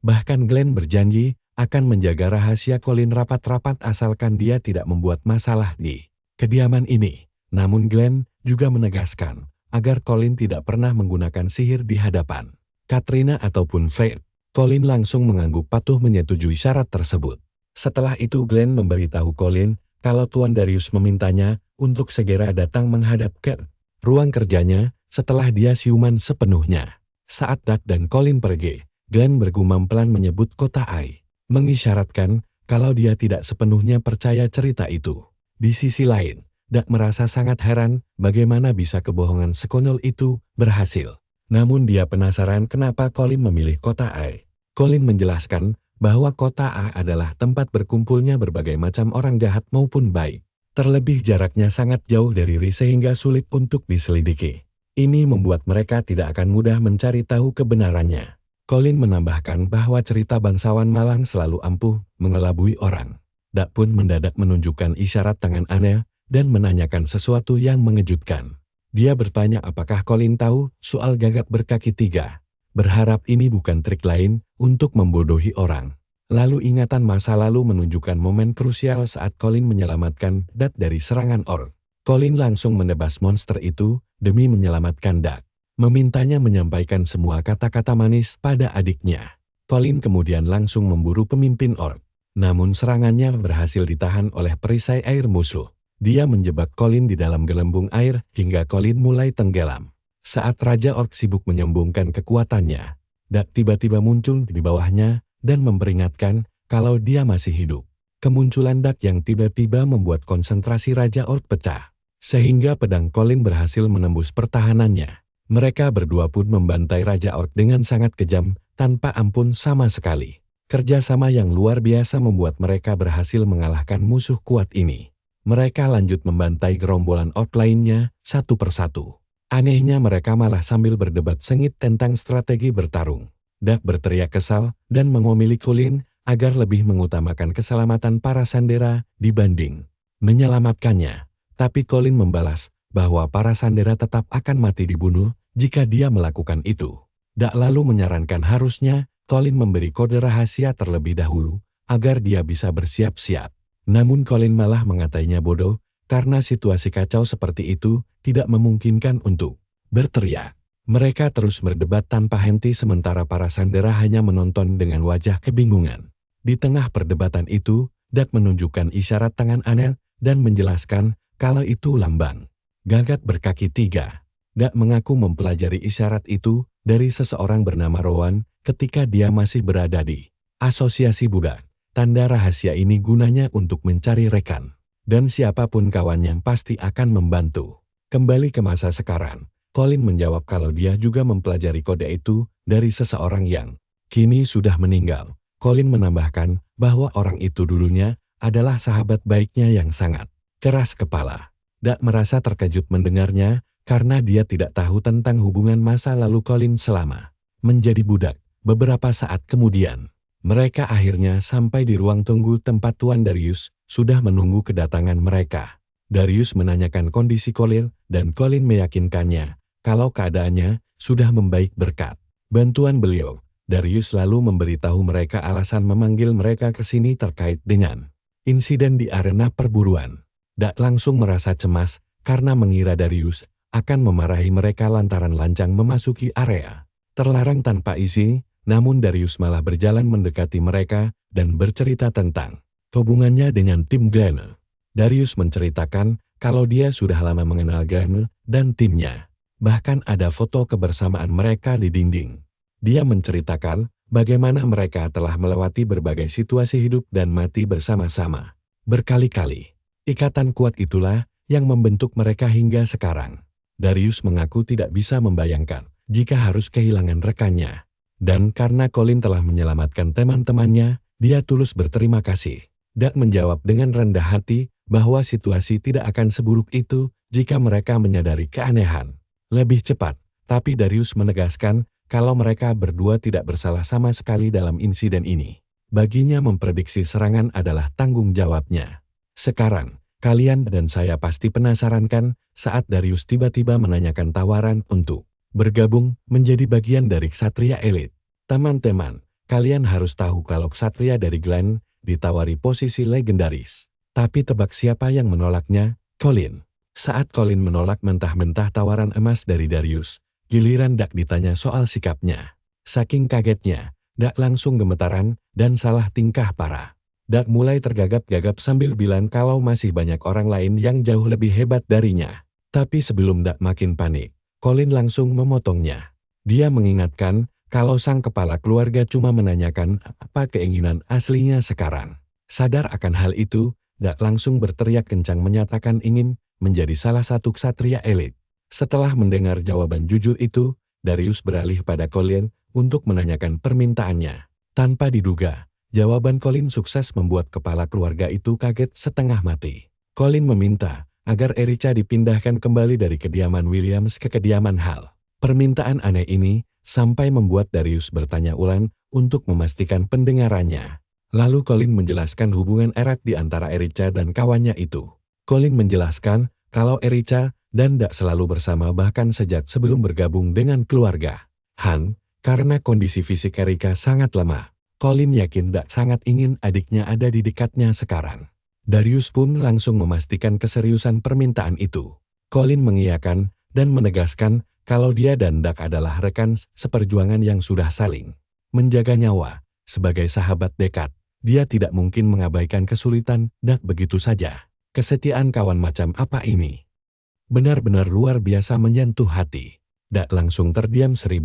S1: Bahkan Glenn berjanji akan menjaga rahasia Colin rapat-rapat asalkan dia tidak membuat masalah di kediaman ini. Namun Glenn juga menegaskan agar Colin tidak pernah menggunakan sihir di hadapan Katrina ataupun Fred. Colin langsung mengangguk patuh menyetujui syarat tersebut. Setelah itu Glenn memberitahu Colin kalau Tuan Darius memintanya untuk segera datang menghadap ke ruang kerjanya setelah dia siuman sepenuhnya. Saat Doug dan Colin pergi, Glenn bergumam pelan menyebut kota Ai, mengisyaratkan kalau dia tidak sepenuhnya percaya cerita itu. Di sisi lain, Doug merasa sangat heran bagaimana bisa kebohongan sekonyol itu berhasil. Namun dia penasaran kenapa Colin memilih kota Ai. Colin menjelaskan bahwa kota A adalah tempat berkumpulnya berbagai macam orang jahat maupun baik. Terlebih jaraknya sangat jauh dari Ri sehingga sulit untuk diselidiki. Ini membuat mereka tidak akan mudah mencari tahu kebenarannya. Colin menambahkan bahwa cerita bangsawan malang selalu ampuh mengelabui orang. Doug pun mendadak menunjukkan isyarat tangan aneh dan menanyakan sesuatu yang mengejutkan. Dia bertanya apakah Colin tahu soal gagak berkaki 3. Berharap ini bukan trik lain untuk membodohi orang. Lalu ingatan masa lalu menunjukkan momen krusial saat Colin menyelamatkan Doug dari serangan orc. Colin langsung menebas monster itu demi menyelamatkan Doug. Memintanya menyampaikan semua kata-kata manis pada adiknya. Colin kemudian langsung memburu pemimpin orc. Namun serangannya berhasil ditahan oleh perisai air musuh. Dia menjebak Colin di dalam gelembung air hingga Colin mulai tenggelam. Saat Raja Orc sibuk menyembungkan kekuatannya, Doug tiba-tiba muncul di bawahnya dan memperingatkan kalau dia masih hidup. Kemunculan Doug yang tiba-tiba membuat konsentrasi Raja Orc pecah, sehingga pedang Colin berhasil menembus pertahanannya. Mereka berdua pun membantai Raja Orc dengan sangat kejam, tanpa ampun sama sekali. Kerjasama yang luar biasa membuat mereka berhasil mengalahkan musuh kuat ini. Mereka lanjut membantai gerombolan orc lainnya satu persatu. Anehnya mereka malah sambil berdebat sengit tentang strategi bertarung. Doug berteriak kesal dan mengomeli Colin agar lebih mengutamakan keselamatan para sandera dibanding menyelamatkannya. Tapi Colin membalas bahwa para sandera tetap akan mati dibunuh jika dia melakukan itu. Doug lalu menyarankan harusnya Colin memberi kode rahasia terlebih dahulu agar dia bisa bersiap-siap. Namun Colin malah mengatainya bodoh, karena situasi kacau seperti itu tidak memungkinkan untuk berteriak. Mereka terus berdebat tanpa henti sementara para sandera hanya menonton dengan wajah kebingungan. Di tengah perdebatan itu, Dak menunjukkan isyarat tangan aneh dan menjelaskan kalau itu lambang gagak berkaki 3. Dak mengaku mempelajari isyarat itu dari seseorang bernama Rowan ketika dia masih berada di Asosiasi Budak. Tanda rahasia ini gunanya untuk mencari rekan, dan siapapun kawannya pasti akan membantu. Kembali ke masa sekarang, Colin menjawab kalau dia juga mempelajari kode itu dari seseorang yang kini sudah meninggal. Colin menambahkan bahwa orang itu dulunya adalah sahabat baiknya yang sangat keras kepala. Dak merasa terkejut mendengarnya karena dia tidak tahu tentang hubungan masa lalu Colin selama menjadi budak. Beberapa saat kemudian, mereka akhirnya sampai di ruang tunggu tempat Tuan Darius sudah menunggu kedatangan mereka. Darius menanyakan kondisi Colin dan Colin meyakinkannya kalau keadaannya sudah membaik berkat bantuan beliau. Darius lalu memberitahu mereka alasan memanggil mereka ke sini terkait dengan insiden di arena perburuan. Dak langsung merasa cemas karena mengira Darius akan memarahi mereka lantaran lancang memasuki area terlarang tanpa izin, namun Darius malah berjalan mendekati mereka dan bercerita tentang hubungannya dengan tim Glenn. Darius menceritakan kalau dia sudah lama mengenal Glenn dan timnya. Bahkan ada foto kebersamaan mereka di dinding. Dia menceritakan bagaimana mereka telah melewati berbagai situasi hidup dan mati bersama-sama berkali-kali. Ikatan kuat itulah yang membentuk mereka hingga sekarang. Darius mengaku tidak bisa membayangkan jika harus kehilangan rekannya. Dan karena Colin telah menyelamatkan teman-temannya, dia tulus berterima kasih. Dak menjawab dengan rendah hati bahwa situasi tidak akan seburuk itu jika mereka menyadari keanehan lebih cepat. Tapi Darius menegaskan kalau mereka berdua tidak bersalah sama sekali dalam insiden ini. Baginya memprediksi serangan adalah tanggung jawabnya. Sekarang, kalian dan saya pasti penasaran kan saat Darius tiba-tiba menanyakan tawaran untuk bergabung menjadi bagian dari Ksatria Elit. Teman-teman, kalian harus tahu kalau Ksatria dari Glenn ditawari posisi legendaris. Tapi tebak siapa yang menolaknya? Colin. Saat Colin menolak mentah-mentah tawaran emas dari Darius, giliran Dak ditanya soal sikapnya. Saking kagetnya, Dak langsung gemetaran dan salah tingkah parah. Dak mulai tergagap-gagap sambil bilang kalau masih banyak orang lain yang jauh lebih hebat darinya. Tapi sebelum Dak makin panik, Colin langsung memotongnya. Dia mengingatkan kalau sang kepala keluarga cuma menanyakan apa keinginan aslinya sekarang. Sadar akan hal itu, Dak langsung berteriak kencang menyatakan ingin menjadi salah satu ksatria elit. Setelah mendengar jawaban jujur itu, Darius beralih pada Colin untuk menanyakan permintaannya. Tanpa diduga, jawaban Colin sukses membuat kepala keluarga itu kaget setengah mati. Colin meminta agar Erica dipindahkan kembali dari kediaman Williams ke kediaman Hal. Permintaan aneh ini sampai membuat Darius bertanya ulang untuk memastikan pendengarannya. Lalu Colin menjelaskan hubungan erat di antara Erica dan kawannya itu. Colin menjelaskan kalau Erica dan Dak selalu bersama bahkan sejak sebelum bergabung dengan keluarga Han. Karena kondisi fisik Erica sangat lemah, Colin yakin Dak sangat ingin adiknya ada di dekatnya sekarang. Darius pun langsung memastikan keseriusan permintaan itu. Colin mengiyakan dan menegaskan kalau dia dan Dak adalah rekan seperjuangan yang sudah saling menjaga nyawa. Sebagai sahabat dekat, dia tidak mungkin mengabaikan kesulitan Dak begitu saja. Kesetiaan kawan macam apa ini? Benar-benar luar biasa menyentuh hati. Dak langsung terdiam 1000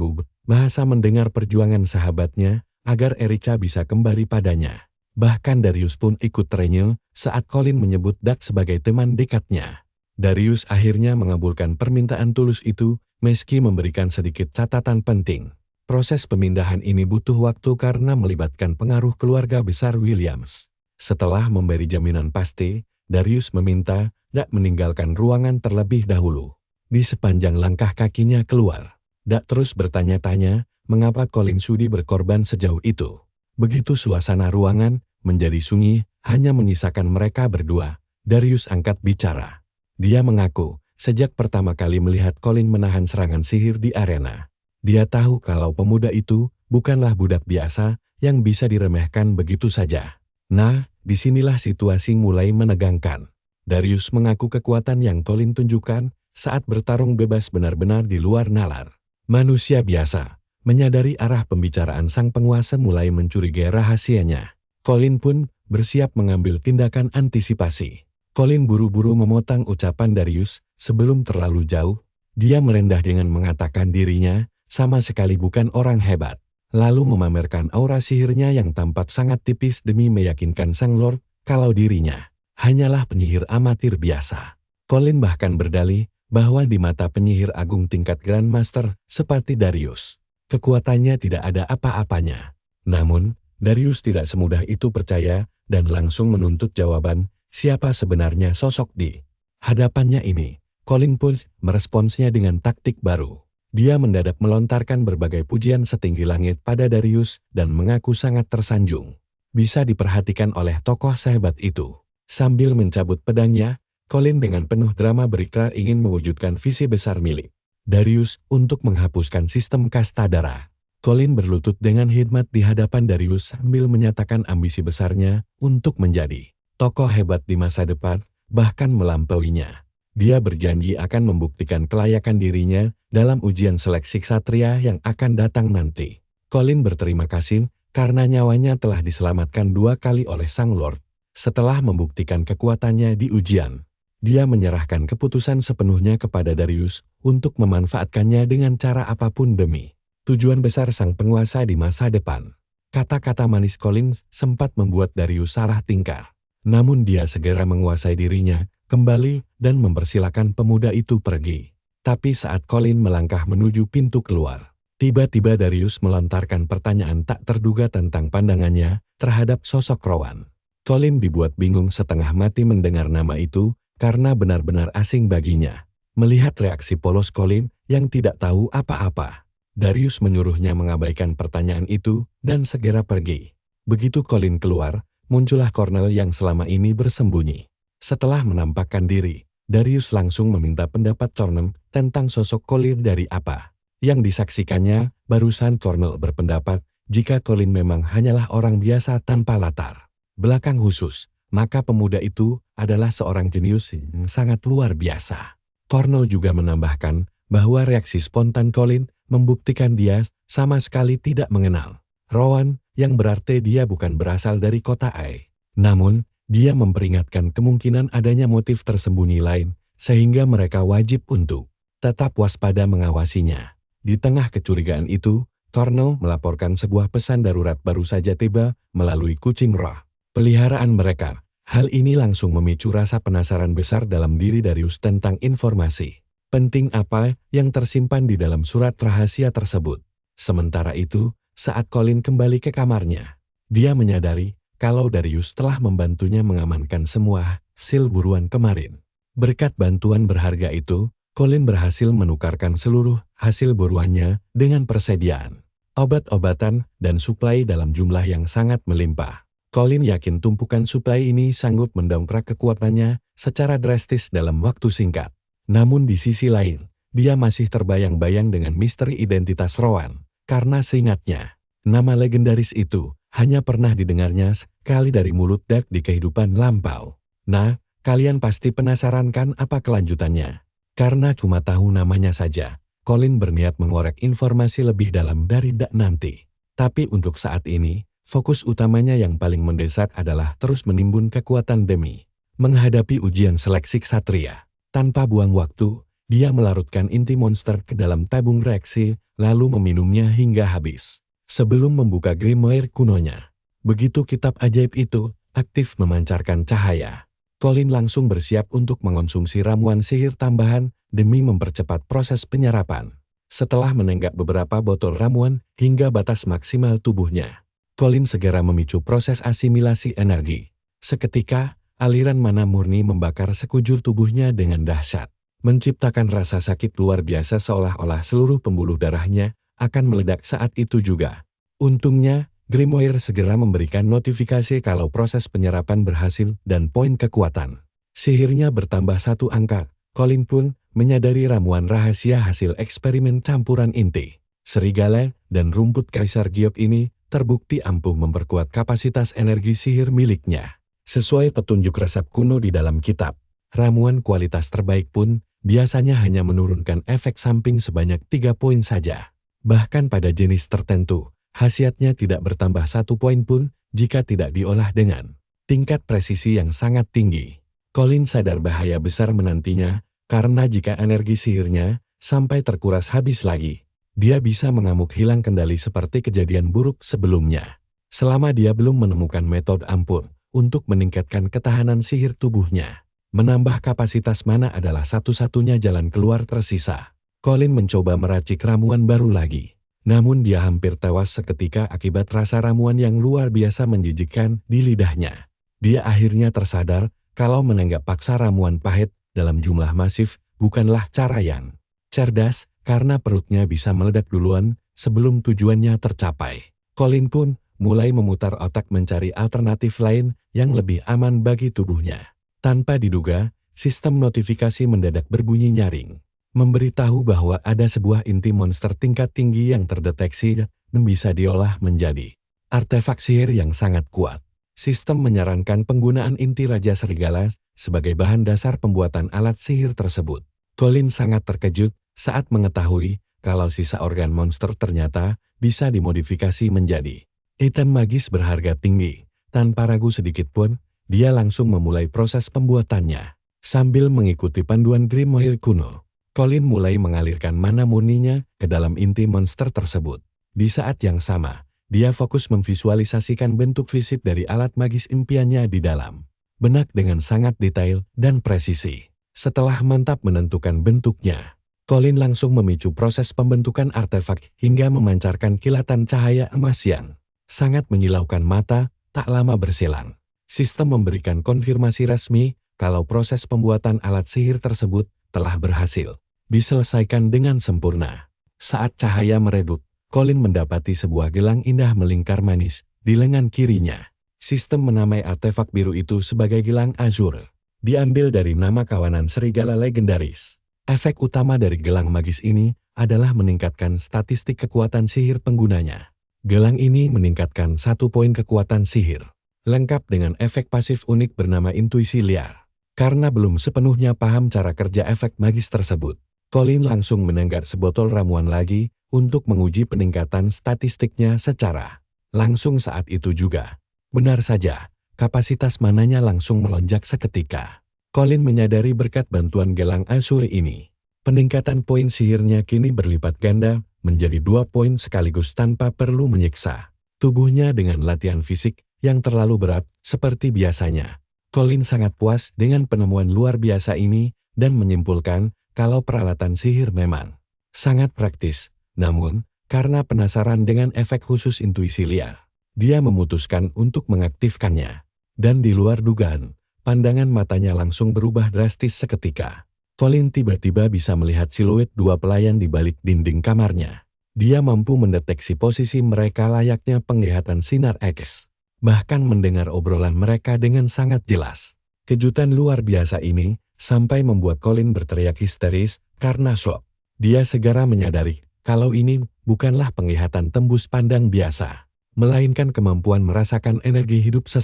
S1: bahasa mendengar perjuangan sahabatnya agar Erica bisa kembali padanya. Bahkan Darius pun ikut terenyuh saat Colin menyebut Dak sebagai teman dekatnya. Darius akhirnya mengabulkan permintaan tulus itu meski memberikan sedikit catatan penting. Proses pemindahan ini butuh waktu karena melibatkan pengaruh keluarga besar Williams. Setelah memberi jaminan pasti, Darius meminta Dak meninggalkan ruangan terlebih dahulu. Di sepanjang langkah kakinya keluar, Dak terus bertanya-tanya mengapa Colin sudi berkorban sejauh itu. Begitu suasana ruangan menjadi sunyi, hanya menyisakan mereka berdua. Darius angkat bicara. Dia mengaku, sejak pertama kali melihat Colin menahan serangan sihir di arena, dia tahu kalau pemuda itu bukanlah budak biasa yang bisa diremehkan begitu saja. Nah, disinilah situasi mulai menegangkan. Darius mengaku kekuatan yang Colin tunjukkan saat bertarung bebas benar-benar di luar nalar. Manusia biasa menyadari arah pembicaraan sang penguasa mulai mencurigai rahasianya. Colin pun bersiap mengambil tindakan antisipasi. Colin buru-buru memotong ucapan Darius sebelum terlalu jauh. Dia merendah dengan mengatakan dirinya sama sekali bukan orang hebat. Lalu memamerkan aura sihirnya yang tampak sangat tipis demi meyakinkan sang lord kalau dirinya hanyalah penyihir amatir biasa. Colin bahkan berdalih bahwa di mata penyihir agung tingkat Grandmaster seperti Darius, kekuatannya tidak ada apa-apanya. Namun, Darius tidak semudah itu percaya dan langsung menuntut jawaban siapa sebenarnya sosok di hadapannya ini. Colin pun meresponsnya dengan taktik baru. Dia mendadak melontarkan berbagai pujian setinggi langit pada Darius dan mengaku sangat tersanjung bisa diperhatikan oleh tokoh sehebat itu. Sambil mencabut pedangnya, Colin dengan penuh drama berikrar ingin mewujudkan visi besar milik Darius untuk menghapuskan sistem kasta darah. Colin berlutut dengan hikmat di hadapan Darius sambil menyatakan ambisi besarnya untuk menjadi tokoh hebat di masa depan, bahkan melampauinya. Dia berjanji akan membuktikan kelayakan dirinya dalam ujian seleksi ksatria yang akan datang nanti. Colin berterima kasih karena nyawanya telah diselamatkan 2 kali oleh sang lord. Setelah membuktikan kekuatannya di ujian, dia menyerahkan keputusan sepenuhnya kepada Darius untuk memanfaatkannya dengan cara apapun demi tujuan besar sang penguasa di masa depan. Kata-kata manis Colin sempat membuat Darius salah tingkah. Namun dia segera menguasai dirinya kembali dan mempersilakan pemuda itu pergi. Tapi saat Colin melangkah menuju pintu keluar, tiba-tiba Darius melontarkan pertanyaan tak terduga tentang pandangannya terhadap sosok Rowan. Colin dibuat bingung setengah mati mendengar nama itu karena benar-benar asing baginya. Melihat reaksi polos Colin yang tidak tahu apa-apa, Darius menyuruhnya mengabaikan pertanyaan itu dan segera pergi. Begitu Colin keluar, muncullah Cornel yang selama ini bersembunyi. Setelah menampakkan diri, Darius langsung meminta pendapat Cornel tentang sosok Colin dari apa yang disaksikannya. Barusan Cornel berpendapat jika Colin memang hanyalah orang biasa tanpa latar belakang khusus, maka pemuda itu adalah seorang jenius yang sangat luar biasa. Cornel juga menambahkan bahwa reaksi spontan Colin membuktikan dia sama sekali tidak mengenal Rowan, yang berarti dia bukan berasal dari kota Ai. Namun, dia memperingatkan kemungkinan adanya motif tersembunyi lain, sehingga mereka wajib untuk tetap waspada mengawasinya. Di tengah kecurigaan itu, Cornel melaporkan sebuah pesan darurat baru saja tiba melalui kucing roh peliharaan mereka. Hal ini langsung memicu rasa penasaran besar dalam diri Darius tentang informasi penting apa yang tersimpan di dalam surat rahasia tersebut. Sementara itu, saat Colin kembali ke kamarnya, dia menyadari kalau Darius telah membantunya mengamankan semua hasil buruan kemarin. Berkat bantuan berharga itu, Colin berhasil menukarkan seluruh hasil buruannya dengan persediaan obat-obatan dan suplai dalam jumlah yang sangat melimpah. Colin yakin tumpukan suplai ini sanggup mendongkrak kekuatannya secara drastis dalam waktu singkat. Namun di sisi lain, dia masih terbayang-bayang dengan misteri identitas Rowan, karena seingatnya, nama legendaris itu hanya pernah didengarnya sekali dari mulut Dark di kehidupan lampau. Nah, kalian pasti penasaran kan apa kelanjutannya? Karena cuma tahu namanya saja, Colin berniat mengorek informasi lebih dalam dari Dark nanti. Tapi untuk saat ini, fokus utamanya yang paling mendesak adalah terus menimbun kekuatan demi menghadapi ujian seleksi ksatria. Tanpa buang waktu, dia melarutkan inti monster ke dalam tabung reaksi, lalu meminumnya hingga habis. Sebelum membuka grimoire kunonya, begitu kitab ajaib itu aktif memancarkan cahaya, Colin langsung bersiap untuk mengonsumsi ramuan sihir tambahan demi mempercepat proses penyerapan. Setelah menenggak beberapa botol ramuan hingga batas maksimal tubuhnya, Colin segera memicu proses asimilasi energi. Seketika, aliran mana murni membakar sekujur tubuhnya dengan dahsyat, menciptakan rasa sakit luar biasa seolah-olah seluruh pembuluh darahnya akan meledak saat itu juga. Untungnya, grimoire segera memberikan notifikasi kalau proses penyerapan berhasil dan poin kekuatan sihirnya bertambah 1 angka. Colin pun menyadari ramuan rahasia hasil eksperimen campuran inti serigala dan rumput Kaisar Giok ini terbukti ampuh memperkuat kapasitas energi sihir miliknya. Sesuai petunjuk resep kuno di dalam kitab, ramuan kualitas terbaik pun biasanya hanya menurunkan efek samping sebanyak 3 poin saja. Bahkan pada jenis tertentu, khasiatnya tidak bertambah 1 poin pun jika tidak diolah dengan tingkat presisi yang sangat tinggi. Colin sadar bahaya besar menantinya, karena jika energi sihirnya sampai terkuras habis lagi, dia bisa mengamuk hilang kendali seperti kejadian buruk sebelumnya. Selama dia belum menemukan metode ampuh untuk meningkatkan ketahanan sihir tubuhnya, menambah kapasitas mana adalah satu-satunya jalan keluar tersisa. Colin mencoba meracik ramuan baru lagi. Namun dia hampir tewas seketika akibat rasa ramuan yang luar biasa menjijikkan di lidahnya. Dia akhirnya tersadar kalau menenggak paksa ramuan pahit dalam jumlah masif bukanlah cara yang cerdas, karena perutnya bisa meledak duluan sebelum tujuannya tercapai. Colin pun mulai memutar otak mencari alternatif lain yang lebih aman bagi tubuhnya. Tanpa diduga, sistem notifikasi mendadak berbunyi nyaring, memberitahu bahwa ada sebuah inti monster tingkat tinggi yang terdeteksi dan bisa diolah menjadi artefak sihir yang sangat kuat. Sistem menyarankan penggunaan inti Raja Serigala sebagai bahan dasar pembuatan alat sihir tersebut. Colin sangat terkejut saat mengetahui kalau sisa organ monster ternyata bisa dimodifikasi menjadi item magis berharga tinggi. Tanpa ragu sedikit pun, dia langsung memulai proses pembuatannya. Sambil mengikuti panduan Grimoire kuno, Colin mulai mengalirkan mana murninya ke dalam inti monster tersebut. Di saat yang sama, dia fokus memvisualisasikan bentuk fisik dari alat magis impiannya di dalam benak dengan sangat detail dan presisi. Setelah mantap menentukan bentuknya, Colin langsung memicu proses pembentukan artefak hingga memancarkan kilatan cahaya emas yang sangat menyilaukan mata. Tak lama berselang, sistem memberikan konfirmasi resmi kalau proses pembuatan alat sihir tersebut telah berhasil diselesaikan dengan sempurna. Saat cahaya meredup, Colin mendapati sebuah gelang indah melingkar manis di lengan kirinya. Sistem menamai artefak biru itu sebagai gelang azur, diambil dari nama kawanan serigala legendaris. Efek utama dari gelang magis ini adalah meningkatkan statistik kekuatan sihir penggunanya. Gelang ini meningkatkan 1 poin kekuatan sihir, lengkap dengan efek pasif unik bernama intuisi liar. Karena belum sepenuhnya paham cara kerja efek magis tersebut, Colin langsung menenggak sebotol ramuan lagi untuk menguji peningkatan statistiknya secara langsung saat itu juga. Benar saja, kapasitas mananya langsung melonjak seketika. Colin menyadari berkat bantuan gelang azur ini, peningkatan poin sihirnya kini berlipat ganda, menjadi 2 poin sekaligus tanpa perlu menyiksa tubuhnya dengan latihan fisik yang terlalu berat seperti biasanya. Colin sangat puas dengan penemuan luar biasa ini dan menyimpulkan kalau peralatan sihir memang sangat praktis. Namun, karena penasaran dengan efek khusus intuisi liar, dia memutuskan untuk mengaktifkannya. Dan di luar dugaan, pandangan matanya langsung berubah drastis seketika. Colin tiba-tiba bisa melihat siluet 2 pelayan di balik dinding kamarnya. Dia mampu mendeteksi posisi mereka layaknya penglihatan sinar X. Bahkan mendengar obrolan mereka dengan sangat jelas. Kejutan luar biasa ini sampai membuat Colin berteriak histeris karena shock. Dia segera menyadari kalau ini bukanlah penglihatan tembus pandang biasa, melainkan kemampuan merasakan energi hidup seseorang.